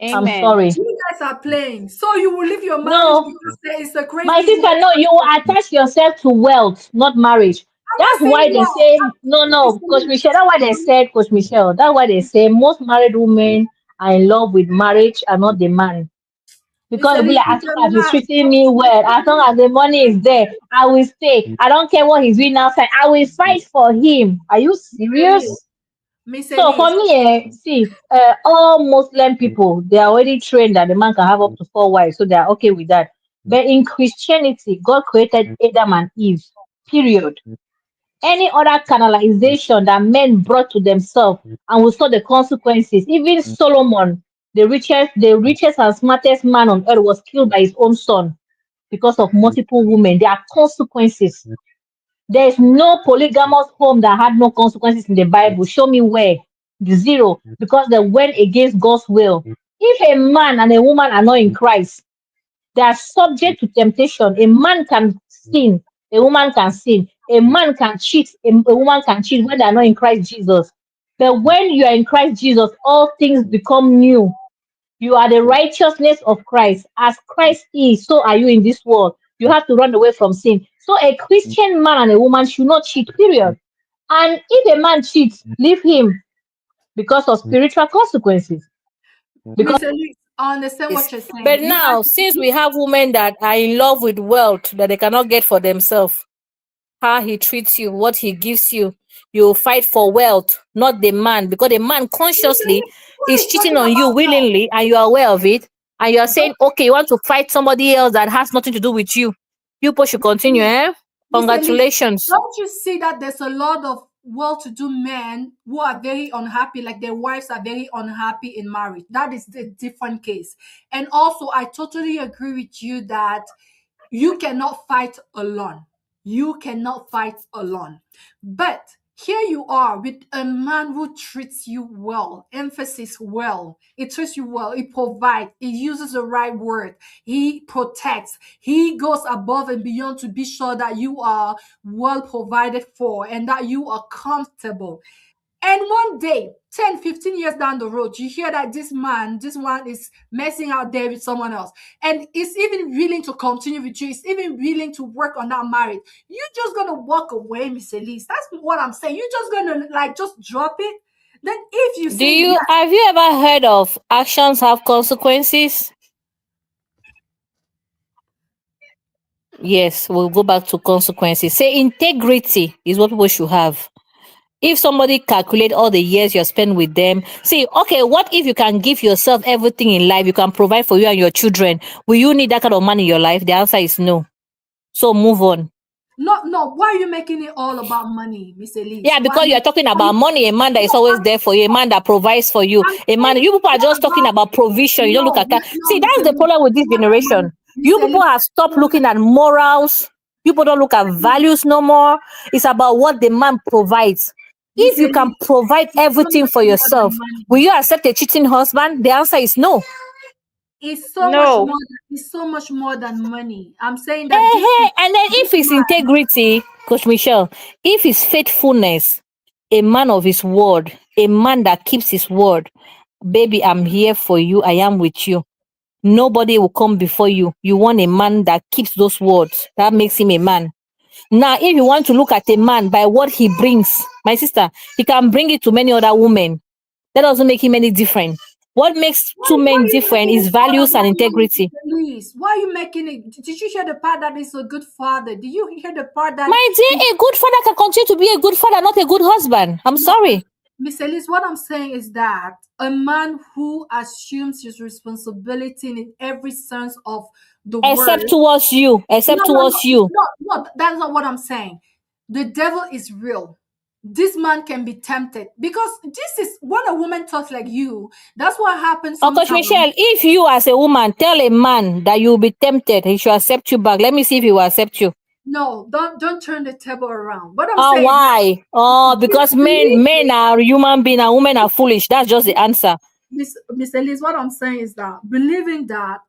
I'm Amen. sorry. you guys are playing? So you will leave your marriage No, because there is a my crazy sister, no, you attach yourself to wealth, not marriage. I'm not That's saying why they no. say no, It's no, Coach Michelle. That's why they said, Coach Michelle. That's why they say most married women are in love with marriage and not the man. it's Because a they'll be like, as it's long a as he's lie. treating me well, as long as the money is there, I will stay. I don't care what he's doing outside. I will fight for him. Are you Miss Elise, serious? Miss So for Elise, me, see, all Muslim people, they are already trained that the man can have up to 4 wives, so they are okay with that. But in Christianity, God created Adam and Eve. Period. Any other canalization that men brought to themselves, and we saw the consequences. Even Solomon, the richest and smartest man on earth, was killed by his own son because of multiple women. There are consequences. There is no polygamous home that had no consequences in the Bible. Show me where. Zero. Because they went against God's will. If a man and a woman are not in Christ, they are subject to temptation. A man can sin, a woman can sin. A man can cheat, a woman can cheat when they are not in Christ Jesus. But when you are in Christ Jesus, all things become new. You are the righteousness of Christ. As Christ is, so are you in this world. You have to run away from sin. So a Christian man and a woman should not cheat, period. And if a man cheats, leave him because of spiritual consequences. Because Miss Elise, I understand what you're but saying. now, since we have women that are in love with wealth that they cannot get for themselves, how he treats you, what he gives you. You fight for wealth, not the man, because the man consciously Who is is cheating talking on you about that? willingly, and you are aware of it. And you are Don't saying, okay, you want to fight somebody else that has nothing to do with you. You both should continue, eh? Miss Elise, Congratulations. don't you see that there's a lot of well-to-do men who are very unhappy, like their wives are very unhappy in marriage? That is the different case. And also, I totally agree with you that you cannot fight alone. You cannot fight alone. But here you are with a man who treats you well, emphasis well. He treats you well. He provides. He uses the right word. He protects. He goes above and beyond to be sure that you are well provided for and that you are comfortable. And one day, 10, 15 years down the road, you hear that this one is messing out there with someone else. And is even willing to continue with you, is even willing to work on that marriage. You're just gonna walk away, Miss Elise. That's what I'm saying. You're just gonna like just drop it. Then if you Do say you yes, have you ever heard of actions have consequences? Yes, we'll go back to consequences. Say integrity is what people should have. If somebody calculate all the years you spent with them, see, okay, what if you can give yourself everything in life, you can provide for you and your children? Will you need that kind of money in your life? The answer is no. So move on. no, why are you making it all about money, Miss Elise? Yeah, because you are talking Why about you money, a man that is no, always there for you, a man that provides for you, I'm a man. saying You people are what just talking about about provision. You don't look no, at that. no, See, Miss that's the Elise. problem with this What about generation. Miss You people Elise? have stopped looking at morals. You people don't look at values no more. It's about what the man provides. Miss If you can Elise, provide it's so everything much for more than yourself, will money. you accept a cheating husband? The answer is no. No. It's so much more than money. I'm saying that And then this if his man, integrity, Coach Michelle, if his faithfulness, a man of his word, a man that keeps his word, baby, I'm here for you. I am with you. Nobody will come before you. You want a man that keeps those words. That makes him a man. Now, if you want to look at a man by what he brings, my sister, he can bring it to many other women. That doesn't make him any different. What makes two why men are you different making is it all values and about money, integrity. please? Why are you making it? Did you hear the part that he's a good father? Did you hear the part that My he, dear, a good father can continue to be a good father, not a good husband. I'm no, sorry. Miss Elise, what I'm saying is that a man who assumes his responsibility in every sense of the Except word. towards you. Except towards you. That's not what I'm saying. The devil is real. This man can be tempted because this is when a woman talks like you. That's what happens Coach sometimes. Michelle, if you as a woman tell a man that you will be tempted, he should accept you back. Let me see if he will accept you. No, don't turn the table around. What I'm Oh, saying is that why? Oh, because men believing are human beings and women are foolish. That's just the answer. Miss Elise, what I'm saying is that believing that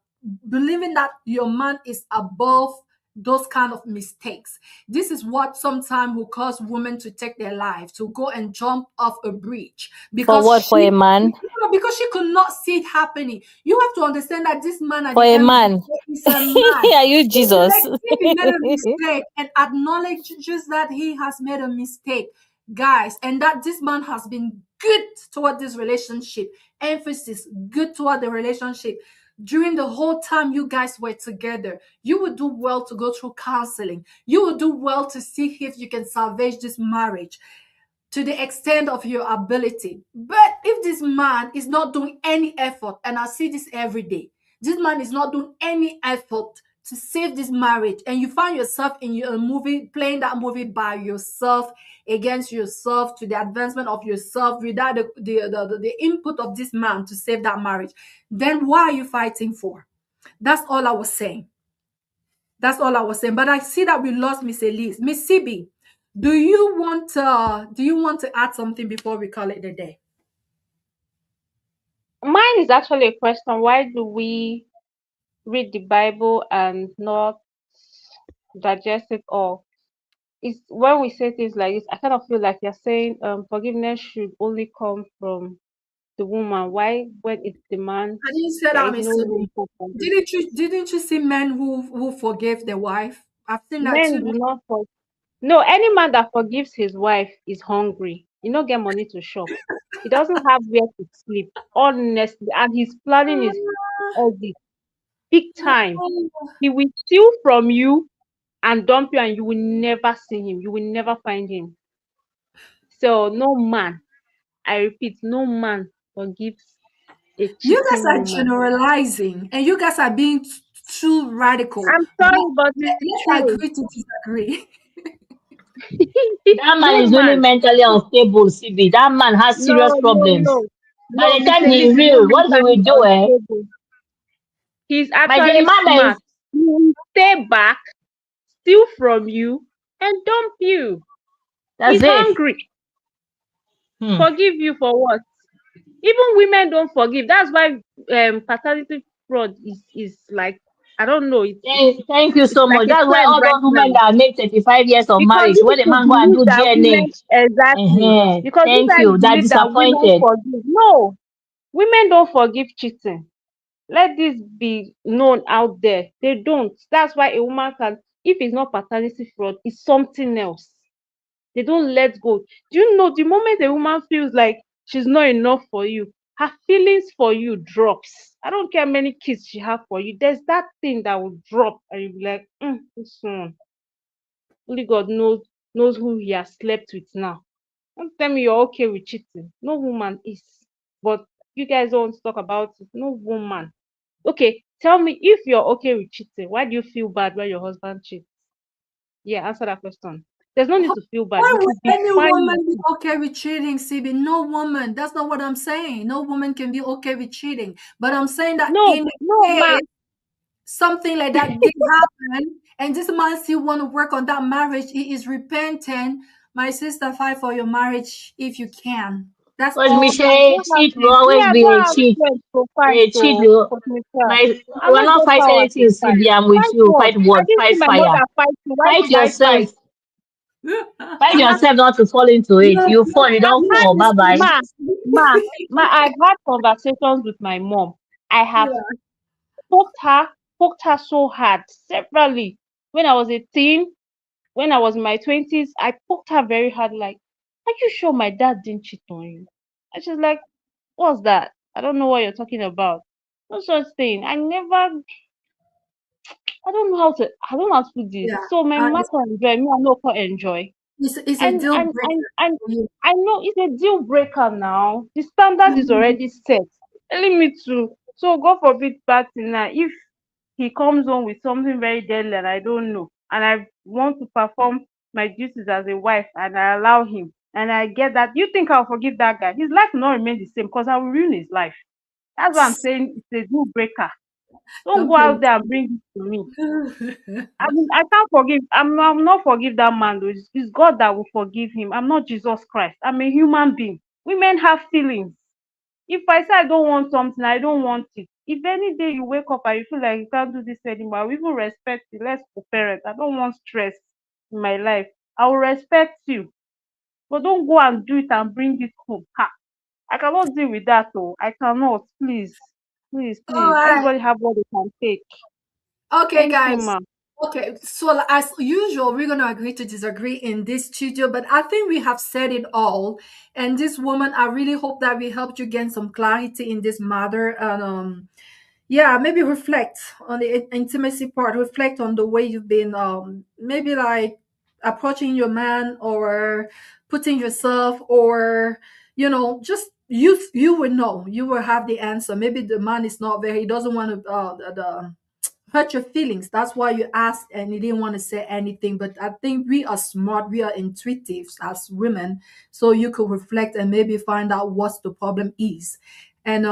your man is above those kind of mistakes. This is what sometimes will cause women to take their life, to go and jump off a bridge For because what? For a man? because she could not see it happening. You have to understand that this man at For the a end of the man. day is a man. Are you Jesus? If he made a mistake and acknowledges that he has made a mistake, guys, and that this man has been good toward this relationship, emphasis good toward the relationship during the whole time you guys were together, you would do well to go through counseling. You would do well to see if you can salvage this marriage to the extent of your ability. But if this man is not doing any effort, and I see this every day, this man is not doing any effort to save this marriage, and you find yourself in your movie, playing that movie by yourself, against yourself, to the advancement of yourself, without the input of this man to save that marriage, then why are you fighting for? That's all I was saying. That's all I was saying. But I see that we lost Miss Elise. Miss CB, do you want to add something before we call it a day? Mine is actually a question. Why do we read the Bible and not digest it all? It's when we say things like this, I kind of feel like you're saying forgiveness should only come from the woman. Why, when it's the man, I didn't say there that, is Miss no room CB. for forgiveness? Didn't you see men who forgave their wife? I've seen that too. Men do not forgive. No, any man that forgives his wife is hungry. He not get money to shop. He doesn't have where to sleep, honestly, and he's planning his exit big time. He will steal from you and dump you, and you will never see him. You will never find him. So no man, I repeat, no man forgives a You guys cheating are woman. generalizing, and you guys are being too radical. I'm But sorry, but it's let's true. agree to disagree. That man No is really man. mentally unstable, CB. That man has No, serious no, problems. no. By No, the time listen, he he's not real, what he will mentally do, eh? unstable. He's My dear, actually man that is smart. He will stay back, steal from you, and dump you. that's He's it. hungry. Hmm. Forgive you for what? Even women don't forgive. That's why paternity fraud is like, I don't know. Thank you It's so like much. a That's why trend all right those women now. that make 35 years of Because marriage, you when the people man go and believe do that DNA, women, exactly. Because you thank guys you. They're believe that women disappointed. forgive. No, women don't forgive cheating. Let this be known out there. They don't. That's why a woman can, if it's not paternity fraud, it's something else. They don't let go. Do you know the moment a woman feels like she's not enough for you, her feelings for you drops. I don't care how many kids she have for you. There's that thing that will drop, and you'll be like, this one. Only God knows who he has slept with now. Don't tell me you're okay with cheating. No woman is. But you guys don't want to talk about it. No woman. Okay, tell me, if you're okay with cheating, why do you feel bad when your husband cheats? Yeah, answer that question. There's no need to feel bad. Why You would should be any fine with woman be it. okay with cheating, CB? No woman. That's not what I'm saying. No woman can be okay with cheating. But I'm saying that No, in no, ma. case something like that did happen, and this man still want to work on that marriage, he is repentant. My sister, fight for your marriage if you can. That's Because all. I Michelle, don't have cheat will it. Me, always I be don't a have cheat. strength to fight A cheat to will. put me fair. My, I we're no not get fighting power anything, to fight. CB. I'm with Fight you. what? Fight I what? didn't see Fight my fire. mother fight you. Why Fight should I yourself. fight? Fight Uh-uh. yourself not to fall into it. You fall, you I've don't had fall. Bye bye. ma, I've had conversations with my mom. I have Yeah. poked her, poked her so hard severally. When I was a teen, when I was in my 20s, I poked her very hard, like, are you sure my dad didn't cheat on you? And she's like, what's that? I don't know what you're talking about. No such thing. I don't know how to I don't know how to do this. Yeah. So my Uh, mother it's, can enjoy, me I no can enjoy. it's a And deal and and breaker and for you. I know it's a deal breaker now. The standard is Mhm. already set. Telling me to. So God forbid bad thing now. If he comes home with something very deadly and I don't know, and I want to perform my duties as a wife, and I allow him, and I get that, you think I'll forgive that guy? His life will not remain the same because I will ruin his life. That's what I'm saying. It's a deal breaker. Don't Don't go play out with there and bring it to me. me. I mean, I can't forgive. I'm not forgive that man though. It's God that will forgive him. I'm not Jesus Christ. I'm a human being. Women have feelings. If I say I don't want something, I don't want it. If any day you wake up and you feel like you can't do this anymore, I will even respect you. Let's co-parent. I don't want stress in my life. I will respect you. But don't go and do it and bring it home. Ha. I cannot deal with that though. I cannot. Please. Please, All please. right. Everybody have what they can take. Okay, Thank you, guys. ma. Okay, so as usual, we're gonna agree to disagree in this studio, but I think we have said it all. And this woman, I really hope that we helped you gain some clarity in this matter. And yeah, maybe reflect on the intimacy part. Reflect on the way you've been, maybe like approaching your man or putting yourself, or just you will know. You will have the answer. Maybe the man is not very. He doesn't want to hurt your feelings. That's why you asked and you didn't want to say anything. But I think we are smart, we are intuitive as women. So you could reflect and maybe find out what the problem is. And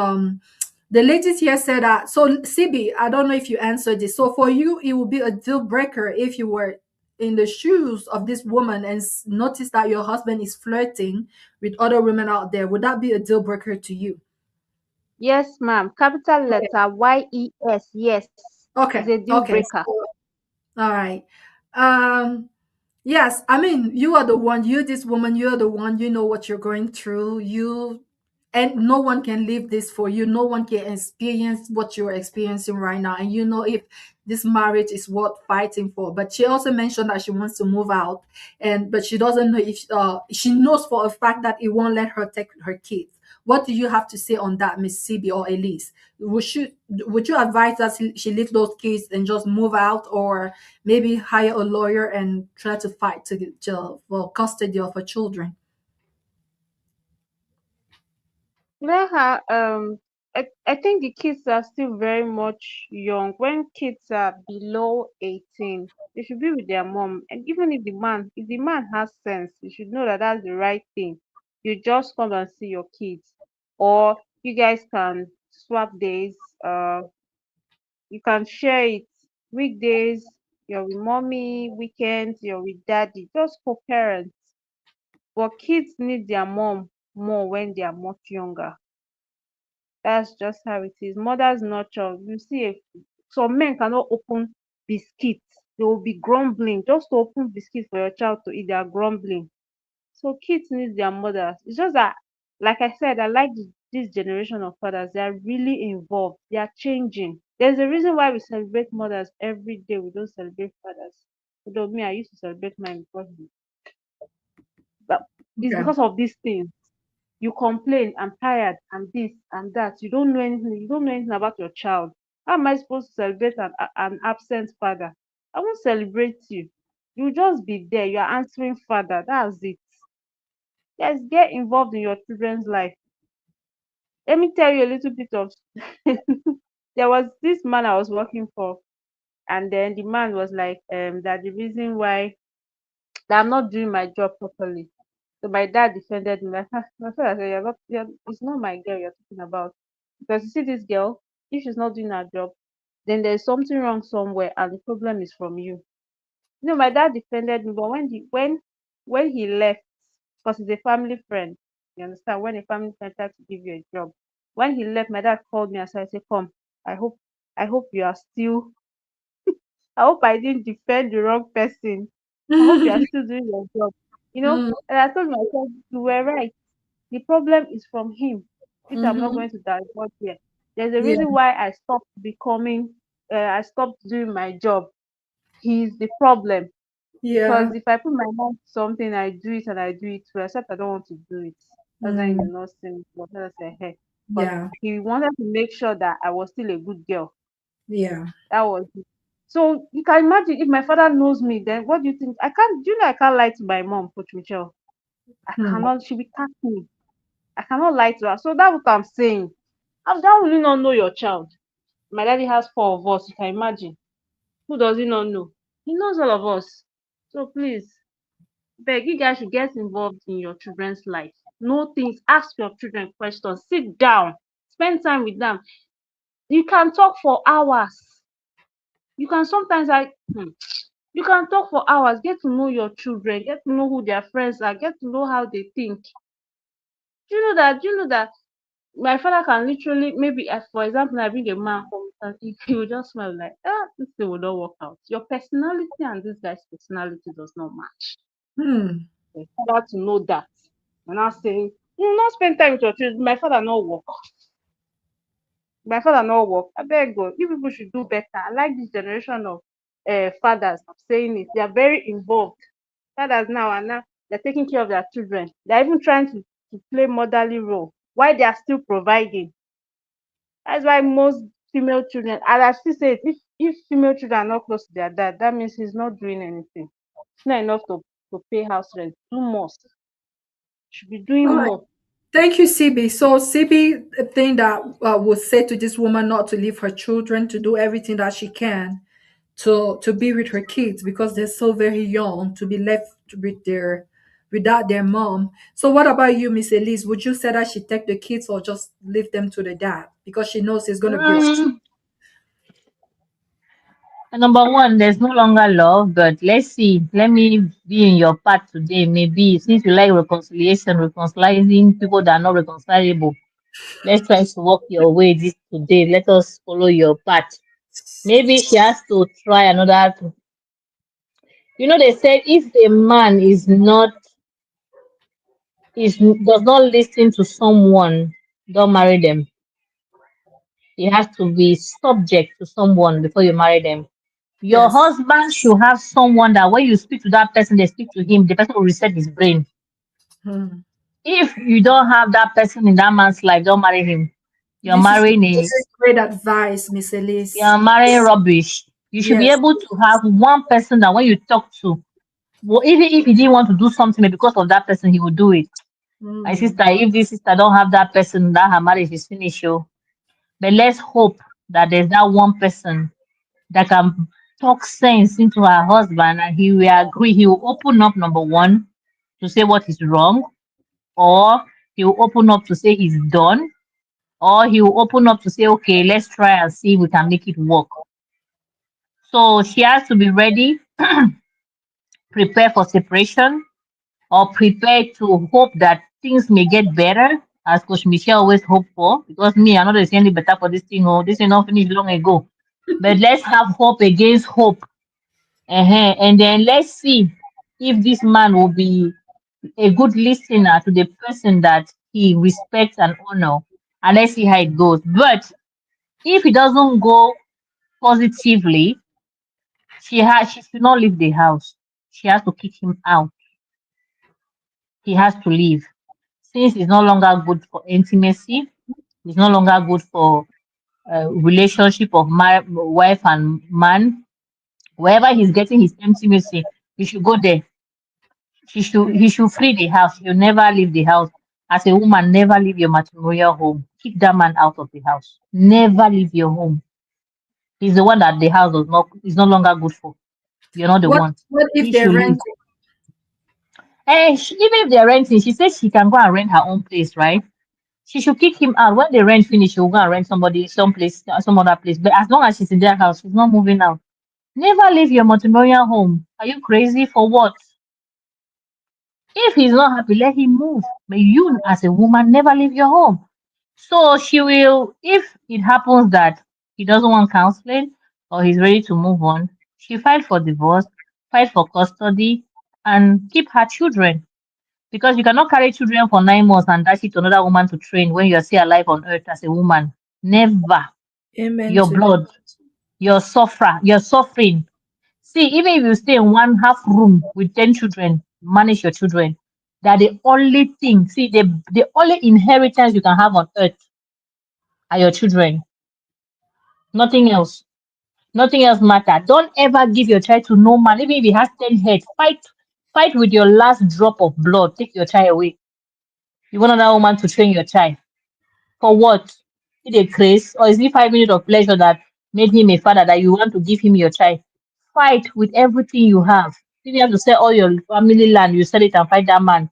the ladies here said that, so CB, I don't know if you answered this. So for you, it would be a deal breaker if you were in the shoes of this woman and notice that your husband is flirting with other women out there. Would that be a deal breaker to you? Yes, ma'am. Capital Okay. letter YES. Yes, is Okay. a deal Okay. breaker. All right. Um, yes, I mean, you are the one, you're this woman, you're the one, you know what you're going through. You and no one can live this for you. No one can experience what you're experiencing right now, and you know if this marriage is worth fighting for. But she also mentioned that she wants to move out, and but she doesn't know if she knows for a fact that it won't let her take her kids. What do you have to say on that, Miss CB or Elise? Would you advise that she leave those kids and just move out, or maybe hire a lawyer and try to fight for custody of her children? Let her I think the kids are still very much young. When kids are below 18, they should be with their mom. And even if the man has sense, you should know that that's the right thing. You just come and see your kids, or you guys can swap days. You can share it. Weekdays you're with mommy, weekends you're with daddy. Just co-parents. But kids need their mom more when they are much younger. That's just how it is. Mothers nurture. You see, some men cannot open biscuits. They will be grumbling. Just to open biscuits for your child to eat, they are grumbling. So kids need their mothers. It's just that, like I said, I like this generation of fathers. They are really involved. They are changing. There's a reason why we celebrate mothers every day. We don't celebrate fathers. Although me, I used to celebrate mine because, but it's Okay. because of these things. You complain, I'm tired, I'm this, I'm that. You don't know anything about your child. How am I supposed to celebrate an absent father? I won't celebrate you. You just be there, you're answering father. That's it. Yes, get involved in your children's life. Let me tell you a little bit of there was this man I was working for, and then the man was like, that the reason why that I'm not doing my job properly. So my dad defended me. Like, "Ah," my father said, it's not my girl you're talking about. Because you see this girl, if she's not doing her job, then there's something wrong somewhere and the problem is from you. My dad defended me, but when he left, because he's a family friend, you understand, when a family friend tries to give you a job. When he left, my dad called me and said, come, I hope I hope you are still I hope I didn't defend the wrong person. I hope you are still doing your job. Mm, And I told myself, you were right. The problem is from him, which I'm not mhm. going to divulge here. There's a Yeah, reason why I stopped doing my job. He's the problem. yeah. Because if I put my mind to something, I do it and I do it well, except I don't want to do it. That's when you Mm, know, sin, whatever say, hey. Because yeah, he wanted to make sure that I was still a good girl. yeah. That was it. So you can imagine if my father knows me, then what do you think? I can't, do you know I can't lie to my mom, Coach Michelle? I Hmm. cannot, she will catch me. I cannot lie to her. So that's what I'm saying. How will you not know your child? My daddy has four of us, you can imagine. Who does he not know? He knows all of us. So please, beg you guys should get involved in your children's life. Know things, ask your children questions, sit down, spend time with them. You can talk for hours. You can sometimes you can talk for hours, get to know your children, get to know who their friends are, get to know how they think. Do you know that my father can literally, maybe as for example, I bring a man home and he will just smile like, this thing will not work out. Your personality and this guy's personality does not match. Hmm. My father to know that. And I'm saying, you not spend time with your children. My father not work. My father not work. I beg God, you people should do better. I like this generation of fathers. I'm saying it. They are very involved. Fathers now are now they're taking care of their children. They're even trying to play motherly role while they are still providing. That's why most female children, and I still say it, if female children are not close to their dad, that means he's not doing anything. It's not enough to pay house rent. Do more. Should be All doing right. more. Thank you, CB. So CB thing that would say to this woman not to leave her children, to do everything that she can to be with her kids because they're so very young to be left with their without their mom. So what about you, Miss Elise? Would you say that she take the kids or just leave them to the dad because she knows it's gonna be Mm, number one, there's no longer love, but let's see. Let me be in your part today. Maybe since you like reconciliation, reconciling people that are not reconcilable. Let's try to walk your way this today. Let us follow your path. Maybe she has to try another. They said if a man is not is does not listen to someone, Don't marry them. You have to be subject to someone before you marry them. Your Yes. husband should have someone that when you speak to that person, they speak to him, the person will reset his brain. Hmm. If you don't have that person in that man's life, don't marry him. You're This is marrying a very great advice, Miss Elise. you're marrying rubbish. You should be Yes. able to have one person that when you talk to, well, even if he didn't want to do something because of that person, he would do it. My Mm. sister, if this sister don't have that person, that her marriage is finished. Oh. But let's hope that there's that one person that can talk sense into her husband and he will agree. He will open up, number one, to say what is wrong, or he will open up to say he's done, or he will open up to say, okay, let's try and see if we can make it work. So she has to be ready, prepare for separation, or prepare to hope that things may get better, as Coach Michelle always hope for. Because me, I know there's any better for this thing, or this ain't not finished long ago. But let's have hope against hope. And then let's see if this man will be a good listener to the person that he respects and honor. And let's see how it goes. But if it doesn't go positively, she should not leave the house. She has to kick him out. He has to leave. Since it's no longer good for intimacy, it's no longer good for relationship of my wife and man. Wherever he's getting his intimacy, he should go there. He should flee the house. He'll never leave the house. As a woman, never leave your matrimonial home. Kick that man out of the house. Never leave your home. He's the one that the house does not is no longer good for. You're not the What one. what if He they're should leave. renting? And even if they're renting, she said she can go and rent her own place, right? She should kick him out. When the rent finish, she'll go and rent somebody, some place, some other place. But as long as she's in their house, she's not moving out. Never leave your matrimonial home. Are you crazy for what? If he's not happy, let him move. But you, as a woman, never leave your home. So she will, if it happens that he doesn't want counseling or he's ready to move on, she fight for divorce, fight for custody, and keep her children. Because you cannot carry children for 9 months and dash it to another woman to train when you are still alive on earth as a woman. Never. Amen Your to that. blood, your suffering. See, even if you stay in one half room with 10 children, manage your children. They're the only thing. See, the only inheritance you can have on earth are your children. Nothing else. Nothing else matter. Don't ever give your child to no man, even if he has 10 heads. Fight with your last drop of blood. Take your child away. You want another woman to train your child. For what? Is it a craze? Or is it 5 minutes of pleasure that made him a father that you want to give him your child? Fight with everything you have. If you have to sell all your family land, you sell it and fight that man.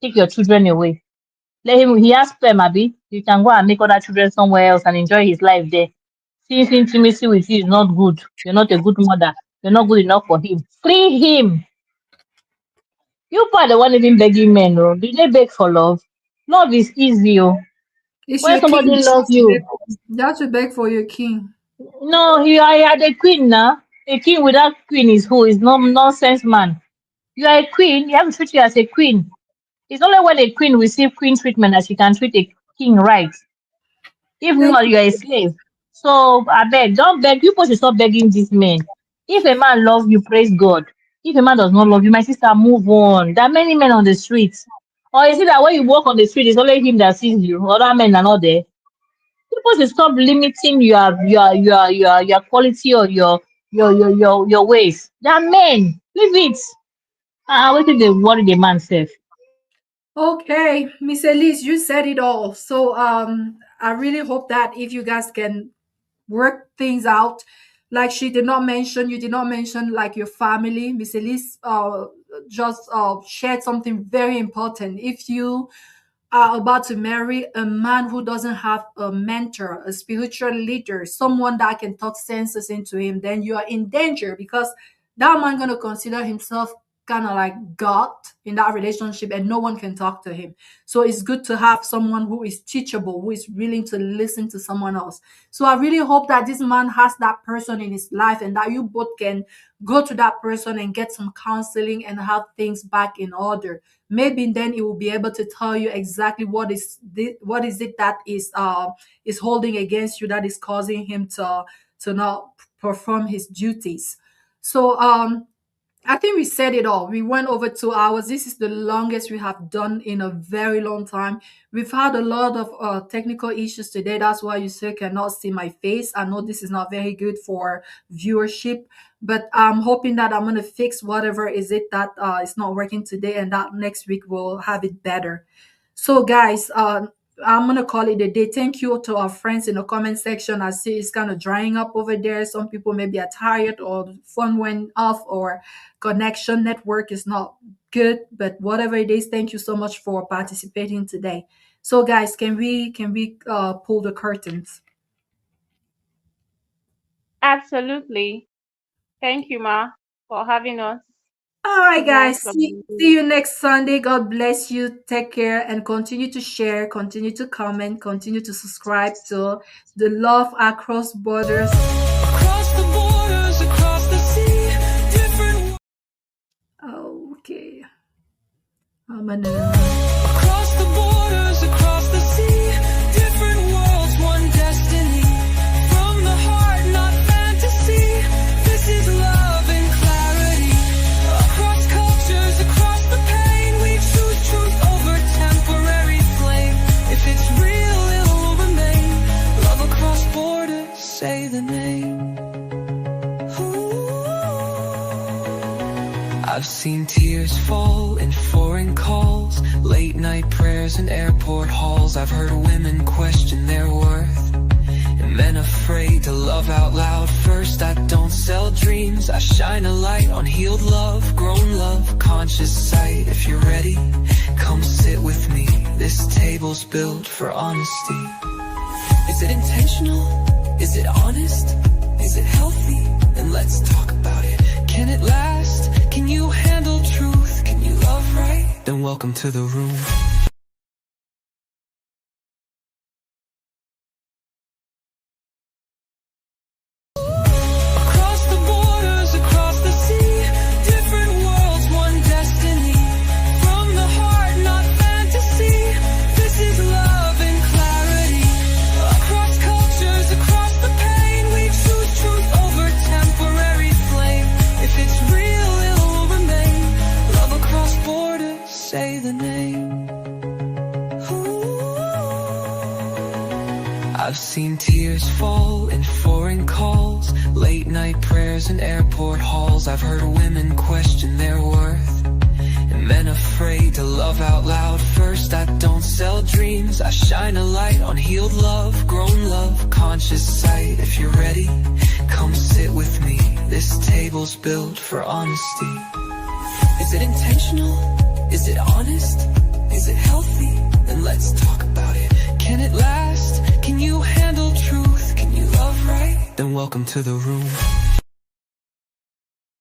Take your children away. Let him, he has sperm, Abby. You can go and make other children somewhere else and enjoy his life there. Since intimacy with you is not good, you're not a good mother, you're not good enough for him. Free him. You are the one even begging men, oh. Did they beg for love? Love is easy, oh. It's When your king. somebody You loves have to beg you, for. You have to beg for your king. no, you are the queen now. A king without queen is who? Is no nonsense man. You are a queen, you have to treat you as a queen. It's only when a queen receive queen treatment that she can treat a king right. If Thank not, you. you are a slave. So I beg, don't beg. People should stop begging these men. If a man loves you, praise God. If a man does not love you, my sister, move on. There are many men on the streets. Or is it that when you walk on the street, it's only him that sees you? Other men are not there. People should stop limiting your quality or your ways. They are men. Leave it. What if they worry the man self? Okay, Miss Elise, you said it all. So I really hope that if you guys can work things out, like she did not mention, you did not mention like your family. Miss Elise just shared something very important. If you are about to marry a man who doesn't have a mentor, a spiritual leader, someone that can talk senses into him, then you are in danger because that man gonna consider himself kind of like God in that relationship, and no one can talk to him. So it's good to have someone who is teachable, who is willing to listen to someone else. So I really hope that this man has that person in his life, and that you both can go to that person and get some counseling and have things back in order. Maybe then he will be able to tell you exactly what is it that is holding against you, that is causing him to not perform his duties. So I think we said it all. We went over 2 hours. This is the longest we have done in a very long time. We've had a lot of technical issues today. That's why you still cannot see my face. I know this is not very good for viewership, but I'm hoping that I'm going to fix whatever is it that is not working today, and that next week we'll have it better. So, guys, I'm gonna call it a day. Thank you to our friends in the comment section. I see it's kind of drying up over there. Some people maybe are tired, or the phone went off, or connection network is not good. But whatever it is, thank you so much for participating today. So, guys, can we pull the curtains? Absolutely. Thank you, Ma, for having us. All right, Good night, guys. See Community. you next Sunday. God bless you. Take care, and continue to share, continue to comment, continue to subscribe to the Love Across Borders. Across the borders, across the sea, different. Okay. I'm gonna. Across the borders, across the sea, different worlds, one destiny. From the heart, not fantasy. This is love and clarity. Across cultures, across the pain, we choose truth over temporary flame. If it's real, it'll remain. Love across borders, say the name. I've seen tears fall in foreign calls, late night prayers in airport halls. I've heard women question their worth, and men afraid to love out loud. First, I don't sell dreams, I shine a light on healed love, grown love, conscious sight. If you're ready, come sit with me. This table's built for honesty. Is it intentional? Is it honest? Is it healthy? Then let's talk about it. Can it last? Can you handle truth? Can you love right? Then welcome to the room. Across the borders, across the sea, different worlds, one destiny. From the heart, not fantasy. This is love and clarity. Across cultures, across the pain, we choose truth over temporary flame. If it's real, it'll remain. Love across borders, say the name. I've seen tears fall in foreign calls, late night prayers in airport halls. I've heard women question their worth, and men afraid to love out loud. First, I don't sell dreams, I shine a light on healed love, grown love, conscious sight. If you're ready, come sit with me. This table's built for honesty. Is it intentional? Is it honest? Is it healthy? Then let's talk about it. Can it last? Can you handle truth? Can you love right? Then welcome to the room.